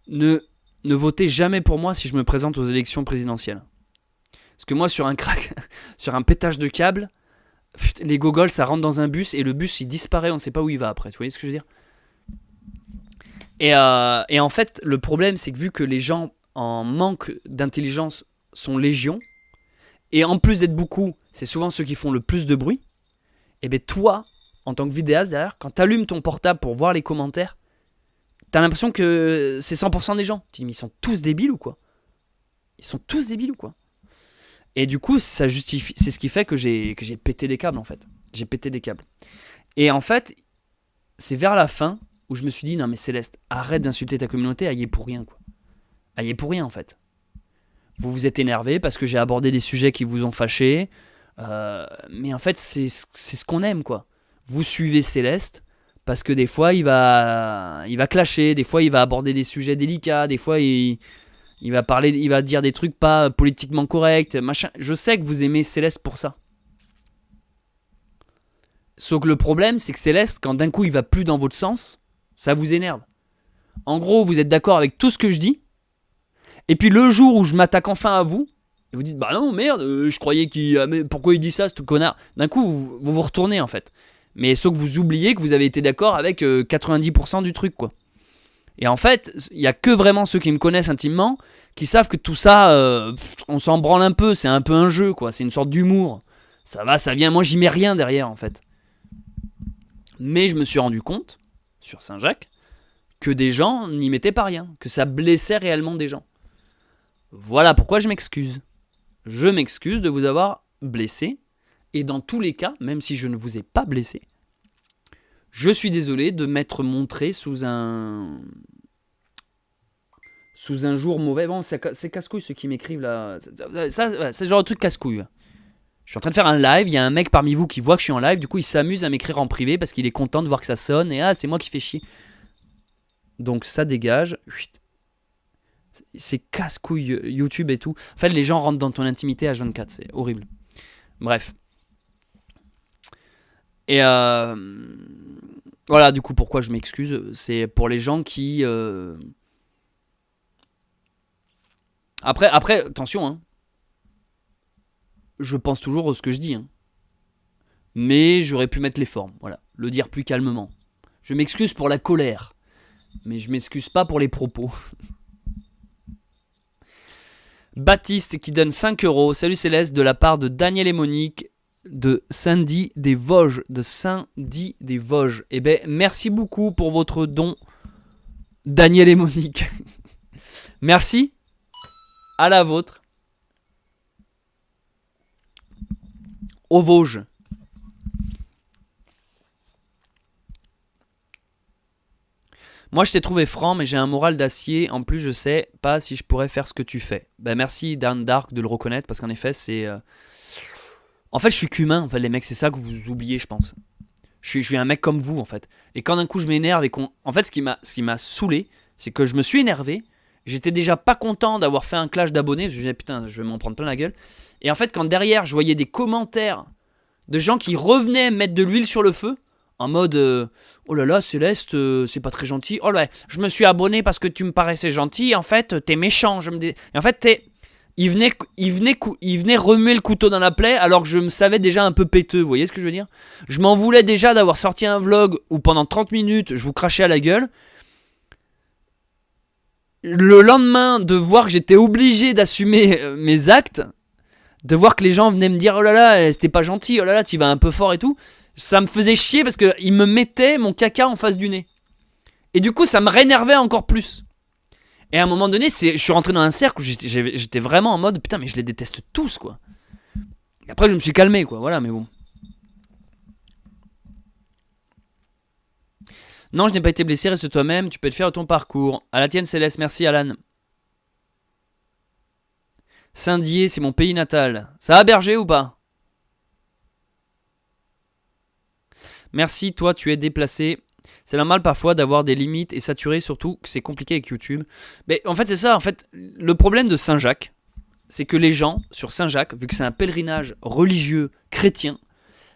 Ne votez jamais pour moi si je me présente aux élections présidentielles. Parce que moi, sur un crack, sur un pétage de câble, les gogoles, ça rentre dans un bus et le bus, il disparaît, on ne sait pas où il va après. Tu vois ce que je veux dire? Et en fait, le problème, c'est que vu que les gens en manque d'intelligence sont légion, et en plus d'être beaucoup, c'est souvent ceux qui font le plus de bruit, et bien toi, en tant que vidéaste derrière, quand tu allumes ton portable pour voir les commentaires, t'as l'impression que c'est 100% des gens. Tu dis, mais ils sont tous débiles ou quoi? Ils sont tous débiles ou quoi? Et du coup, ça justifie, c'est ce qui fait que j'ai pété des câbles en fait. J'ai pété des câbles. Et en fait, c'est vers la fin où je me suis dit, non mais Céleste, arrête d'insulter ta communauté, aïe pour rien quoi. Aïe pour rien en fait. Vous vous êtes énervé parce que j'ai abordé des sujets qui vous ont fâché. Mais en fait, c'est ce qu'on aime quoi. Vous suivez Céleste parce que des fois, il va clasher, des fois, il va aborder des sujets délicats, des fois, il va dire des trucs pas politiquement corrects, machin. Je sais que vous aimez Céleste pour ça. Sauf que le problème, c'est que Céleste, quand d'un coup il va plus dans votre sens, ça vous énerve. En gros, vous êtes d'accord avec tout ce que je dis, et puis le jour où je m'attaque enfin à vous, et vous dites bah non merde, je croyais mais pourquoi il dit ça ce connard? D'un coup vous retournez en fait. Mais sauf que vous oubliez que vous avez été d'accord avec 90% du truc quoi. Et en fait, il n'y a que vraiment ceux qui me connaissent intimement qui savent que tout ça, on s'en branle un peu, c'est un peu un jeu quoi, c'est une sorte d'humour. Ça va, ça vient, moi j'y mets rien derrière en fait. Mais je me suis rendu compte, sur Saint-Jacques, que des gens n'y mettaient pas rien, que ça blessait réellement des gens. Voilà pourquoi je m'excuse. Je m'excuse de vous avoir blessé, et dans tous les cas, même si je ne vous ai pas blessé, je suis désolé de m'être montré sous un jour mauvais. Bon, c'est casse-couille ceux qui m'écrivent là. Ça, c'est le genre de truc casse-couille. Je suis en train de faire un live, il y a un mec parmi vous qui voit que je suis en live, du coup il s'amuse à m'écrire en privé parce qu'il est content de voir que ça sonne, et c'est moi qui fais chier. Donc ça dégage. C'est casse-couille YouTube et tout. En fait, les gens rentrent dans ton intimité H24, c'est horrible. Bref. Et voilà, du coup, pourquoi je m'excuse, c'est pour les gens qui... Après, attention, hein. Je pense toujours à ce que je dis, hein. Mais j'aurais pu mettre les formes, voilà. Le dire plus calmement. Je m'excuse pour la colère, mais je m'excuse pas pour les propos. Baptiste qui donne 5 €. Salut Céleste, de la part de Daniel et Monique de Saint-Dié des Vosges. Eh ben, merci beaucoup pour votre don, Daniel et Monique. Merci. À la vôtre. Aux Vosges. Moi, je t'ai trouvé franc, mais j'ai un moral d'acier. En plus, je sais pas si je pourrais faire ce que tu fais. Ben, merci, Dan Dark, de le reconnaître, parce qu'en effet, c'est... En fait, je suis qu'humain, en fait, les mecs, c'est ça que vous oubliez, je pense. Je suis un mec comme vous, en fait. Et quand d'un coup, je m'énerve et qu'on... En fait, ce qui m'a saoulé, c'est que je me suis énervé. J'étais déjà pas content d'avoir fait un clash d'abonnés. Je me disais, putain, je vais m'en prendre plein la gueule. Et en fait, quand derrière, je voyais des commentaires de gens qui revenaient mettre de l'huile sur le feu, en mode oh là là, Céleste, c'est pas très gentil. Oh là, je me suis abonné parce que tu me paraissais gentil. En fait, t'es méchant. Et en fait, il venait remuer le couteau dans la plaie alors que je me savais déjà un peu péteux. Vous voyez ce que je veux dire? Je m'en voulais déjà d'avoir sorti un vlog où pendant 30 minutes, je vous crachais à la gueule. Le lendemain, de voir que j'étais obligé d'assumer mes actes, de voir que les gens venaient me dire oh là là, c'était pas gentil, oh là là, t'y vas un peu fort et tout, ça me faisait chier parce qu'ils me mettaient mon caca en face du nez. Et du coup, ça me rénervait encore plus. Et à un moment donné, je suis rentré dans un cercle où j'étais vraiment en mode putain, mais je les déteste tous quoi. Et après, je me suis calmé quoi, voilà, mais bon. Non, je n'ai pas été blessé, reste toi-même, tu peux te faire ton parcours. À la tienne, Céleste, merci Alan. Saint-Dié, c'est mon pays natal. Ça va Berger ou pas? Merci, toi, tu es déplacé. C'est normal parfois d'avoir des limites et saturé, surtout que c'est compliqué avec YouTube. Mais en fait, c'est ça. En fait, le problème de Saint-Jacques, c'est que les gens, sur Saint-Jacques, vu que c'est un pèlerinage religieux chrétien,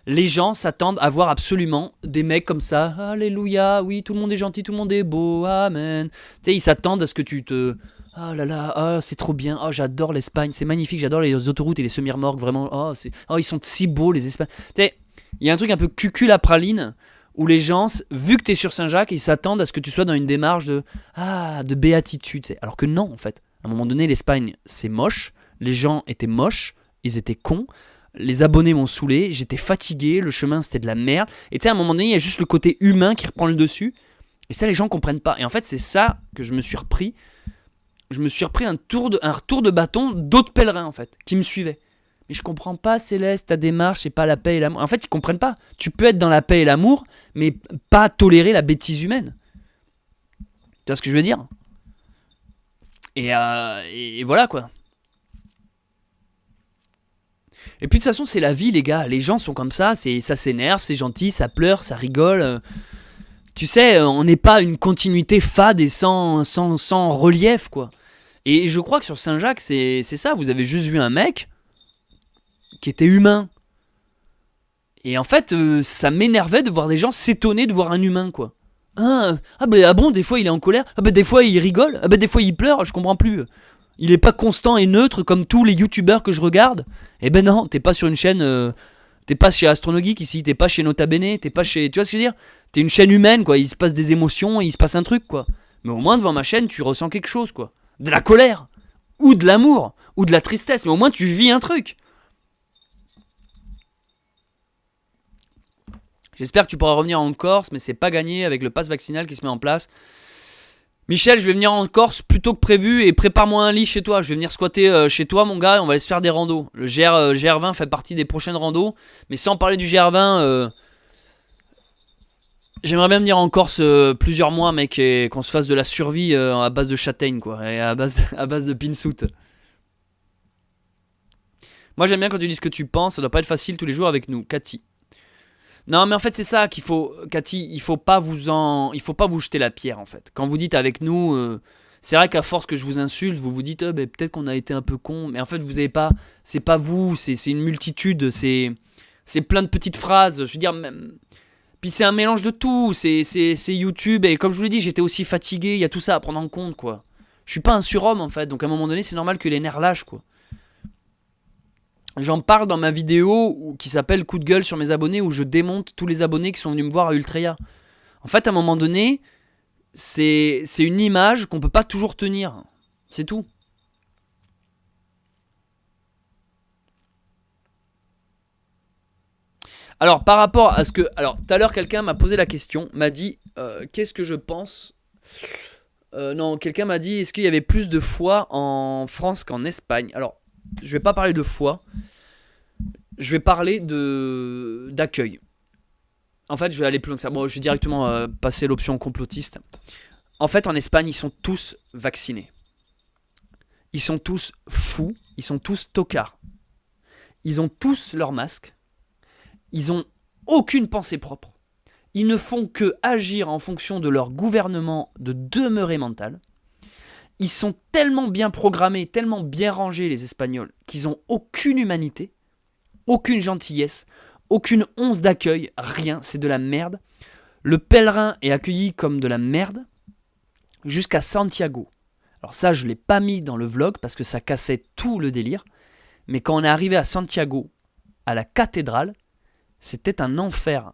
les gens s'attendent à voir absolument des mecs comme ça. Alléluia, oui, tout le monde est gentil, tout le monde est beau, amen. Tu sais, ils s'attendent à ce que tu te... Ah là là, oh, c'est trop bien, oh j'adore l'Espagne, c'est magnifique, j'adore les autoroutes et les semi-remorques, vraiment, oh ils sont si beaux les Espagnols. Tu sais, il y a un truc un peu cucul à praline, où les gens, vu que tu es sur Saint-Jacques, ils s'attendent à ce que tu sois dans une démarche de béatitude. Alors que non, en fait. À un moment donné, l'Espagne, c'est moche, les gens étaient moches, ils étaient cons, les abonnés m'ont saoulé, j'étais fatigué, le chemin c'était de la merde. Et tu sais, à un moment donné, il y a juste le côté humain qui reprend le dessus. Et ça, les gens comprennent pas. Et en fait, c'est ça que je me suis repris. Je me suis repris un retour de bâton d'autres pèlerins, en fait, qui me suivaient. Mais je comprends pas, Céleste, ta démarche, c'est pas la paix et l'amour. En fait, ils comprennent pas. Tu peux être dans la paix et l'amour, mais pas tolérer la bêtise humaine. Tu vois ce que je veux dire? Et voilà, quoi. Et puis de toute façon, c'est la vie, les gars. Les gens sont comme ça, ça s'énerve, c'est gentil, ça pleure, ça rigole. Tu sais, on n'est pas une continuité fade et sans relief, quoi. Et je crois que sur Saint-Jacques, c'est ça. Vous avez juste vu un mec qui était humain. Et en fait, ça m'énervait de voir des gens s'étonner de voir un humain, quoi. Ah bon, des fois il est en colère. Ah bah des fois il rigole. Ah bah des fois il pleure, je comprends plus. Il est pas constant et neutre comme tous les youtubeurs que je regarde. Eh ben non, t'es pas sur une chaîne... t'es pas chez Astronogeek ici, t'es pas chez Nota Bene, t'es pas chez... Tu vois ce que je veux dire? T'es une chaîne humaine, quoi. Il se passe des émotions, il se passe un truc, quoi. Mais au moins devant ma chaîne, tu ressens quelque chose, quoi. De la colère, ou de l'amour, ou de la tristesse. Mais au moins tu vis un truc. J'espère que tu pourras revenir en Corse, mais c'est pas gagné avec le pass vaccinal qui se met en place. Michel, je vais venir en Corse plus tôt que prévu et prépare-moi un lit chez toi. Je vais venir squatter chez toi, mon gars, et on va aller se faire des randos. Le GR20 fait partie des prochaines randos. Mais sans parler du GR20, j'aimerais bien venir en Corse plusieurs mois, mec, et qu'on se fasse de la survie à base de châtaigne, quoi, et à base de pinsout. Moi, j'aime bien quand tu dis ce que tu penses. Ça doit pas être facile tous les jours avec nous. Cathy. Non, mais en fait, c'est ça qu'il faut, Cathy, il faut pas vous jeter la pierre, en fait. Quand vous dites avec nous, c'est vrai qu'à force que je vous insulte, vous vous dites, peut-être qu'on a été un peu con, mais en fait, vous avez pas, c'est pas vous, c'est une multitude, c'est plein de petites phrases, je veux dire, même, puis c'est un mélange de tout, c'est YouTube, et comme je vous l'ai dit, j'étais aussi fatigué, il y a tout ça à prendre en compte, quoi. Je suis pas un surhomme, en fait, donc à un moment donné, c'est normal que les nerfs lâchent, quoi. J'en parle dans ma vidéo qui s'appelle Coup de gueule sur mes abonnés, où je démonte tous les abonnés qui sont venus me voir à Ultreya. En fait, à un moment donné, c'est une image qu'on peut pas toujours tenir. C'est tout. Alors, par rapport à ce que... Alors, tout à l'heure, quelqu'un m'a posé la question, m'a dit, qu'est-ce que je pense non, quelqu'un m'a dit, est-ce qu'il y avait plus de foi en France qu'en Espagne? Alors, je vais pas parler de foi, je vais parler d'accueil. En fait, je vais aller plus loin que ça. Bon, je vais directement passer l'option complotiste. En fait, en Espagne, ils sont tous vaccinés. Ils sont tous fous, ils sont tous tocards. Ils ont tous leur masque. Ils ont aucune pensée propre. Ils ne font que agir en fonction de leur gouvernement de demeurée mentale. Ils sont tellement bien programmés, tellement bien rangés, les Espagnols, qu'ils n'ont aucune humanité, aucune gentillesse, aucune once d'accueil, rien, c'est de la merde. Le pèlerin est accueilli comme de la merde jusqu'à Santiago. Alors ça, je ne l'ai pas mis dans le vlog parce que ça cassait tout le délire. Mais quand on est arrivé à Santiago, à la cathédrale, c'était un enfer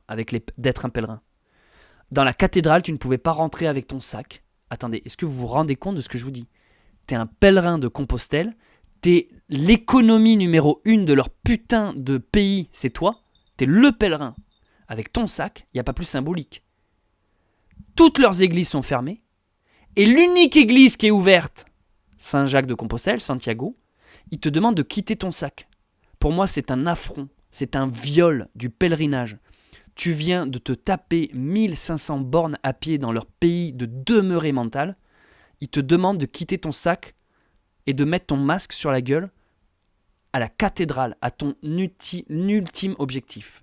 d'être un pèlerin. Dans la cathédrale, tu ne pouvais pas rentrer avec ton sac. Attendez, est-ce que vous vous rendez compte de ce que je vous dis? T'es un pèlerin de Compostelle, t'es l'économie numéro 1 de leur putain de pays, c'est toi. T'es le pèlerin. Avec ton sac, il n'y a pas plus symbolique. Toutes leurs églises sont fermées. Et l'unique église qui est ouverte, Saint-Jacques de Compostelle, Santiago, il te demande de quitter ton sac. Pour moi, c'est un affront. C'est un viol du pèlerinage. tu viens de te taper 1500 bornes à pied dans leur pays de demeurée mentale, ils te demandent de quitter ton sac et de mettre ton masque sur la gueule à la cathédrale, à ton ultime objectif.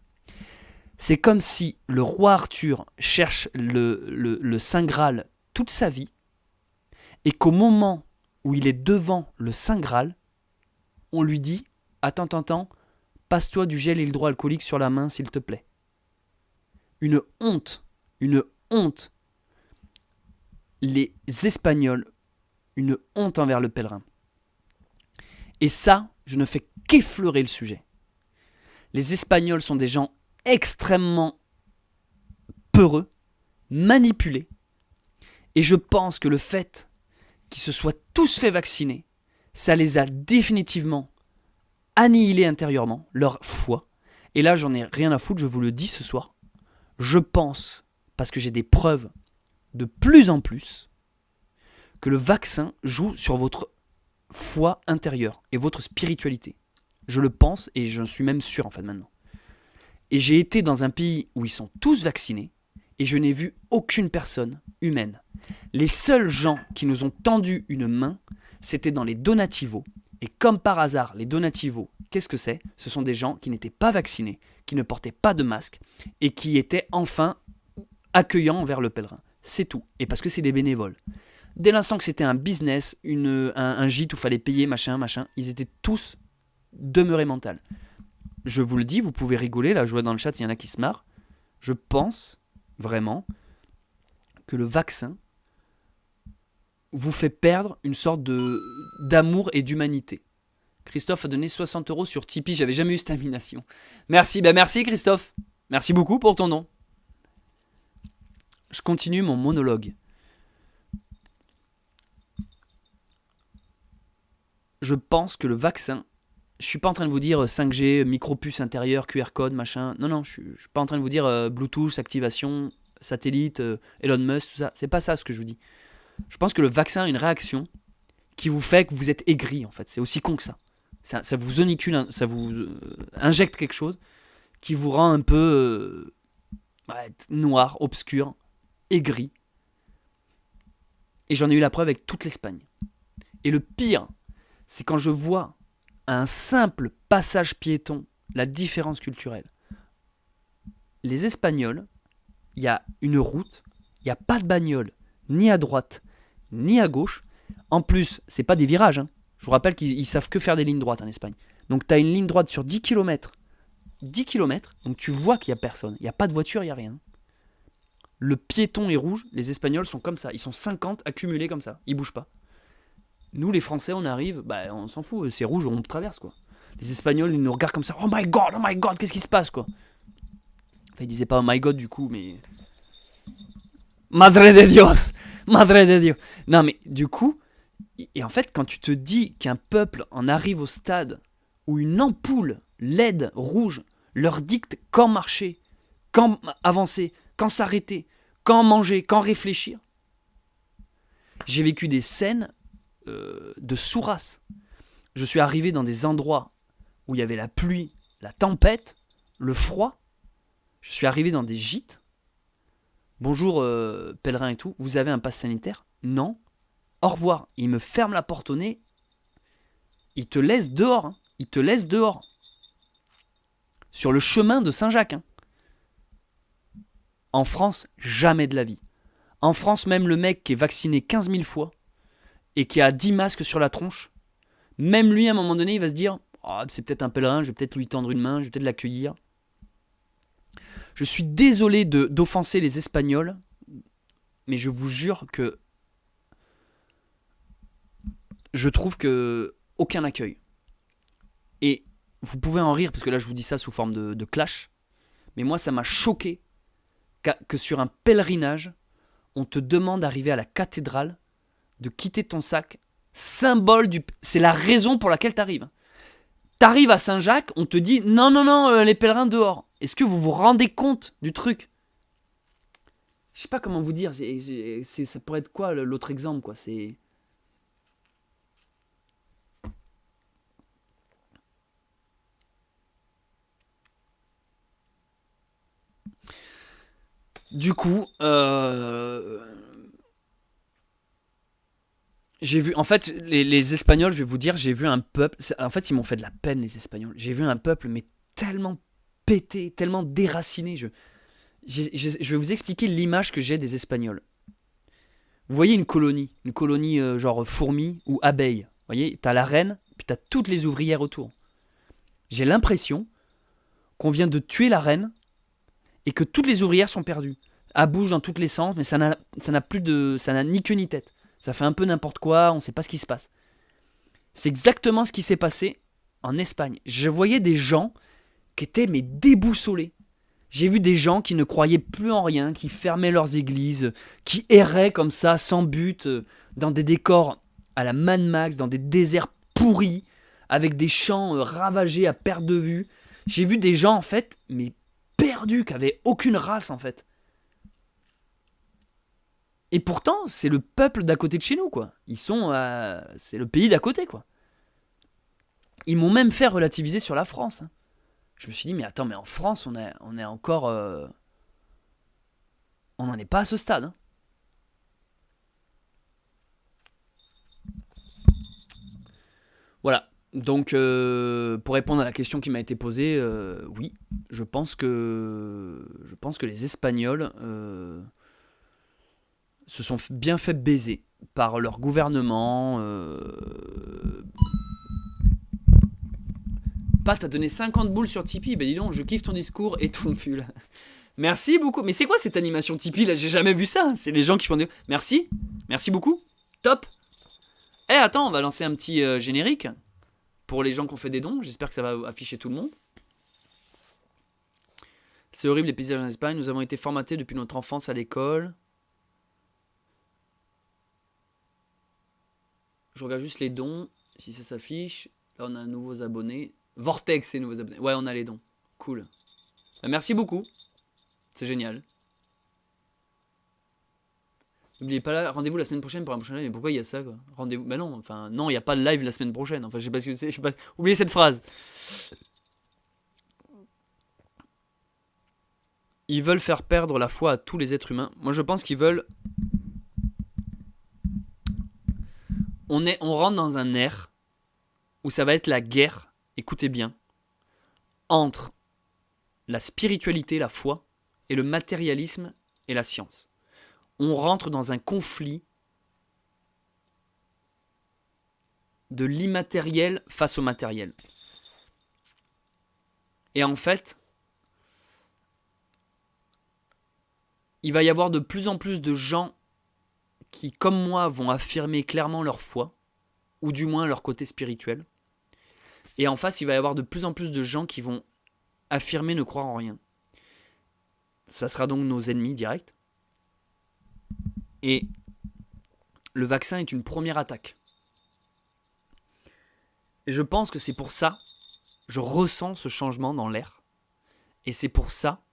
C'est comme si le roi Arthur cherche le Saint Graal toute sa vie et qu'au moment où il est devant le Saint Graal, on lui dit « Attends, passe-toi du gel hydroalcoolique sur la main s'il te plaît. » Une honte. Les Espagnols, une honte envers le pèlerin. Et ça, je ne fais qu'effleurer le sujet. Les Espagnols sont des gens extrêmement peureux, manipulés, et je pense que le fait qu'ils se soient tous fait vacciner, ça les a définitivement annihilés intérieurement, leur foi. Et là, j'en ai rien à foutre, je vous le dis ce soir. Je pense, parce que j'ai des preuves de plus en plus, que le vaccin joue sur votre foi intérieure et votre spiritualité. Je le pense et j'en suis même sûr en fait maintenant. Et j'ai été dans un pays où ils sont tous vaccinés et je n'ai vu aucune personne humaine. Les seuls gens qui nous ont tendu une main, c'était dans les donativos. Et comme par hasard, les donativos, qu'est-ce que c'est ? Ce sont des gens qui n'étaient pas vaccinés, qui ne portaient pas de masque et qui étaient enfin accueillants envers le pèlerin. C'est tout. Et parce que c'est des bénévoles. Dès l'instant que c'était un business, un gîte où il fallait payer, machin, ils étaient tous demeurés mental. Je vous le dis, vous pouvez rigoler, là je vois dans le chat s'il y en a qui se marrent. Je pense vraiment que le vaccin vous fait perdre une sorte d'amour et d'humanité. Christophe a donné 60 € sur Tipeee, j'avais jamais eu cette invitation. Merci, merci Christophe. Merci beaucoup pour ton don. Je continue mon monologue. Je pense que le vaccin, je suis pas en train de vous dire 5G, micropuce intérieure, QR code, machin. Non, je suis pas en train de vous dire Bluetooth, activation, satellite, Elon Musk, tout ça. C'est pas ça ce que je vous dis. Je pense que le vaccin a une réaction qui vous fait que vous êtes aigri en fait. C'est aussi con que ça. Ça vous onicule, ça vous injecte quelque chose qui vous rend un peu noir, obscur, aigri. Et j'en ai eu la preuve avec toute l'Espagne. Et le pire, c'est quand je vois à un simple passage piéton la différence culturelle. Les Espagnols, il y a une route, il n'y a pas de bagnole, ni à droite, ni à gauche. En plus, c'est pas des virages. Hein. Je vous rappelle qu'ils savent que faire des lignes droites en Espagne. Donc tu as une ligne droite sur 10 km. 10 km, donc tu vois qu'il n'y a personne. Il n'y a pas de voiture, il n'y a rien. Le piéton est rouge, les Espagnols sont comme ça. Ils sont 50 accumulés comme ça, ils bougent pas. Nous, les Français, on arrive, on s'en fout, c'est rouge, on traverse quoi. Les Espagnols, ils nous regardent comme ça. Oh my god, qu'est-ce qui se passe quoi. Enfin, ils disaient pas oh my god du coup, mais. Madre de Dios. Non, mais du coup, et en fait, quand tu te dis qu'un peuple en arrive au stade où une ampoule LED rouge leur dicte quand marcher, quand avancer, quand s'arrêter, quand manger, quand réfléchir. J'ai vécu des scènes de sourasse. Je suis arrivé dans des endroits où il y avait la pluie, la tempête, le froid. Je suis arrivé dans des gîtes. Bonjour pèlerin et tout, vous avez un pass sanitaire ? Non. Au revoir. Il me ferme la porte au nez. Il te laisse dehors. Hein. Il te laisse dehors. Sur le chemin de Saint-Jacques. Hein. En France, jamais de la vie. En France, même le mec qui est vacciné 15 000 fois et qui a 10 masques sur la tronche, même lui, à un moment donné, il va se dire oh, c'est peut-être un pèlerin, je vais peut-être lui tendre une main, je vais peut-être l'accueillir. Je suis désolé d'offenser les Espagnols, mais je vous jure que je trouve que aucun accueil. Et vous pouvez en rire, parce que là, je vous dis ça sous forme de clash, mais moi, ça m'a choqué que sur un pèlerinage, on te demande d'arriver à la cathédrale, de quitter ton sac, symbole du... C'est la raison pour laquelle t'arrives. T'arrives à Saint-Jacques, on te dit non, les pèlerins dehors. Est-ce que vous vous rendez compte du truc ? Je sais pas comment vous dire, ça pourrait être quoi l'autre exemple quoi, c'est... Du coup, j'ai vu, en fait, les Espagnols, je vais vous dire, j'ai vu un peuple. En fait, ils m'ont fait de la peine, les Espagnols. J'ai vu un peuple, mais tellement pété, tellement déraciné. Je vais vous expliquer l'image que j'ai des Espagnols. Vous voyez une colonie genre fourmis ou abeilles. Vous voyez, t'as la reine, puis t'as toutes les ouvrières autour. J'ai l'impression qu'on vient de tuer la reine et que toutes les ouvrières sont perdues. Elle bouge dans tous les sens, mais ça n'a ni queue ni tête. Ça fait un peu n'importe quoi, on ne sait pas ce qui se passe. C'est exactement ce qui s'est passé en Espagne. Je voyais des gens qui étaient mais déboussolés. J'ai vu des gens qui ne croyaient plus en rien, qui fermaient leurs églises, qui erraient comme ça, sans but, dans des décors à la Mad Max, dans des déserts pourris, avec des champs ravagés à perte de vue. J'ai vu des gens, en fait, mais perdus, qui avaient aucune race, en fait. Et pourtant, c'est le peuple d'à côté de chez nous, quoi. C'est le pays d'à côté, quoi. Ils m'ont même fait relativiser sur la France, hein. Je me suis dit, mais attends, mais en France, on est encore... on n'en est pas à ce stade, hein. Voilà. Donc, pour répondre à la question qui m'a été posée, oui, je pense que les Espagnols se sont bien fait baiser par leur gouvernement. Pat, t'as donné 50 boules sur Tipeee. Ben dis donc, je kiffe ton discours et ton pull. Merci beaucoup. Mais c'est quoi cette animation Tipeee là? J'ai jamais vu ça. C'est les gens qui font des. Merci. Merci beaucoup. Top. Eh, attends, on va lancer un petit générique pour les gens qui ont fait des dons. J'espère que ça va afficher tout le monde. C'est horrible les paysages en Espagne. Nous avons été formatés depuis notre enfance à l'école. Je regarde juste les dons. Si ça s'affiche. Là, on a un nouveau abonné. Vortex et nouveaux abonnés. Ouais, on a les dons. Cool. Bah, merci beaucoup. C'est génial. N'oubliez pas là, rendez-vous la semaine prochaine pour un prochain live. Mais pourquoi il y a ça quoi? Rendez-vous. Bah non, enfin non, il n'y a pas de live la semaine prochaine. Enfin, je sais pas ce que c'est. Je sais pas. Oubliez cette phrase. Ils veulent faire perdre la foi à tous les êtres humains. Moi, je pense qu'ils veulent. On rentre dans un ère où ça va être la guerre. Écoutez bien. Entre la spiritualité, la foi, et le matérialisme et la science. On rentre dans un conflit de l'immatériel face au matériel. Et en fait, il va y avoir de plus en plus de gens qui, comme moi, vont affirmer clairement leur foi, ou du moins leur côté spirituel. Et en face, il va y avoir de plus en plus de gens qui vont affirmer ne croire en rien. Ça sera donc nos ennemis directs. Et le vaccin est une première attaque. Et je pense que c'est pour ça, je ressens ce changement dans l'air. Et c'est pour ça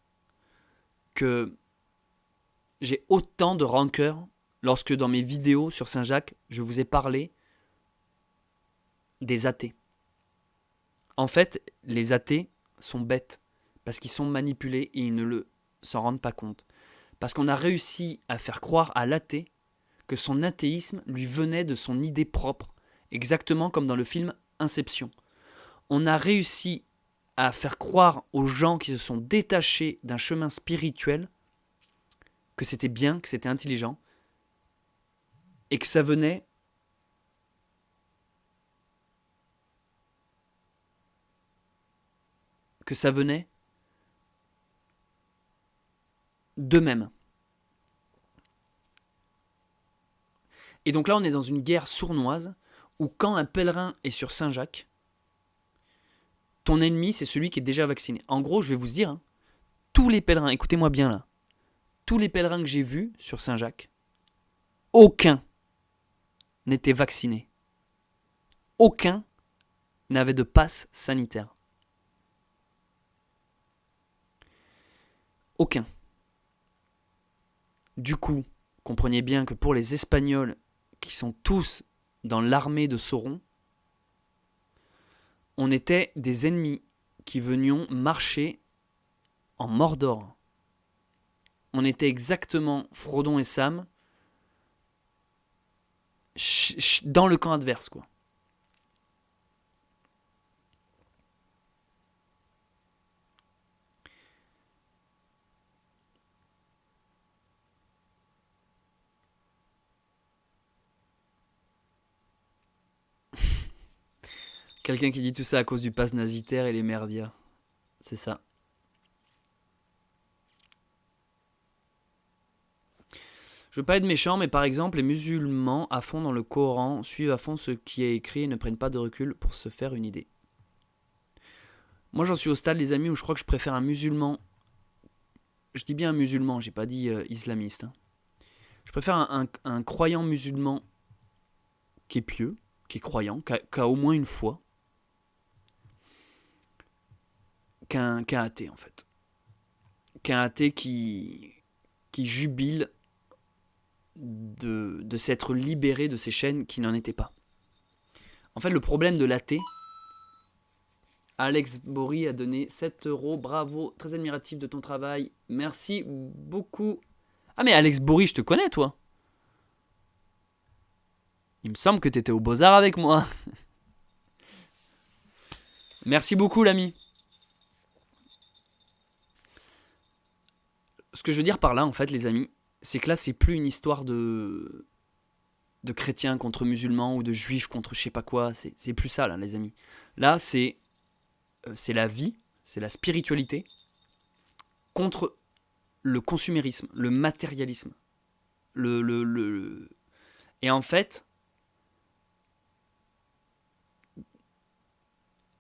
que j'ai autant de rancœur lorsque dans mes vidéos sur Saint-Jacques, je vous ai parlé des athées. En fait, les athées sont bêtes parce qu'ils sont manipulés et ils ne s'en rendent pas compte. Parce qu'on a réussi à faire croire à l'athée que son athéisme lui venait de son idée propre, exactement comme dans le film Inception. On a réussi à faire croire aux gens qui se sont détachés d'un chemin spirituel que c'était bien, que c'était intelligent, et que ça venait d'eux-mêmes. Et donc là, on est dans une guerre sournoise où quand un pèlerin est sur Saint-Jacques, ton ennemi, c'est celui qui est déjà vacciné. En gros, je vais vous dire, hein, tous les pèlerins, écoutez-moi bien là, tous les pèlerins que j'ai vus sur Saint-Jacques, aucun n'était vacciné. Aucun n'avait de passe sanitaire. Aucun. Du coup, comprenez bien que pour les Espagnols qui sont tous dans l'armée de Sauron, on était des ennemis qui venions marcher en Mordor. on était exactement, Frodon et Sam, dans le camp adverse, quoi. Quelqu'un qui dit tout ça à cause du pass nazitaire et les merdias. C'est ça. Je veux pas être méchant, mais par exemple, les musulmans à fond dans le Coran suivent à fond ce qui est écrit et ne prennent pas de recul pour se faire une idée. Moi, j'en suis au stade, les amis, où je crois que je préfère un musulman. Je dis bien un musulman, j'ai pas dit islamiste. Hein. Je préfère un croyant musulman qui est pieux, qui est croyant, qui a au moins une foi, qu'un athée, en fait. Qu'un athée qui jubile de s'être libéré de ces chaînes qui n'en étaient pas. En fait, le problème de l'athée, Alex Bory a donné 7 €, bravo, très admiratif de ton travail, merci beaucoup. Ah mais Alex Bory, je te connais toi. Il me semble que tu étais au Beaux-Arts avec moi. Merci beaucoup l'ami. Ce que je veux dire par là, en fait, les amis, c'est que là, c'est plus une histoire de chrétiens contre musulmans ou de juifs contre je sais pas quoi. C'est plus ça, là, les amis. Là, c'est la vie, c'est la spiritualité contre le consumérisme, le matérialisme. Et en fait,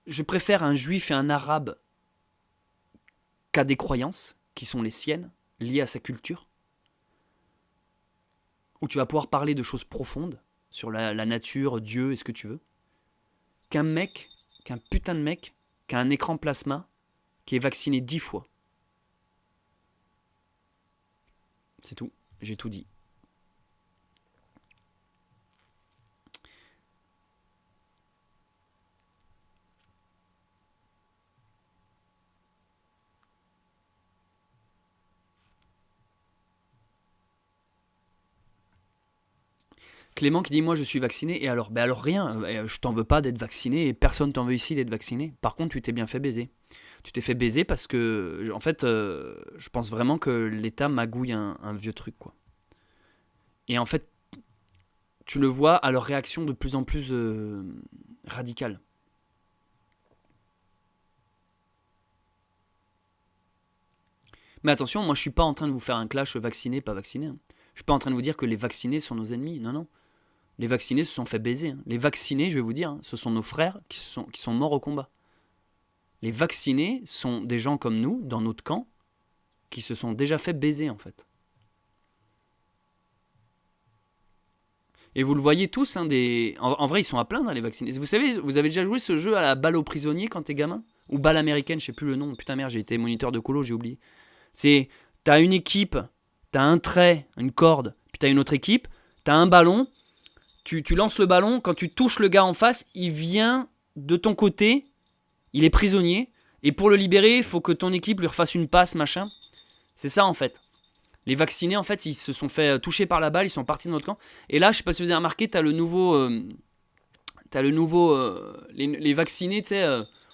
je préfère un juif et un arabe qu'à des croyances qui sont les siennes, liées à sa culture, où tu vas pouvoir parler de choses profondes sur la nature, Dieu et ce que tu veux, qu'un putain de mec, qui a un écran plasma, qui est vacciné 10 fois. C'est tout, j'ai tout dit. Clément qui dit moi je suis vacciné et alors alors rien, je t'en veux pas d'être vacciné et personne t'en veut ici d'être vacciné. Par contre tu t'es bien fait baiser. Tu t'es fait baiser parce que en fait je pense vraiment que l'État magouille un vieux truc quoi. Et en fait tu le vois à leur réaction de plus en plus radicale. Mais attention, moi je suis pas en train de vous faire un clash vacciné, pas vacciné. Hein. Je suis pas en train de vous dire que les vaccinés sont nos ennemis. Non, non. Les vaccinés se sont fait baiser. Hein. Les vaccinés, je vais vous dire, hein, ce sont nos frères qui sont morts au combat. Les vaccinés sont des gens comme nous, dans notre camp, qui se sont déjà fait baiser en fait. Et vous le voyez tous, hein, en vrai ils sont à plaindre les vaccinés. Vous savez, vous avez déjà joué ce jeu à la balle aux prisonniers quand t'es gamin? Ou balle américaine, je sais plus le nom. Putain merde, j'ai été moniteur de colo, j'ai oublié. C'est, t'as une équipe, t'as un trait, une corde, puis t'as une autre équipe, t'as un ballon, tu lances le ballon, quand tu touches le gars en face, il vient de ton côté, il est prisonnier, et pour le libérer, il faut que ton équipe lui refasse une passe, machin. C'est ça en fait. Les vaccinés, en fait, ils se sont fait toucher par la balle, ils sont partis de notre camp. Et là, je sais pas si vous avez remarqué, t'as le nouveau... les vaccinés, tu sais...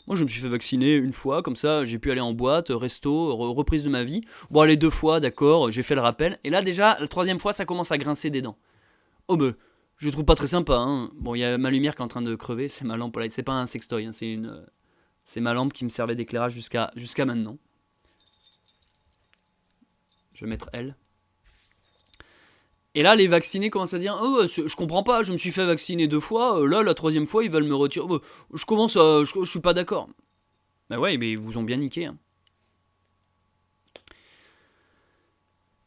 moi, je me suis fait vacciner une fois, comme ça, j'ai pu aller en boîte, resto, reprise de ma vie. Bon, allez, 2 fois, d'accord, j'ai fait le rappel. Et là, déjà, la 3e fois, ça commence à grincer des dents. Oh, ben, je le trouve pas très sympa. Hein. Bon, il y a ma lumière qui est en train de crever, c'est ma lampe. C'est pas un sextoy, hein, c'est ma lampe qui me servait d'éclairage jusqu'à maintenant. Je vais mettre elle. Et là, les vaccinés commencent à dire oh, je comprends pas, je me suis fait vacciner 2 fois, là, la 3e fois, ils veulent me retirer. Oh, je suis pas d'accord. Bah ouais, mais ils vous ont bien niqué. Hein.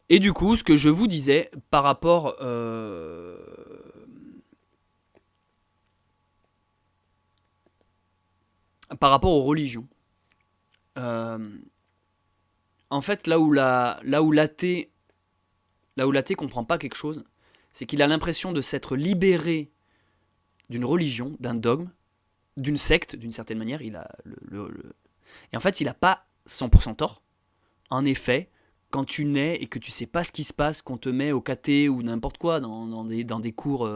Et du coup, ce que je vous disais par rapport. Par rapport aux religions. En fait, là où l'athée comprend pas quelque chose, c'est qu'il a l'impression de s'être libéré d'une religion, d'un dogme, d'une secte, d'une certaine manière. Et en fait, il n'a pas 100% tort. En effet, quand tu nais et que tu sais pas ce qui se passe, qu'on te met au caté ou n'importe quoi dans des cours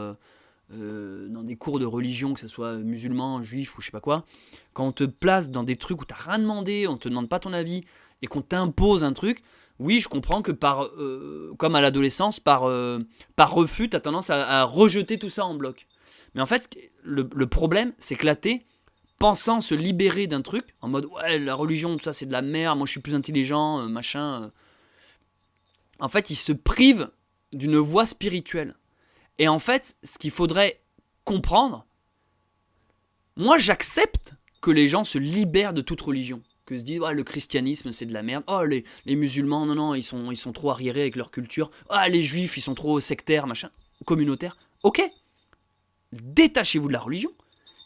dans des cours de religion, que ce soit musulman, juif ou je sais pas quoi, quand on te place dans des trucs où t'as rien demandé, on te demande pas ton avis et qu'on t'impose un truc, oui, je comprends que comme à l'adolescence, par refus, t'as tendance à rejeter tout ça en bloc. Mais en fait, le problème, c'est que l'athée, pensant se libérer d'un truc, en mode ouais, la religion, tout ça c'est de la merde, moi je suis plus intelligent, machin. En fait, il se prive d'une voie spirituelle. Et en fait, ce qu'il faudrait comprendre, moi j'accepte que les gens se libèrent de toute religion. Que se disent, oh, le christianisme c'est de la merde, oh les musulmans, non, non, ils sont trop arriérés avec leur culture, ah les juifs ils sont trop sectaires, machin, communautaires. Ok, détachez-vous de la religion,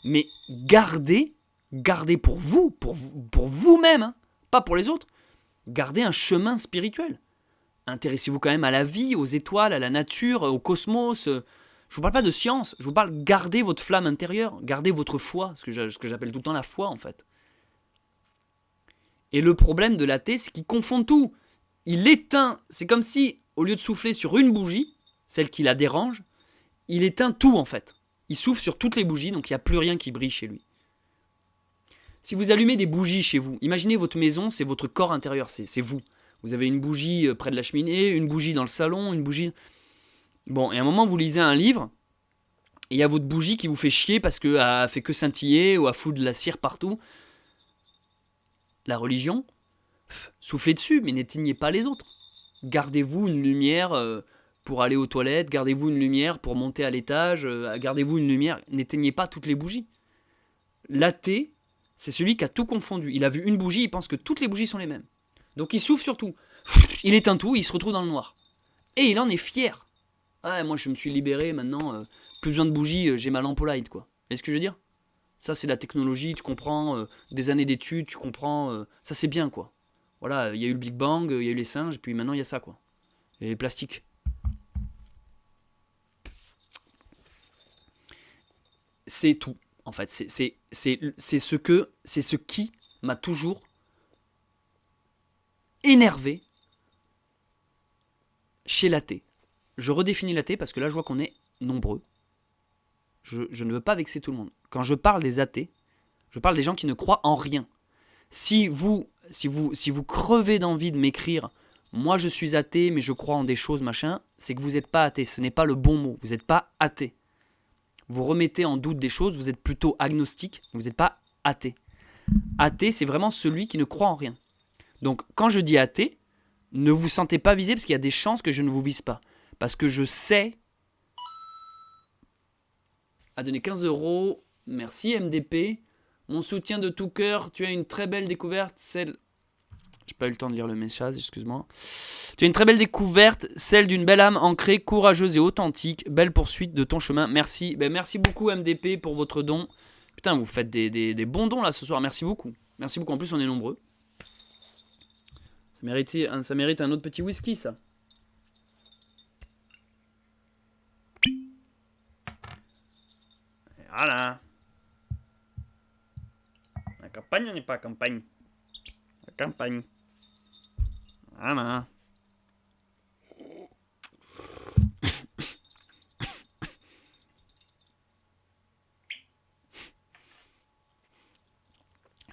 mais gardez pour vous, pour vous-même, hein, pas pour les autres, gardez un chemin spirituel. Intéressez-vous quand même à la vie, aux étoiles, à la nature, au cosmos. Je vous parle pas de science, je vous parle gardez votre flamme intérieure, gardez votre foi, ce que j'appelle tout le temps la foi en fait. Et le problème de l'athée, c'est qu'il confond tout. Il éteint, c'est comme si, au lieu de souffler sur une bougie, celle qui la dérange, il éteint tout en fait. Il souffle sur toutes les bougies, donc il n'y a plus rien qui brille chez lui. Si vous allumez des bougies chez vous, imaginez votre maison, c'est votre corps intérieur, c'est vous. Vous avez une bougie près de la cheminée, une bougie dans le salon, une bougie... Bon, et à un moment, vous lisez un livre, et il y a votre bougie qui vous fait chier parce qu'elle a fait que scintiller ou a foutu de la cire partout. La religion, soufflez dessus, mais n'éteignez pas les autres. Gardez-vous une lumière pour aller aux toilettes, gardez-vous une lumière pour monter à l'étage, gardez-vous une lumière, n'éteignez pas toutes les bougies. L'athée, c'est celui qui a tout confondu. Il a vu une bougie, il pense que toutes les bougies sont les mêmes. Donc il souffle sur tout. Il éteint tout, il se retrouve dans le noir. Et il en est fier. Ah, moi je me suis libéré, maintenant, plus besoin de bougies, j'ai ma lampe au light, quoi. Vous voyez ce que je veux dire? Ça c'est la technologie, tu comprends, des années d'études, tu comprends, ça c'est bien, quoi. Voilà, il y a eu le Big Bang, il y a eu les singes, puis maintenant il y a ça, quoi. Et les plastiques. C'est tout, en fait. C'est ce qui m'a toujours énervé chez l'athée. Je redéfinis l'athée parce que là je vois qu'on est nombreux. Je ne veux pas vexer tout le monde. Quand je parle des athées, je parle des gens qui ne croient en rien. Si vous crevez d'envie de m'écrire « Moi je suis athée mais je crois en des choses machin », c'est que vous n'êtes pas athée, ce n'est pas le bon mot, vous n'êtes pas athée. Vous remettez en doute des choses, vous êtes plutôt agnostique, vous n'êtes pas athée. Athée, c'est vraiment celui qui ne croit en rien. Donc quand je dis athée, ne vous sentez pas visé parce qu'il y a des chances que je ne vous vise pas. Parce que je sais... À donner 15 €, merci MDP. Mon soutien de tout cœur, tu as une très belle découverte, celle... J'ai pas eu le temps de lire le message, excuse-moi. Tu as une très belle découverte, celle d'une belle âme ancrée, courageuse et authentique. Belle poursuite de ton chemin, merci. Ben, merci beaucoup MDP pour votre don. Putain, vous faites des bons dons là ce soir, merci beaucoup. Merci beaucoup, en plus on est nombreux. Ça mérite un autre petit whisky ça. Voilà. La campagne n'est pas campagne. La campagne. Voilà.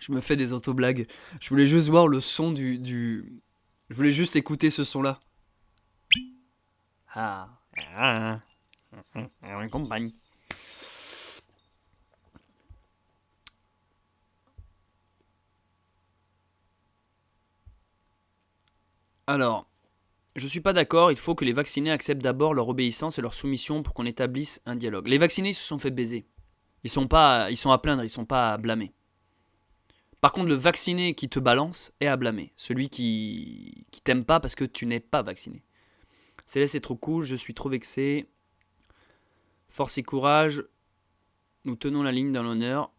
Je me fais des autoblagues. Je voulais juste voir le son Je voulais juste écouter ce son-là. Ah. La campagne. Alors, je suis pas d'accord, il faut que les vaccinés acceptent d'abord leur obéissance et leur soumission pour qu'on établisse un dialogue. Les vaccinés se sont fait baiser. Ils sont à plaindre, ils sont pas à blâmer. Par contre, le vacciné qui te balance est à blâmer. Celui qui t'aime pas parce que tu n'es pas vacciné. Céleste est trop cool, je suis trop vexé. Force et courage, nous tenons la ligne dans l'honneur.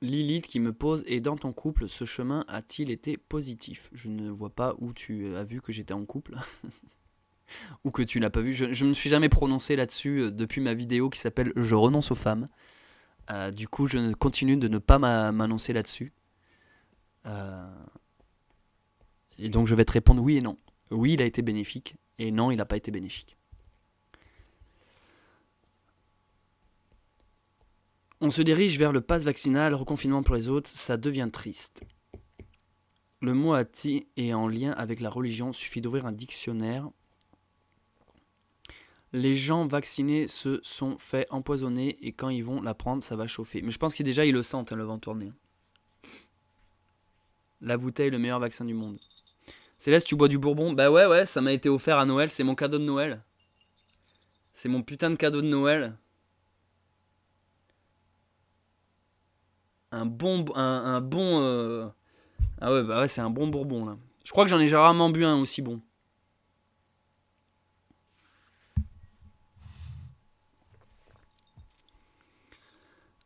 Lilith qui me pose, et dans ton couple, ce chemin a-t-il été positif? Je ne vois pas où tu as vu que j'étais en couple. Ou que tu n'as pas vu. Je ne me suis jamais prononcé là-dessus depuis ma vidéo qui s'appelle « Je renonce aux femmes ». Du coup, je continue de ne pas m'annoncer là-dessus. Et donc, je vais te répondre oui et non. Oui, il a été bénéfique. Et non, il n'a pas été bénéfique. On se dirige vers le pass vaccinal, reconfinement pour les autres, ça devient triste. Le mot athée est en lien avec la religion, suffit d'ouvrir un dictionnaire. Les gens vaccinés se sont fait empoisonner et quand ils vont la prendre, ça va chauffer. Mais je pense qu'ils déjà ils le sentent, hein, le vent tourner. La bouteille, le meilleur vaccin du monde. Céleste, tu bois du bourbon? Bah ouais, ça m'a été offert à Noël, c'est mon cadeau de Noël. C'est mon putain de cadeau de Noël. Un bon... Ah ouais, bah ouais, c'est un bon bourbon, là. Je crois que j'en ai déjà rarement bu un aussi bon.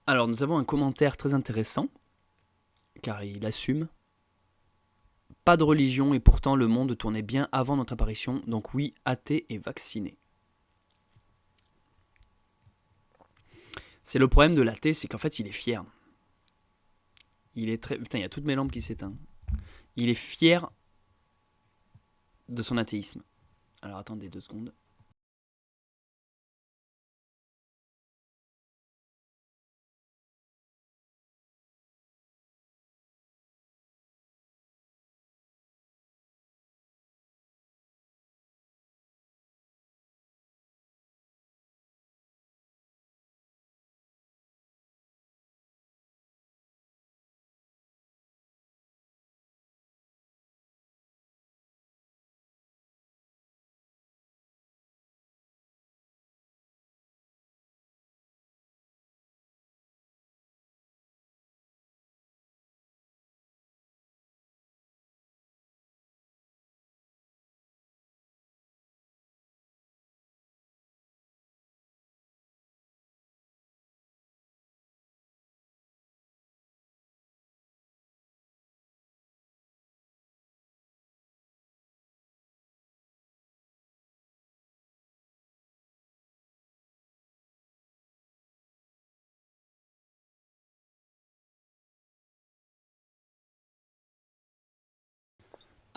Alors, nous avons un commentaire très intéressant, car il assume. Pas de religion et pourtant le monde tournait bien avant notre apparition, donc oui, athée et vacciné. C'est le problème de l'athée, c'est qu'en fait il est fier. Il est très... Putain, il y a toutes mes lampes qui s'éteignent. Il est fier de son athéisme. Alors attendez 2 secondes.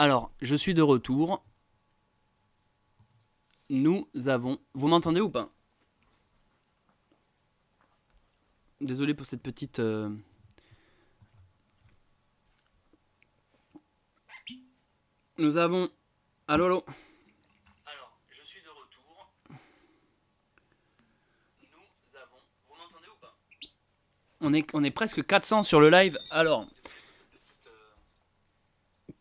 Alors, je suis de retour. Nous avons... Vous m'entendez ou pas? Désolé pour cette petite... Nous avons... Allô, allô. Alors, je suis de retour. Nous avons... Vous m'entendez ou pas? On est presque 400 sur le live. Alors...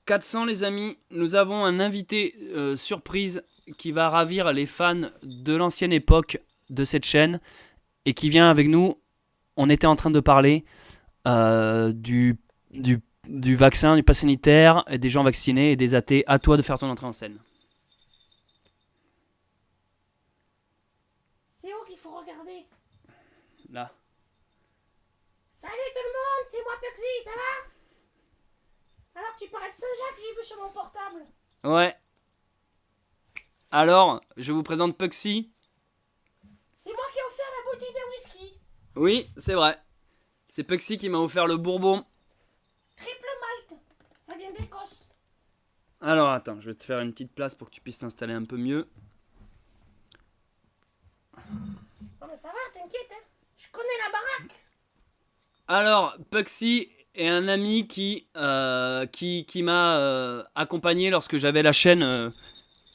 400 les amis, nous avons un invité surprise qui va ravir les fans de l'ancienne époque de cette chaîne et qui vient avec nous. On était en train de parler du vaccin, du pass sanitaire, et des gens vaccinés et des athées. À toi de faire ton entrée en scène. C'est où qu'il faut regarder? Là. Salut tout le monde, c'est moi Puxy, ça va? Alors tu parles de Saint-Jacques, j'ai vu sur mon portable. Ouais. Alors, je vous présente Puxy. C'est moi qui ai offert la bouteille de whisky. Oui, c'est vrai. C'est Puxy qui m'a offert le bourbon. Triple malt, ça vient d'Écosse. Alors attends, je vais te faire une petite place pour que tu puisses t'installer un peu mieux. Non mais ça va, t'inquiète, hein. Je connais la baraque. Alors, Puxy est un ami qui m'a accompagné lorsque j'avais la chaîne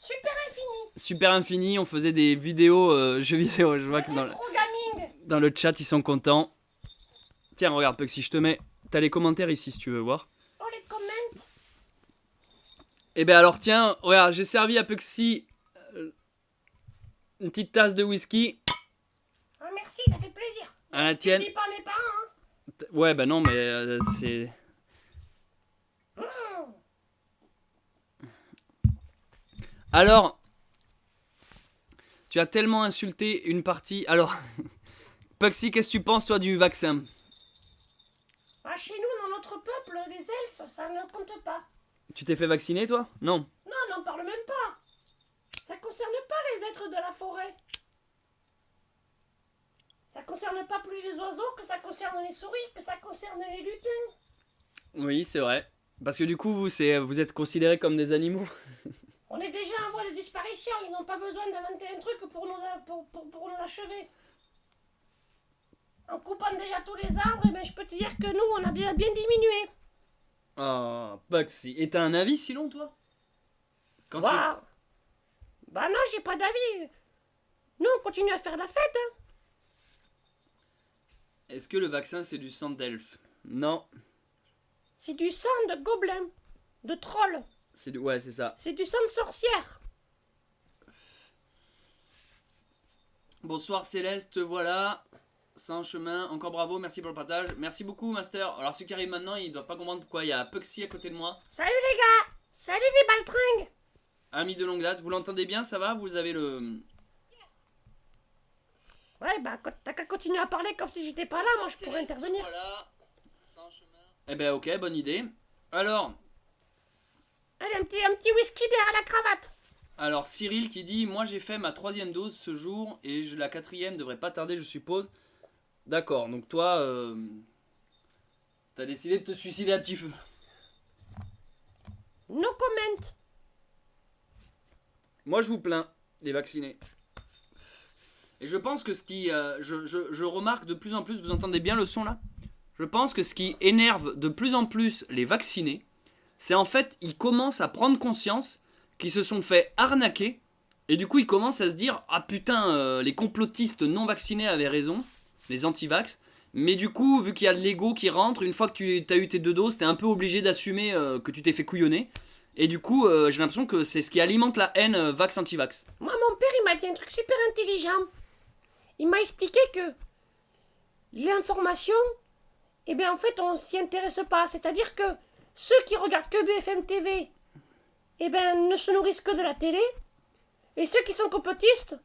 Super infini. Super Infini. On faisait des vidéos jeux vidéo. Je vois que Rétro gaming. dans le chat, ils sont contents. Tiens, regarde, Puxy, je te mets... T'as les commentaires ici, si tu veux voir. Oh les comments. Et ben alors, tiens, regarde, j'ai servi à Puxy une petite tasse de whisky. Ah merci, ça fait plaisir. À la tienne. N'oublie pas mes parents, hein. Ouais, bah non, mais c'est... Alors, tu as tellement insulté une partie... Alors, Puxy, qu'est-ce que tu penses, toi, du vaccin? Ah, chez nous, dans notre peuple, les elfes, ça ne compte pas. Tu t'es fait vacciner, toi? Non. Non, n'en parle même pas. Ça concerne pas les êtres de la forêt. Ça concerne pas plus les oiseaux que ça concerne les souris, que ça concerne les lutins. Oui, c'est vrai. Parce que du coup, vous êtes considérés comme des animaux. On est déjà en voie de disparition, ils n'ont pas besoin d'inventer un truc pour nous achever. En coupant déjà tous les arbres, eh ben, je peux te dire que nous, on a déjà bien diminué. Ah, Puxy. Et t'as un avis sinon, toi? Quand tu... Waouh. Bah non, j'ai pas d'avis. Nous, on continue à faire la fête. Hein. Est-ce que le vaccin, c'est du sang d'elfe? Non. C'est du sang de gobelin, de troll. Ouais, c'est ça. C'est du sang de sorcière. Bonsoir Céleste, voilà. Sans chemin, encore bravo, merci pour le partage. Merci beaucoup, Master. Alors, ceux qui arrivent maintenant, ils doivent pas comprendre pourquoi il y a Puxy à côté de moi. Salut les gars. Salut les baltringues. Ami de longue date, vous l'entendez bien, ça va? Vous avez le... Ouais, bah t'as qu'à continuer à parler comme si j'étais pas là, moi je pourrais intervenir. Voilà. Sans chemin. Eh ben, ok, bonne idée. Alors, Allez, un petit whisky derrière la cravate. Alors Cyril qui dit moi j'ai fait ma 3e dose ce jour et la 4e devrait pas tarder je suppose. D'accord, donc toi t'as décidé de te suicider à petit feu. No comment. Moi je vous plains, les vaccinés. Et je pense que ce qui je remarque de plus en plus, vous entendez bien le son là? Je pense que ce qui énerve de plus en plus les vaccinés, c'est en fait ils commencent à prendre conscience qui se sont fait arnaquer et du coup ils commencent à se dire ah putain les complotistes non vaccinés avaient raison, les anti-vax, mais du coup vu qu'il y a de l'ego qui rentre, une fois que tu as eu tes 2 doses t'es un peu obligé d'assumer que tu t'es fait couillonner et du coup j'ai l'impression que c'est ce qui alimente la haine vax anti-vax. Moi, mon père, il m'a dit un truc super intelligent. Il m'a expliqué que l'information, eh bien en fait on s'y intéresse pas. C'est-à-dire que ceux qui regardent que BFM TV, eh ben ne se nourrissent que de la télé. Et ceux qui sont complotistes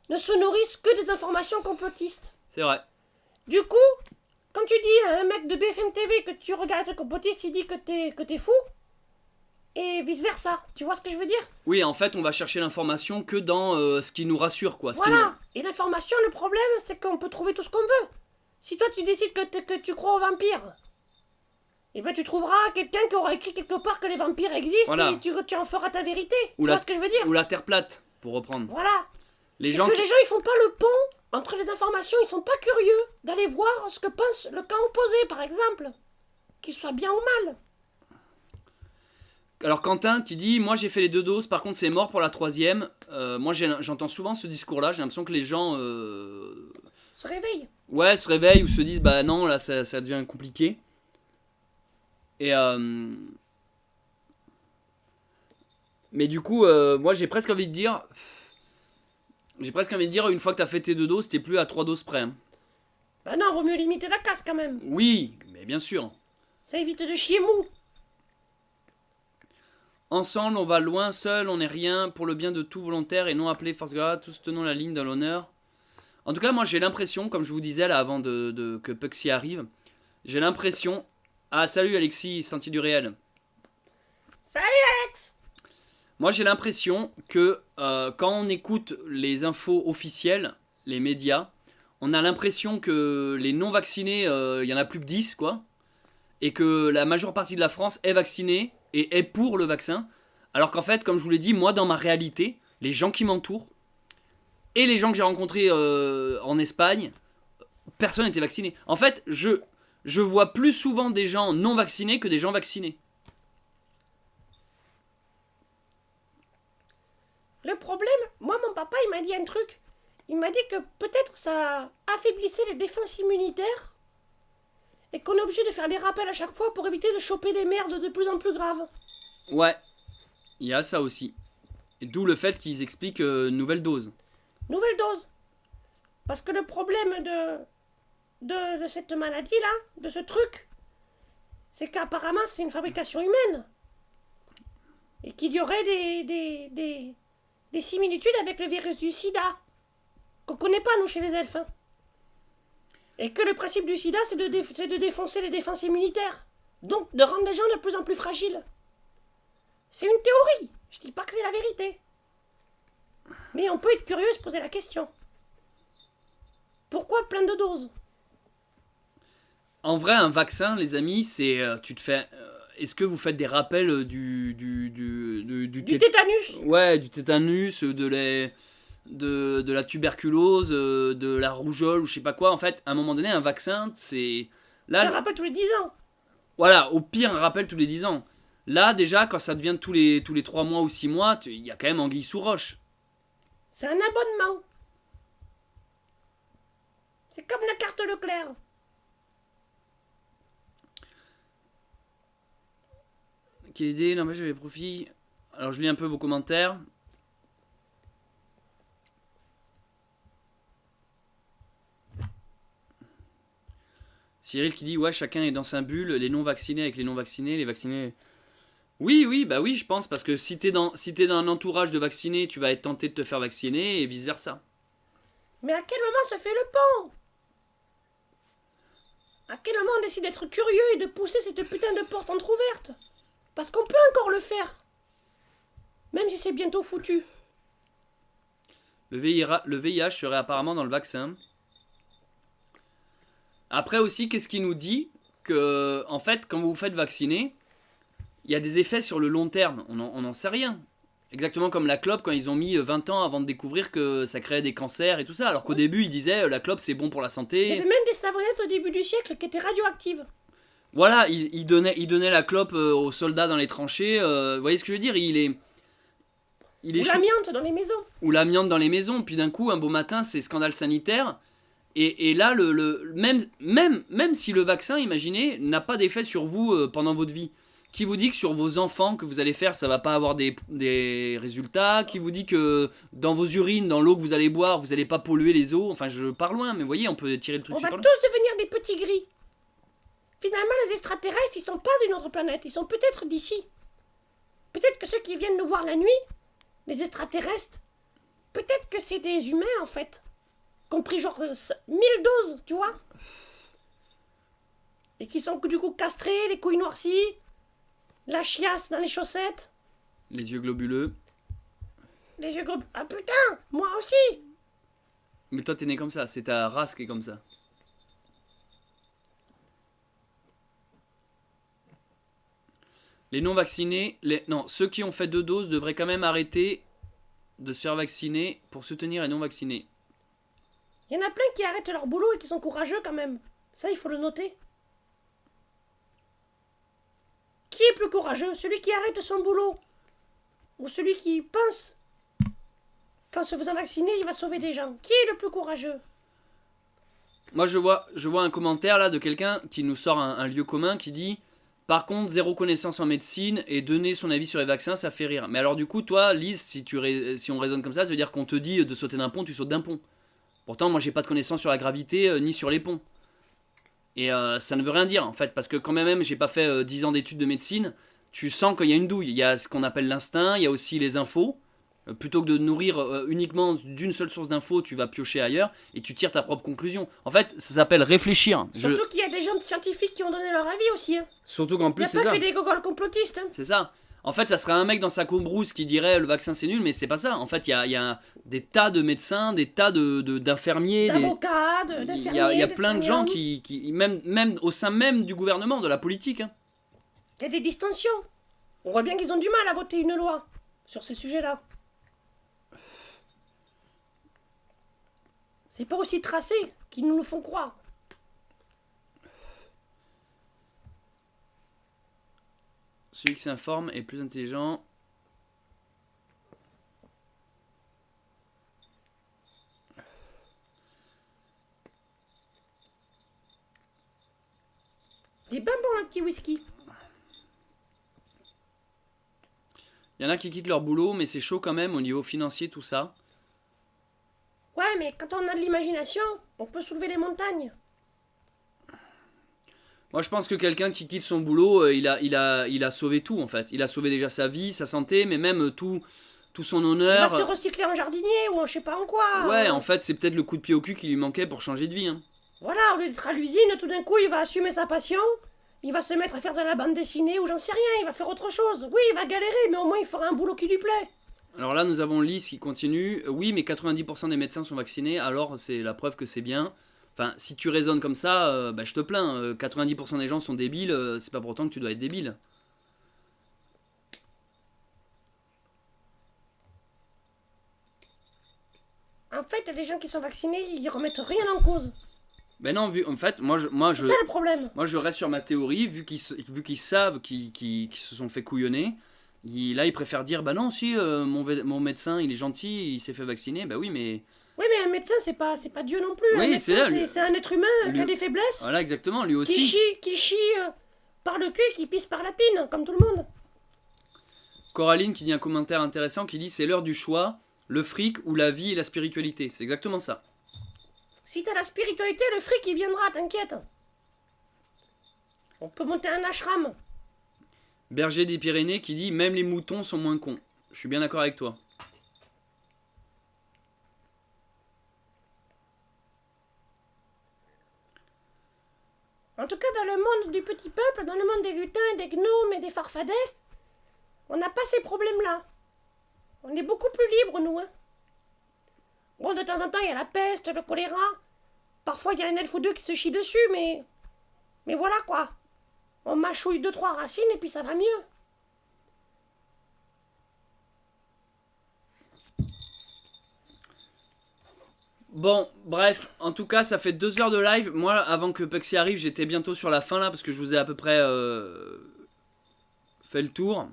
ne se nourrissent que des informations complotistes. C'est vrai. Du coup, quand tu dis à un mec de BFM TV que tu regardes un complotiste, il dit que t'es fou. Et vice versa. Tu vois ce que je veux dire? Oui en fait on va chercher l'information que dans ce qui nous rassure quoi. Voilà. Et l'information, le problème, c'est qu'on peut trouver tout ce qu'on veut. Si toi tu décides que tu crois aux vampires, eh ben tu trouveras quelqu'un qui aura écrit quelque part que les vampires existent Voilà. et tu en feras ta vérité. Ou Tu la- vois ce que je veux dire? Ou la terre plate pour reprendre. Voilà. Les C'est gens que qui... les gens ils font pas le pont entre les informations, ils sont pas curieux d'aller voir ce que pense le camp opposé par exemple. Qu'il soit bien ou mal. Alors Quentin qui dit moi j'ai fait les 2 doses par contre c'est mort pour la 3e. Moi j'entends souvent ce discours là, j'ai l'impression que les gens Se réveille. ouais se réveillent ou se disent bah non là ça devient compliqué. Et mais du coup moi j'ai presque envie de dire une fois que t'as fait tes 2 doses t'es plus à 3 doses près. Hein. Bah non, vaut mieux limiter la casse quand même. Oui mais bien sûr. Ça évite de chier mou. Ensemble, on va loin, seul, on n'est rien, pour le bien de tout volontaire et non appelé force grade, tous tenons la ligne de l'honneur. En tout cas, moi j'ai l'impression, comme je vous disais là avant que Puxy arrive, j'ai l'impression... Ah, salut Alexis, senti du réel. Salut Alex. Moi j'ai l'impression que quand on écoute les infos officielles, les médias, on a l'impression que les non-vaccinés, il y en a plus que 10, quoi. Et que la majeure partie de la France est vaccinée et est pour le vaccin. Alors qu'en fait, comme je vous l'ai dit, moi dans ma réalité, les gens qui m'entourent et les gens que j'ai rencontrés en Espagne, personne n'était vacciné. En fait, je vois plus souvent des gens non vaccinés que des gens vaccinés. Le problème, moi mon papa il m'a dit un truc. Il m'a dit que peut-être ça affaiblissait les défenses immunitaires et qu'on est obligé de faire des rappels à chaque fois pour éviter de choper des merdes de plus en plus graves. Ouais, il y a ça aussi. Et d'où le fait qu'ils expliquent nouvelle dose. Nouvelle dose. Parce que le problème de cette maladie-là, de ce truc, c'est qu'apparemment c'est une fabrication humaine. Et qu'il y aurait des similitudes avec le virus du sida. Qu'on connaît pas nous chez les elfes. Hein. Et que le principe du sida c'est de défoncer les défenses immunitaires. Donc de rendre les gens de plus en plus fragiles. C'est une théorie. Je dis pas que c'est la vérité. Mais on peut être curieux et se poser la question. Pourquoi plein de doses? En vrai, un vaccin, les amis, c'est tu te fais. Est-ce que vous faites des rappels Du tétanus? ouais, du tétanus, de la tuberculose, de la rougeole ou je sais pas quoi. En fait, à un moment donné, un vaccin, c'est Ça là, rappelle tous les 10 ans. voilà, au pire, un rappel tous les 10 ans. Là, déjà, quand ça devient tous les 3 mois ou 6 mois, il y a quand même anguille sous roche. C'est un abonnement. C'est comme la carte Leclerc. Quelle idée? Non, mais j'avais profit. Alors, je lis un peu vos commentaires. Cyril qui dit ouais, chacun est dans sa bulle, les non vaccinés avec les non vaccinés, les vaccinés. Oui, oui, bah oui, je pense parce que si t'es dans un entourage de vaccinés, tu vas être tenté de te faire vacciner et vice versa. Mais à quel moment se fait le pont? À quel moment on décide d'être curieux et de pousser cette putain de porte entrouverte? Parce qu'on peut encore le faire. Même si c'est bientôt foutu. Le VIH serait apparemment dans le vaccin. Après aussi, qu'est-ce qui nous dit que en fait, quand vous vous faites vacciner, il y a des effets sur le long terme. On n'en sait rien. Exactement comme la clope quand ils ont mis 20 ans avant de découvrir que ça créait des cancers et tout ça. Alors qu'au début ils disaient la clope c'est bon pour la Il y santé. avait même des savonnettes au début du siècle qui étaient radioactives. Voilà, il donnait la clope aux soldats dans les tranchées. Vous voyez ce que je veux dire? Il est Ou chou- l'amiante dans les maisons. ou l'amiante dans les maisons. Puis d'un coup, un beau matin, c'est scandale sanitaire. Et là, même si le vaccin, imaginez, n'a pas d'effet sur vous pendant votre vie. Qui vous dit que sur vos enfants que vous allez faire, ça va pas avoir des résultats? Qui vous dit que dans vos urines, dans l'eau que vous allez boire, vous allez pas polluer les eaux? Enfin, je pars loin, mais vous voyez, on peut tirer le truc On va super loin. tous devenir des petits gris. Finalement, les extraterrestres, ils sont pas d'une autre planète. Ils sont peut-être d'ici. Peut-être que ceux qui viennent nous voir la nuit, les extraterrestres, peut-être que c'est des humains en fait. Compris genre 1000 doses, tu vois. Et qui sont du coup castrés, les couilles noircies, la chiasse dans les chaussettes, Les yeux globuleux. les yeux gros. Ah putain, moi aussi. Mais toi, t'es né comme ça, c'est ta race qui est comme ça. Les non vaccinés, non, ceux qui ont fait 2 doses devraient quand même arrêter de se faire vacciner pour soutenir les non vaccinés. Il y en a plein qui arrêtent leur boulot et qui sont courageux quand même. Ça, il faut le noter. Qui est plus courageux? Celui qui arrête son boulot? Ou celui qui pense qu'en se faisant vacciner, il va sauver des gens? Qui est le plus courageux? Moi, je vois un commentaire là de quelqu'un qui nous sort un lieu commun qui dit par contre, zéro connaissance en médecine et donner son avis sur les vaccins, ça fait rire. Mais alors, du coup, toi, Lise, si on raisonne comme ça veut dire qu'on te dit de sauter d'un pont, tu sautes d'un pont. Pourtant, moi, j'ai pas de connaissance sur la gravité ni sur les ponts. Et ça ne veut rien dire en fait, parce que quand même, j'ai pas fait 10 ans d'études de médecine, tu sens qu'il y a une douille. Il y a ce qu'on appelle l'instinct, il y a aussi les infos. Plutôt que de nourrir uniquement d'une seule source d'infos, tu vas piocher ailleurs et tu tires ta propre conclusion. En fait, ça s'appelle réfléchir. Surtout qu'il y a des gens scientifiques qui ont donné leur avis aussi. Hein. Surtout qu'en Il n'y plus, a c'est pas ça. que des gogoles complotistes. Hein. C'est ça. En fait, ça serait un mec dans sa cambrousse qui dirait le vaccin c'est nul, mais c'est pas ça. En fait, il y a des tas de médecins, des tas d'infirmiers, D'avocats, il d'infirmiers. y a plein de gens qui même au sein même du gouvernement, de la politique. Hein. Il y a des distensions. On voit bien qu'ils ont du mal à voter une loi sur ces sujets-là. C'est pas aussi tracé qu'ils nous le font croire. Celui qui s'informe est plus intelligent. Il est bien bon un petit whisky. Il y en a qui quittent leur boulot, mais c'est chaud quand même au niveau financier, tout ça. Ouais, mais quand on a de l'imagination, on peut soulever les montagnes. Moi, je pense que quelqu'un qui quitte son boulot, il a sauvé tout en fait. Il a sauvé déjà sa vie, sa santé, mais même tout son Il honneur. va se recycler en jardinier ou en je sais pas en quoi. Ouais, en fait, c'est peut-être le coup de pied au cul qui lui manquait pour changer de vie. Hein. Voilà, au lieu d'être à l'usine, tout d'un coup, il va assumer sa passion. Il va se mettre à faire de la bande dessinée ou j'en sais rien, il va faire autre chose. Oui, il va galérer, mais au moins il fera un boulot qui lui plaît. Alors là, nous avons Lise qui continue. Oui, mais 90% des médecins sont vaccinés, alors c'est la preuve que c'est bien. Enfin, si tu raisonnes comme ça, bah, je te plains. 90% des gens sont débiles, c'est pas pour autant que tu dois être débile. En fait, les gens qui sont vaccinés, ils remettent rien en cause. Ben non, en fait, moi C'est ça le problème. moi je reste sur ma théorie, vu qu'ils savent qu'ils se sont fait couillonner. Là, ils préfèrent dire, bah non, si, mon médecin, il est gentil, il s'est fait vacciner. Bah oui, mais... Oui, mais un médecin, c'est pas Dieu non plus. Un Oui, c'est médecin, là, c'est un être humain qui a des faiblesses, Voilà, exactement, lui qui aussi. chie par le cul et qui pisse par la pine, comme tout le monde. Coraline qui dit un commentaire intéressant, qui dit, c'est l'heure du choix, le fric ou la vie et la spiritualité. C'est exactement ça. Si t'as la spiritualité, le fric, il viendra, t'inquiète. On peut monter un ashram. Berger des Pyrénées qui dit, même les moutons sont moins cons. Je suis bien d'accord avec toi. En tout cas, dans le monde du petit peuple, dans le monde des lutins, des gnomes et des farfadets, on n'a pas ces problèmes-là. On est beaucoup plus libres, nous. Hein. Bon, de temps en temps, il y a la peste, le choléra. Parfois, il y a un elfe ou deux qui se chie dessus, mais voilà quoi. On mâchouille 2-3 racines et puis ça va mieux. Bon, bref, en tout cas, ça fait 2 heures de live. Moi, avant que Puxy arrive, j'étais bientôt sur la fin là, parce que je vous ai à peu près fait le tour.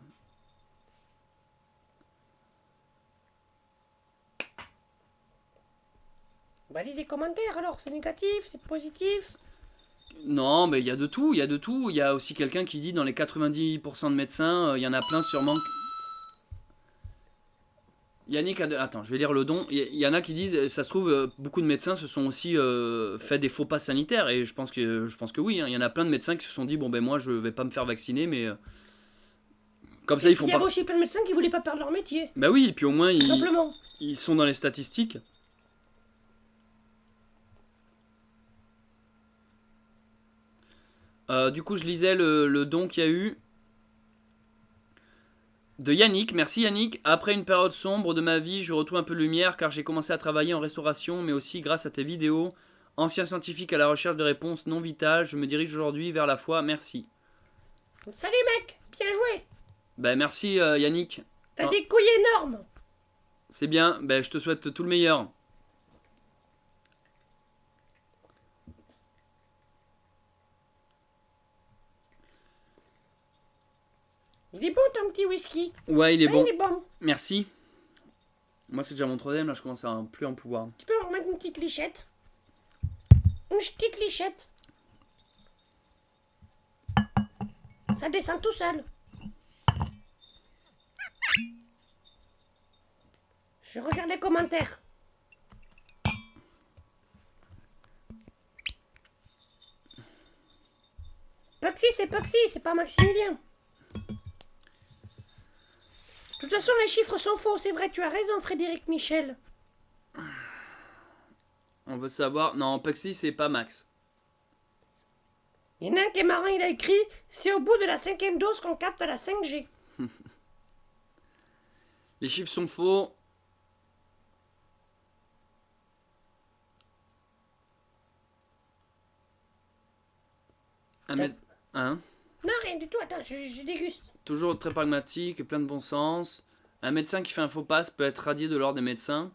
Bah, lis les commentaires alors, c'est négatif, c'est positif. Non, mais il y a de tout, il y a de tout. Il y a aussi quelqu'un qui dit dans les 90% de médecins, il y en a plein sûrement. Yannick Attends, je vais lire le don. Il y en a qui disent, ça se trouve, beaucoup de médecins se sont aussi fait des faux pas sanitaires. Et je pense que oui, hein. Il y en a plein de médecins qui se sont dit, bon ben moi je vais pas me faire vacciner, mais comme ça ils font Il y avait pas... aussi plein de médecins qui voulaient pas perdre leur métier. Bah oui, et puis au moins Tout simplement. ils sont dans les statistiques. Du coup, je lisais le don qu'il y a eu de Yannick. Merci Yannick. Après une période sombre de ma vie, je retrouve un peu de lumière car j'ai commencé à travailler en restauration, mais aussi grâce à tes vidéos. Ancien scientifique à la recherche de réponses non vitales, je me dirige aujourd'hui vers la foi. Merci. Salut mec, bien joué. Ben merci Yannick. T'as des couilles énormes. C'est bien. Ben je te souhaite tout le meilleur. Il est bon ton petit whisky. Ouais, il est bon. Il est bon. Merci. Moi, c'est déjà mon troisième. Là, je commence à plus en pouvoir. Tu peux en remettre une petite lichette. Une petite lichette. Ça descend tout seul. Je regarde les commentaires. Puxy, c'est pas Maximilien. De toute façon, les chiffres sont faux, c'est vrai, tu as raison, Frédéric Michel. On veut savoir... Non, Puxy, c'est pas Max. Il y en a un qui est marrant, il a écrit « C'est au bout de la 5e dose qu'on capte la 5G. » Les chiffres sont faux. Hein? Non, rien du tout, attends, je déguste. Toujours très pragmatique et plein de bon sens. Un médecin qui fait un faux pas peut être radié de l'ordre des médecins.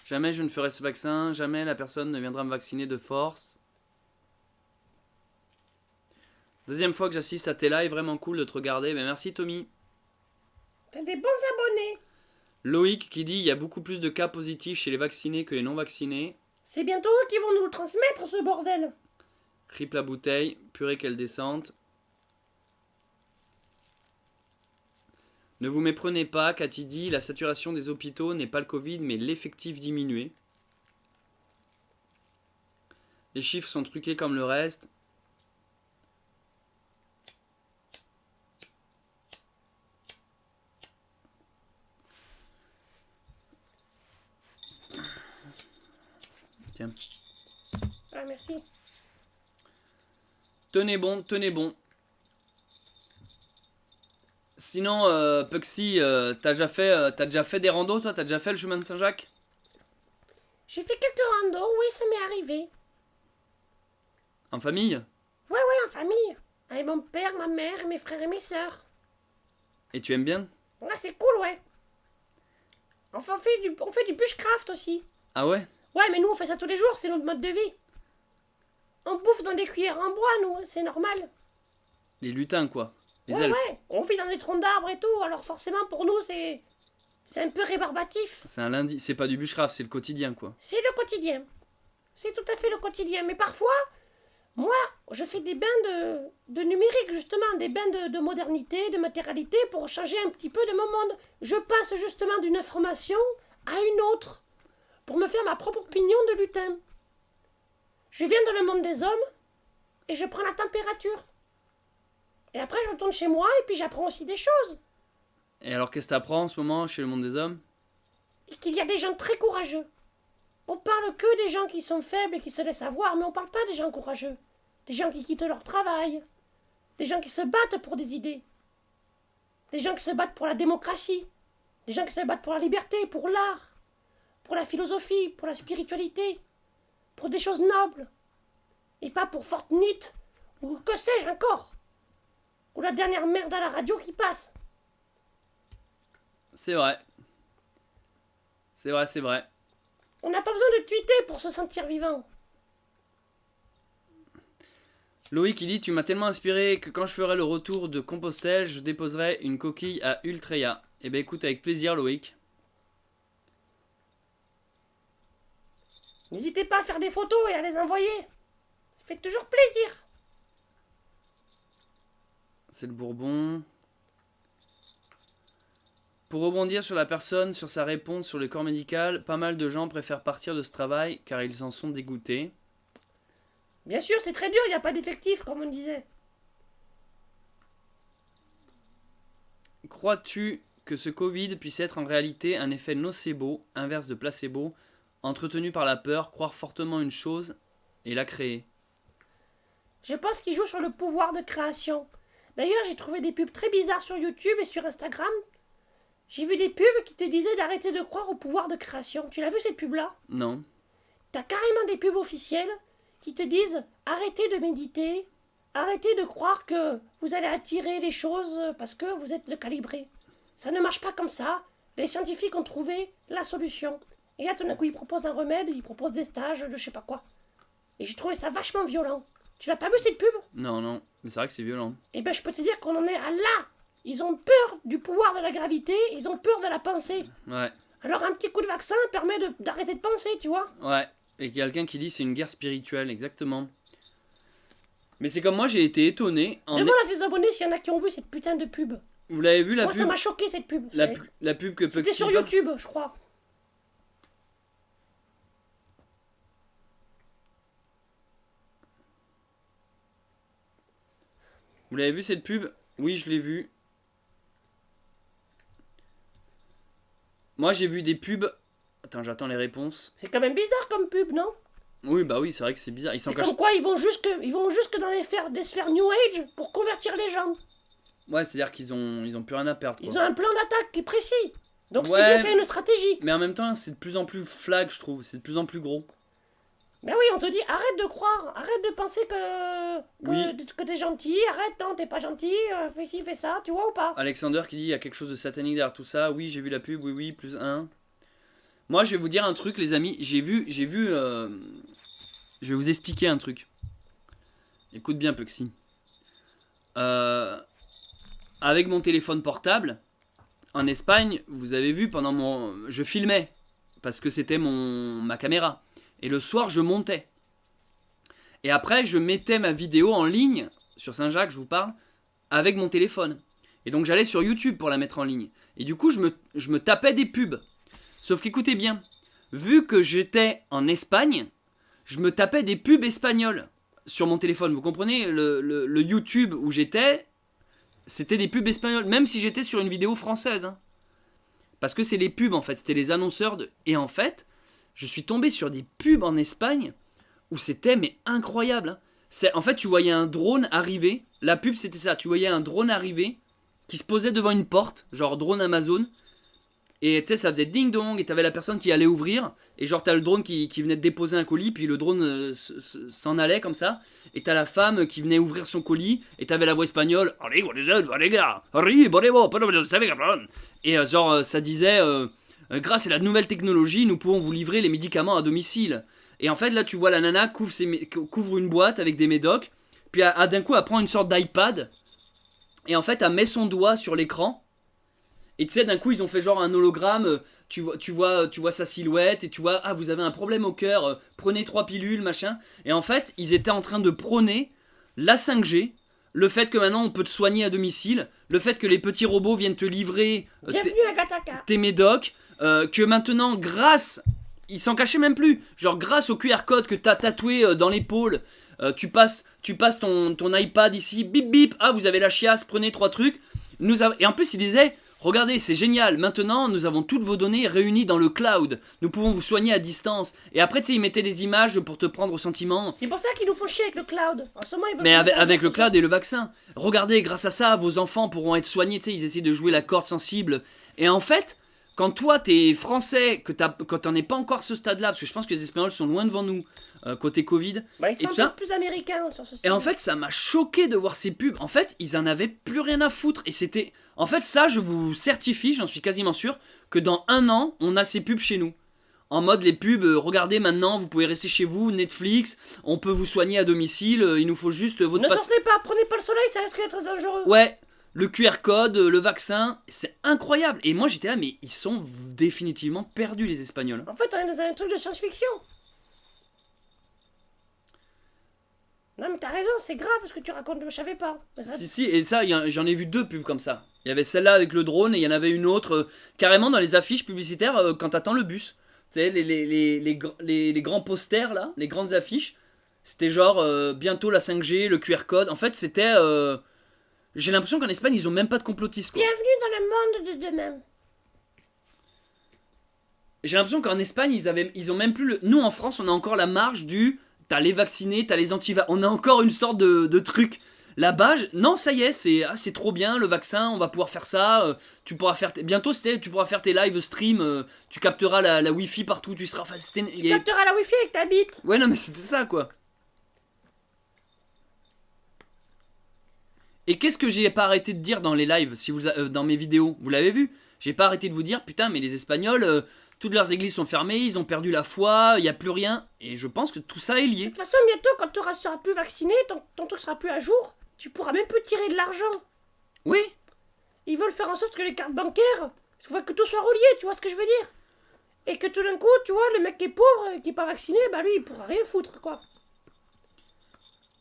Jamais je ne ferai ce vaccin. Jamais la personne ne viendra me vacciner de force. Deuxième fois que j'assiste à tes lives, vraiment cool de te regarder. Ben merci Tommy. T'as des bons abonnés. Loïc qui dit il y a beaucoup plus de cas positifs chez les vaccinés que les non vaccinés. C'est bientôt eux qui vont nous le transmettre, ce bordel. Rip la bouteille, purée qu'elle descente. Ne vous méprenez pas, Cathy dit, la saturation des hôpitaux n'est pas le Covid, mais l'effectif diminué. Les chiffres sont truqués comme le reste. Tiens. Ah, merci. Tenez bon, tenez bon. Sinon, Puxy, t'as déjà fait des randos, toi? T'as déjà fait le chemin de Saint-Jacques? J'ai fait quelques randos, oui, ça m'est arrivé. En famille? Ouais, ouais, en famille. Avec mon père, ma mère, mes frères et mes sœurs. Et tu aimes bien? Ouais, c'est cool, ouais. Enfin, on fait du bushcraft aussi. Ah ouais? Ouais, mais nous, on fait ça tous les jours, c'est notre mode de vie. On bouffe dans des cuillères en bois, nous, c'est normal. Les lutins, quoi. Les Ouais, elfes. ouais, on vit dans des troncs d'arbres et tout, alors forcément, pour nous, c'est un peu rébarbatif. C'est un lundi, c'est pas du bushcraft, c'est le quotidien, quoi. C'est le quotidien. C'est tout à fait le quotidien. Mais parfois, moi, je fais des bains de numérique, justement, des bains de modernité, de matérialité, pour changer un petit peu de mon monde. Je passe justement d'une information à une autre, pour me faire ma propre opinion de lutin. Je viens dans le monde des hommes, et je prends la température. Et après, je retourne chez moi, et puis j'apprends aussi des choses. Et alors, qu'est-ce que t'apprends en ce moment chez le monde des hommes? Et qu'il y a des gens très courageux. On parle que des gens qui sont faibles et qui se laissent avoir, mais on parle pas des gens courageux. Des gens qui quittent leur travail. Des gens qui se battent pour des idées. Des gens qui se battent pour la démocratie. Des gens qui se battent pour la liberté, pour l'art, pour la philosophie, pour la spiritualité, pour des choses nobles. Et pas pour Fortnite, ou que sais-je encore. Ou la dernière merde à la radio qui passe. C'est vrai. C'est vrai, c'est vrai. On n'a pas besoin de tweeter pour se sentir vivant. Loïc, il dit, tu m'as tellement inspiré que quand je ferai le retour de Compostelle, je déposerai une coquille à Ultreya. Eh ben écoute, avec plaisir, Loïc. N'hésitez pas à faire des photos et à les envoyer. Ça fait toujours plaisir. C'est le Bourbon. Pour rebondir sur la personne, sur sa réponse sur le corps médical, pas mal de gens préfèrent partir de ce travail car ils en sont dégoûtés. Bien sûr, c'est très dur, il n'y a pas d'effectif, comme on disait. Crois-tu que ce Covid puisse être en réalité un effet nocebo, inverse de placebo, entretenu par la peur, croire fortement une chose et la créer? Je pense qu'il joue sur le pouvoir de création. D'ailleurs, j'ai trouvé des pubs très bizarres sur YouTube et sur Instagram. J'ai vu des pubs qui te disaient d'arrêter de croire au pouvoir de création. Tu l'as vu cette pub-là? Non. T'as carrément des pubs officielles qui te disent arrêtez de méditer, arrêtez de croire que vous allez attirer les choses parce que vous êtes calibré. Ça ne marche pas comme ça. Les scientifiques ont trouvé la solution. Et là, tout d'un coup, ils proposent un remède, ils proposent des stages de je sais pas quoi. Et j'ai trouvé ça vachement violent. Tu l'as pas vu cette pub? Non, non. Mais c'est vrai que c'est violent. Eh ben, je peux te dire qu'on en est à là. Ils ont peur du pouvoir de la gravité, ils ont peur de la pensée. Ouais. Alors un petit coup de vaccin permet d'arrêter de penser, tu vois. Ouais. Et quelqu'un qui dit c'est une guerre spirituelle, exactement. Mais c'est comme moi, j'ai été étonné. Demande à tes abonnés s'il y en a qui ont vu cette putain de pub. Vous l'avez vu la Moi, pub? ça m'a choqué cette pub. La pub que C'était Puxy sur part- YouTube, je crois. Vous l'avez vu cette pub? Oui, je l'ai vue. Moi, j'ai vu des pubs. Attends, j'attends les réponses. C'est quand même bizarre comme pub, non? Oui, bah oui, c'est vrai que c'est bizarre. Ils s'en C'est cachent. comme quoi ils vont jusque dans les sphères New Age pour convertir les gens. Ouais, c'est-à-dire qu'ils ont plus rien à perdre. Quoi. Ils ont un plan d'attaque qui est précis. Donc c'est Ouais. bien qu'il y ait une stratégie. Mais en même temps, c'est de plus en plus flag, je trouve. C'est de plus en plus gros. Ben oui, on te dit arrête de croire, arrête de penser Oui. que t'es gentil, arrête, non, t'es pas gentil, fais ci, fais ça, tu vois ou pas? Alexander qui dit il y a quelque chose de satanique derrière tout ça. Oui, j'ai vu la pub. Oui, oui, plus un. Moi, je vais vous dire un truc, les amis. J'ai vu. Je vais vous expliquer un truc. Écoute bien, Puxy. Avec mon téléphone portable, en Espagne, vous avez vu pendant je filmais parce que c'était ma caméra. Et le soir, je montais. Et après, je mettais ma vidéo en ligne sur Saint-Jacques, je vous parle, avec mon téléphone. Et donc, j'allais sur YouTube pour la mettre en ligne. Et du coup, je me tapais des pubs. Sauf qu'écoutez bien, vu que j'étais en Espagne, je me tapais des pubs espagnoles sur mon téléphone. Vous comprenez, le YouTube où j'étais, c'était des pubs espagnoles, même si j'étais sur une vidéo française. Hein. Parce que c'est les pubs en fait, c'était les annonceurs. Et en fait, je suis tombé sur des pubs en Espagne où c'était mais incroyable. Hein. En fait, tu voyais un drone arriver. La pub, c'était ça. Tu voyais un drone arriver qui se posait devant une porte, genre drone Amazon. Et tu sais, ça faisait ding dong, et t'avais la personne qui allait ouvrir, et genre t'as le drone qui venait de déposer un colis, puis le drone s'en allait comme ça, et t'as la femme qui venait ouvrir son colis, et t'avais la voix espagnole, et ça disait, grâce à la nouvelle technologie, nous pouvons vous livrer les médicaments à domicile. Et en fait, là, tu vois la nana couvre une boîte avec des médocs, puis d'un coup, elle prend une sorte d'iPad, et en fait, elle met son doigt sur l'écran. Et tu sais, d'un coup, ils ont fait genre un hologramme. Tu vois sa silhouette. Et tu vois, ah, vous avez un problème au cœur. Prenez 3 pilules, machin. Et en fait, ils étaient en train de prôner la 5G. Le fait que maintenant, on peut te soigner à domicile. Le fait que les petits robots viennent te livrer Bienvenue à Gataka. tes médocs. Que maintenant, grâce. Ils s'en cachaient même plus. Genre, grâce au QR code que t'as tatoué dans l'épaule. Tu passes ton iPad ici. Bip bip. Ah, vous avez la chiasse. Prenez 3 trucs. Et en plus, ils disaient. Regardez, c'est génial, maintenant nous avons toutes vos données réunies dans le cloud. Nous pouvons vous soigner à distance. Et après, tu sais, ils mettaient des images pour te prendre au sentiment. C'est pour ça qu'ils nous font chier avec le cloud. En ce moment, ils veulent Mais pas faire avec ça. le cloud et le vaccin. Regardez, grâce à ça, vos enfants pourront être soignés. Tu sais, ils essaient de jouer la corde sensible. Et en fait, quand toi, t'es français, quand t'en es pas encore à ce stade-là, parce que je pense que les Espagnols sont loin devant nous, côté Covid. Bah, ils et sont tout un ça. peu plus américains sur ce Et en sujet. fait, ça m'a choqué de voir ces pubs. En fait, ils en avaient plus rien à foutre. Et c'était. En fait, ça, je vous certifie, j'en suis quasiment sûr, que dans 1 an, on a ces pubs chez nous. En mode, les pubs, regardez maintenant, vous pouvez rester chez vous, Netflix, on peut vous soigner à domicile, il nous faut juste votre Ne passe. sortez pas, prenez pas le soleil, ça risque d'être dangereux. Ouais, le QR code, le vaccin, c'est incroyable. Et moi, j'étais là, mais ils sont définitivement perdus, les Espagnols. En fait, on est dans un truc de science-fiction. Non, mais t'as raison, c'est grave ce que tu racontes, je savais pas. Si, et ça, j'en ai vu 2 pubs comme ça. Il y avait celle-là avec le drone et il y en avait une autre carrément dans les affiches publicitaires quand t'attends le bus. Tu sais, les grands posters là, les grandes affiches, c'était genre bientôt la 5G, le QR code. En fait, c'était. J'ai l'impression qu'en Espagne, ils ont même pas de complotistes, quoi. Bienvenue dans le monde de demain. J'ai l'impression qu'en Espagne, ils ont même plus le. Nous en France, on a encore la marge du. T'as les vaccinés, t'as les on a encore une sorte de truc. Là-bas, non, ça y est, c'est trop bien le vaccin, on va pouvoir faire ça. Tu pourras faire. Bientôt, tu pourras faire tes live stream. Tu capteras la Wi-Fi partout où tu seras. Enfin, Tu capteras la wifi avec ta bite. Ouais, non, mais c'était ça, quoi. Et qu'est-ce que j'ai pas arrêté de dire dans les lives, si dans mes vidéos, vous l'avez vu. J'ai pas arrêté de vous dire, putain, mais les Espagnols, toutes leurs églises sont fermées, ils ont perdu la foi, il y a plus rien. Et je pense que tout ça est De lié. toute façon, bientôt, quand tu seras plus vacciné, ton truc sera plus à jour, tu pourras même plus tirer de l'argent. Oui. Ils veulent faire en sorte que les cartes bancaires, que tout soit relié, tu vois ce que je veux dire. Et que tout d'un coup, tu vois, le mec qui est pauvre, qui est pas vacciné, bah lui, il pourra rien foutre, quoi.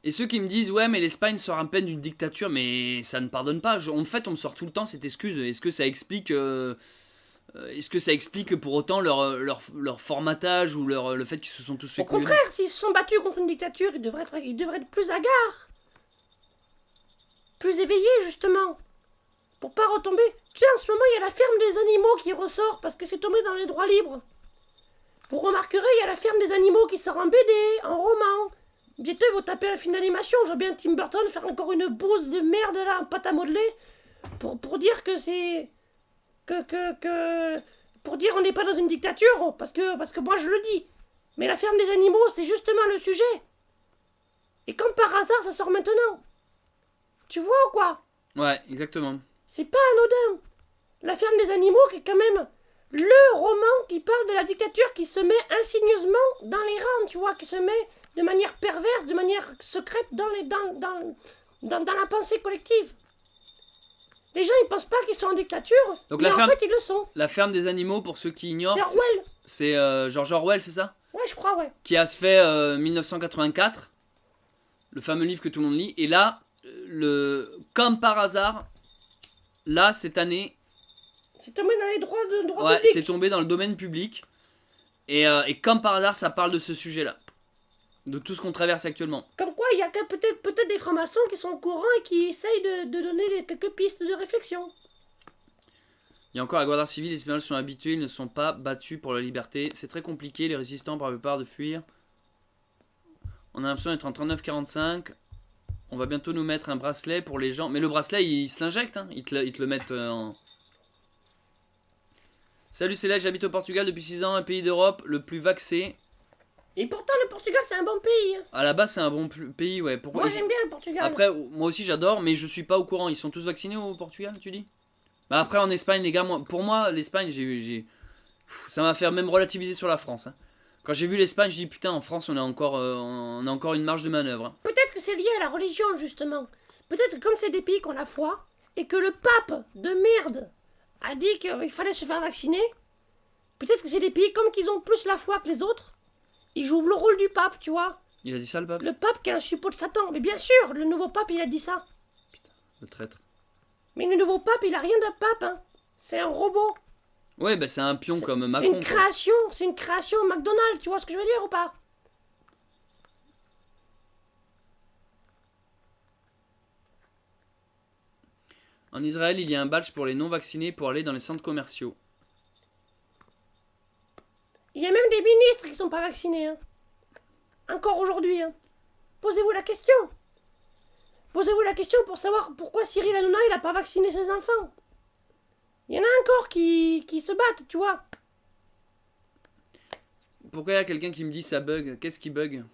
Et ceux qui me disent, ouais, mais l'Espagne sort à peine d'une dictature, mais ça ne pardonne pas. En fait, on me sort tout le temps cette excuse. Est-ce que ça explique pour autant leur formatage ou le fait qu'ils se sont tous fait Au contraire, s'ils se sont battus contre une dictature, ils devraient être plus hagards. Plus éveillés, justement. Pour pas retomber. Tu sais, en ce moment, il y a la ferme des animaux qui ressort parce que c'est tombé dans les droits libres. Vous remarquerez, il y a la ferme des animaux qui sort en BD, en roman. Bientôt, ils vont taper un film d'animation. Je vois bien Tim Burton faire encore une bouse de merde là, en pâte à modeler. Pour dire que c'est. Pour dire on n'est pas dans une dictature, parce que moi je le dis. Mais la ferme des animaux, c'est justement le sujet. Et comme par hasard, ça sort maintenant. Tu vois ou quoi? Ouais, exactement. C'est pas anodin. La ferme des animaux qui est quand même le roman qui parle de la dictature qui se met insigneusement dans les rangs, tu vois, qui se met de manière perverse, de manière secrète dans la pensée collective. Les gens, ils pensent pas qu'ils sont en dictature, Donc mais la en ferme- fait, ils le sont. La ferme des animaux, pour ceux qui ignorent, C'est Orwell. c'est George Orwell, c'est ça? Ouais, je crois, ouais. Qui a se fait 1984, le fameux livre que tout le monde lit. Et là, comme par hasard, là, cette année, C'est tombé dans les droits ouais, publics. c'est tombé dans le domaine public. Et comme par hasard, ça parle de ce sujet-là. De tout ce qu'on traverse actuellement. Comme quoi, il y a peut-être des francs-maçons qui sont au courant et qui essayent de donner quelques pistes de réflexion. Il y a encore la Guardia Civile, les Espagnols sont habitués, ils ne sont pas battus pour la liberté. C'est très compliqué, les résistants par la plupart de fuir. On a l'impression d'être en 39-45. On va bientôt nous mettre un bracelet pour les gens. Mais le bracelet, il se l'injecte. Hein. Ils te le mettent en... Salut Céleste, j'habite au Portugal depuis 6 ans, un pays d'Europe le plus vaxé. Et pourtant, le Portugal, c'est un bon pays. Hein. À la base, c'est un bon pays, ouais. Pourquoi Moi, j'aime bien le Portugal. Après, moi aussi, j'adore, mais je suis pas au courant. Ils sont tous vaccinés au Portugal, tu dis? Bah après, en Espagne, les gars, pour moi, l'Espagne, ça m'a fait même relativiser sur la France. Hein. Quand j'ai vu l'Espagne, je dis putain, en France, on a encore une marge de manœuvre. Hein. Peut-être que c'est lié à la religion, justement. Peut-être que comme c'est des pays qui ont la foi, et que le pape de merde a dit qu'il fallait se faire vacciner, peut-être que c'est des pays comme qu'ils ont plus la foi que les autres. Ils jouent le rôle du pape, tu vois. Il a dit ça, le pape? Le pape qui est un suppôt de Satan. Mais bien sûr, le nouveau pape, il a dit ça. Putain, le traître. Mais le nouveau pape, il a rien d'un pape, hein. C'est un robot. Ouais, bah c'est un pion comme Macron. C'est une création McDonald's, tu vois ce que je veux dire ou pas? En Israël, il y a un badge pour les non-vaccinés pour aller dans les centres commerciaux. Il y a même des ministres qui sont pas vaccinés, hein. Encore aujourd'hui, hein. Posez-vous la question. Posez-vous la question pour savoir pourquoi Cyril Hanouna, il a pas vacciné ses enfants. Il y en a encore qui se battent, tu vois. Pourquoi il y a quelqu'un qui me dit ça bug? Qu'est-ce qui bug?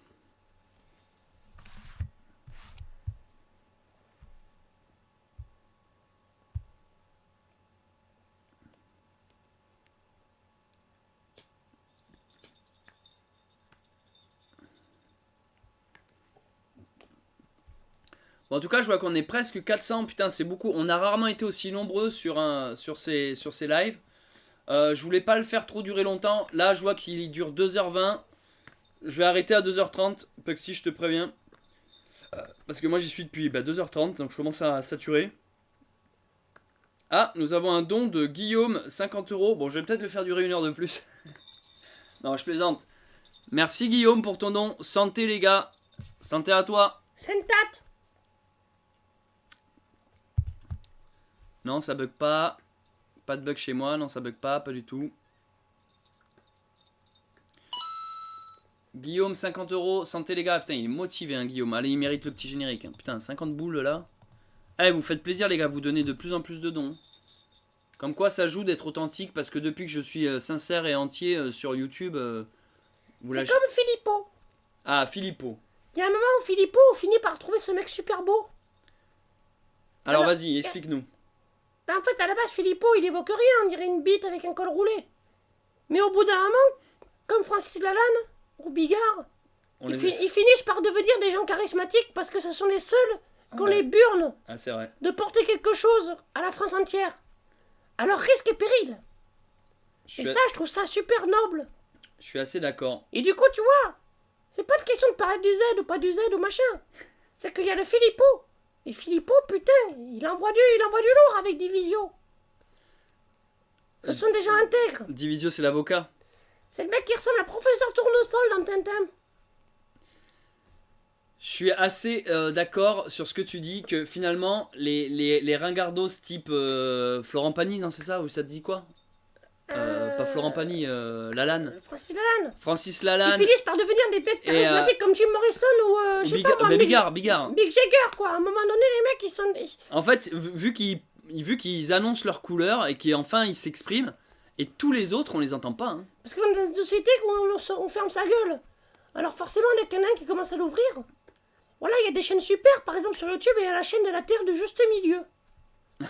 Bon, en tout cas, je vois qu'on est presque 400. Putain, c'est beaucoup. On a rarement été aussi nombreux sur ces lives. Je voulais pas le faire trop durer longtemps. Là, je vois qu'il dure 2h20. Je vais arrêter à 2h30. Puxy, je te préviens. Parce que moi, j'y suis depuis 2h30. Donc, je commence à saturer. Ah, nous avons un don de Guillaume, 50 euros. Bon, je vais peut-être le faire durer 1 heure de plus. Non, je plaisante. Merci Guillaume pour ton don. Santé, les gars. Santé à toi. Sentat. Non, ça bug pas. Pas de bug chez moi. Non, ça bug pas du tout. Guillaume, 50 euros. Santé, les gars. Putain, il est motivé, hein, Guillaume. Allez, il mérite le petit générique. Hein. Putain, 50 boules là. Allez, vous faites plaisir, les gars. Vous donnez de plus en plus de dons. Comme quoi, ça joue d'être authentique. Parce que depuis que je suis sincère et entier sur YouTube, vous C'est lâchez. comme Filippo. Ah, Filippo. Il y a un moment où Filippo finit par trouver ce mec super beau. Alors, Alors, vas-y, explique-nous. Ben, en fait, à la base, Filippo, il évoque rien. On dirait une bite avec un col roulé. Mais au bout d'un moment, comme Francis Lalanne ou Bigard, ils finissent par devenir des gens charismatiques parce que ce sont les seuls qu'on les burne Ah, c'est vrai. de porter quelque chose à la France entière. Alors risque et péril. Et ça, je trouve ça super noble. Je suis assez d'accord. Et du coup, tu vois, c'est pas une question de parler du Z ou pas du Z ou machin. C'est qu'il y a le Filippo. Et Filippo, putain, il envoie du lourd avec Divisio. Ce sont des gens intègres. Divisio, c'est l'avocat. C'est le mec qui ressemble à Professeur Tournesol dans Tintin. Je suis assez d'accord sur ce que tu dis, que finalement, les ringardos type Florent Pagny, non c'est ça? Ou ça te dit quoi? Pas Florent Pagny, Lalanne. Francis Lalanne. Francis Lalanne. Ils finissent par devenir des mecs charismatiques comme Jim Morrison ou je sais pas moi, Bigard. Mick Jagger, quoi. À un moment donné, les mecs, ils sont... En fait, vu qu'ils annoncent leur couleur et qu'enfin ils s'expriment, et tous les autres, on les entend pas. Hein. Parce qu'on est dans une société où on ferme sa gueule. Alors forcément, dès qu'il y en a un qui commence à l'ouvrir... Voilà, il y a des chaînes super, par exemple sur YouTube, il y a la chaîne de la Terre du Juste Milieu.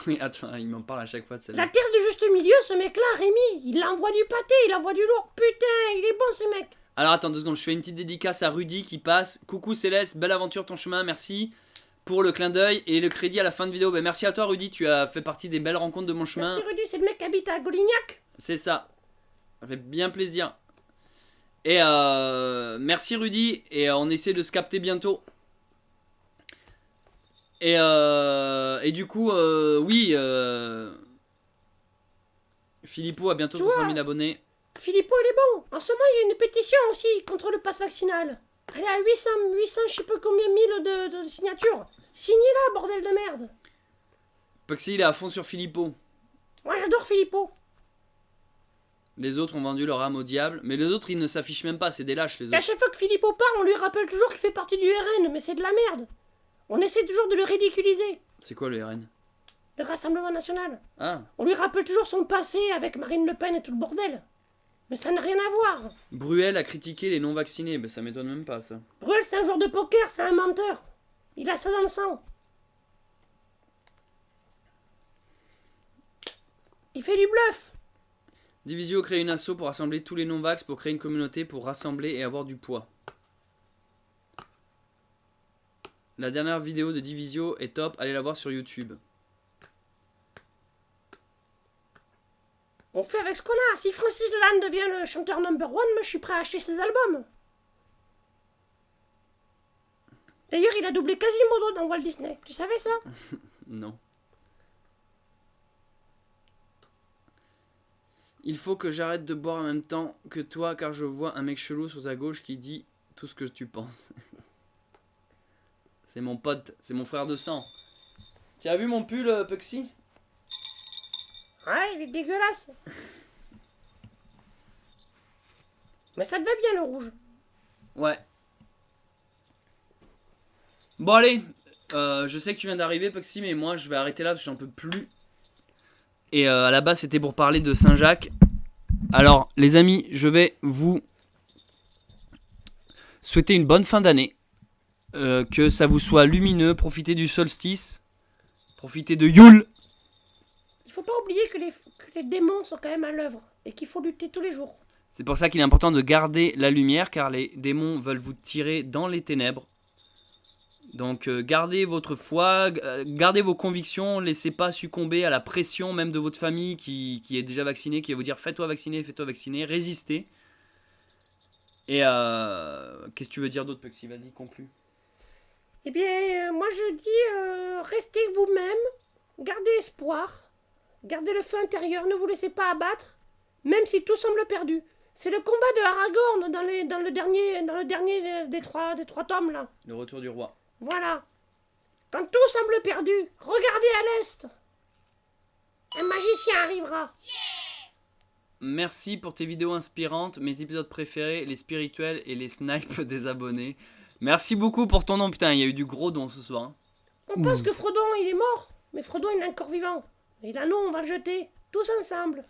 Oui, attends, il m'en parle à chaque fois de celle-là. La Terre du Juste Milieu, ce mec-là, Rémi, il envoie du pâté, il envoie du lourd. Putain, il est bon ce mec. Alors attends 2 secondes, je fais une petite dédicace à Rudy qui passe. Coucou Céleste, belle aventure ton chemin, merci pour le clin d'œil et le crédit à la fin de vidéo. Ben, merci à toi Rudy, tu as fait partie des belles rencontres de mon chemin. Merci Rudy, c'est le mec qui habite à Golignac. C'est ça. Ça fait bien plaisir. Et merci Rudy, et on essaie de se capter bientôt. Et du coup, oui, Filippo a bientôt 300 000 abonnés. Filippo, il est bon. En ce moment, il y a une pétition aussi contre le pass vaccinal. Elle est à 800 je sais pas combien mille de signatures. Signez-la, bordel de merde. Puxy, il est à fond sur Filippo. Ouais, j'adore Filippo. Les autres ont vendu leur âme au diable, mais les autres, ils ne s'affichent même pas, c'est des lâches les Et à autres. chaque fois que Filippo parle, on lui rappelle toujours qu'il fait partie du RN, mais c'est de la merde. On essaie toujours de le ridiculiser. C'est quoi le RN? Le Rassemblement National. Ah, On lui rappelle toujours son passé avec Marine Le Pen et tout le bordel. Mais ça n'a rien à voir. Bruel a critiqué les non-vaccinés. Ben, ça m'étonne même pas, ça. Bruel, c'est un joueur de poker, c'est un menteur. Il a ça dans le sang. Il fait du bluff. Divisio crée une asso pour rassembler tous les non-vax pour créer une communauté pour rassembler et avoir du poids. La dernière vidéo de Divisio est top, allez la voir sur YouTube. On fait avec ce qu'on a. Si Francis Lalanne devient le chanteur number one, moi je suis prêt à acheter ses albums. D'ailleurs, il a doublé Quasimodo dans Walt Disney. Tu savais ça? Non. Il faut que j'arrête de boire en même temps que toi car je vois un mec chelou sur ta gauche qui dit tout ce que tu penses. C'est mon pote, c'est mon frère de sang. Tu as vu mon pull, Puxy? Ouais, il est dégueulasse. Mais ça te va bien le rouge. Ouais. Bon allez, je sais que tu viens d'arriver Puxy, mais moi je vais arrêter là parce que j'en peux plus. Et à la base c'était pour parler de Saint-Jacques. Alors les amis, je vais vous souhaiter une bonne fin d'année. Que ça vous soit lumineux, profitez du solstice, profitez de Yule. Il faut pas oublier que les démons sont quand même à l'œuvre et qu'il faut lutter tous les jours. C'est pour ça qu'il est important de garder la lumière car les démons veulent vous tirer dans les ténèbres. Donc gardez votre foi, gardez vos convictions, laissez pas succomber à la pression même de votre famille qui est déjà vaccinée, qui va vous dire fais-toi vacciner, résistez. Et qu'est-ce que tu veux dire d'autre Puxy? Vas-y, conclue. Eh bien, moi je dis, restez vous-même, gardez espoir, gardez le feu intérieur, ne vous laissez pas abattre, même si tout semble perdu. C'est le combat de Aragorn dans le dernier des trois tomes là. Le retour du roi. Voilà. Quand tout semble perdu, regardez à l'est. Un magicien arrivera. Merci pour tes vidéos inspirantes, mes épisodes préférés, les spirituels et les snipes des abonnés. Merci beaucoup pour ton nom, putain, il y a eu du gros don ce soir. On pense que Frodon il est mort, mais Frodon il est encore vivant. Et l'anneau on va le jeter, tous ensemble.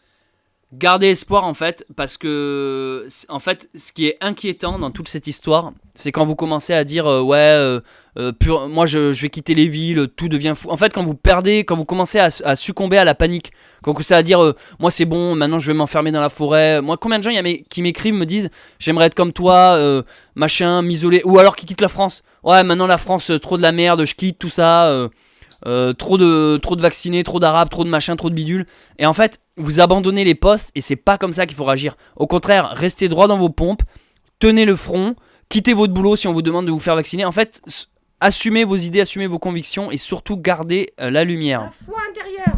Gardez espoir en fait, parce que en fait, ce qui est inquiétant dans toute cette histoire, c'est quand vous commencez à dire moi je vais quitter les villes, tout devient fou. En fait, quand vous perdez, quand vous commencez à succomber à la panique, quand vous commencez à dire moi c'est bon, maintenant je vais m'enfermer dans la forêt. Moi, combien de gens qui m'écrivent me disent j'aimerais être comme toi, machin, m'isoler, ou alors qui quittent la France. Ouais, maintenant la France, trop de la merde, je quitte tout ça. Trop de vaccinés, trop d'arabes, trop de machins, trop de bidules. Et en fait, vous abandonnez les postes et c'est pas comme ça qu'il faut réagir. Au contraire, restez droit dans vos pompes, tenez le front, quittez votre boulot si on vous demande de vous faire vacciner. En fait, assumez vos idées, assumez vos convictions et surtout gardez la lumière. La foi intérieure.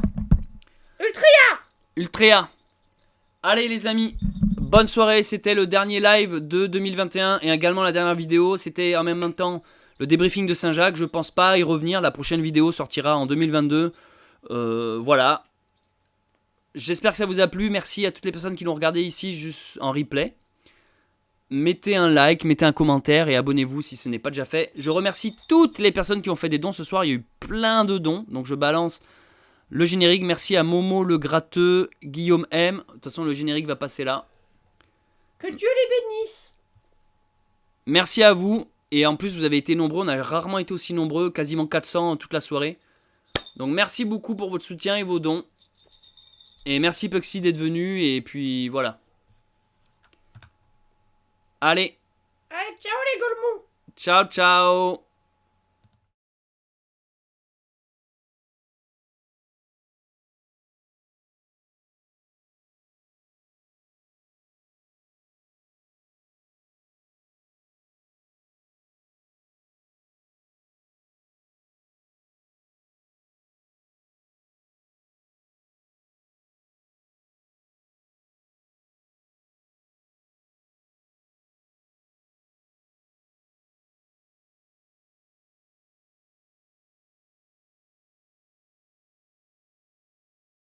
Ultria. Ultria. Allez les amis, bonne soirée. C'était le dernier live de 2021 et également la dernière vidéo. C'était en même temps le débriefing de Saint-Jacques. Je pense pas y revenir. La prochaine vidéo sortira en 2022. Voilà. J'espère que ça vous a plu. Merci à toutes les personnes qui l'ont regardé ici juste en replay. Mettez un like, mettez un commentaire et abonnez-vous si ce n'est pas déjà fait. Je remercie toutes les personnes qui ont fait des dons ce soir. Il y a eu plein de dons. Donc je balance le générique. Merci à Momo le gratteux, Guillaume M. De toute façon le générique va passer là. Que Dieu les bénisse. Merci à vous. Et en plus vous avez été nombreux. On a rarement été aussi nombreux. Quasiment 400 toute la soirée. Donc merci beaucoup pour votre soutien et vos dons. Et merci Puxy d'être venu. Et puis voilà. Allez. Allez, ciao les golemons. Ciao ciao.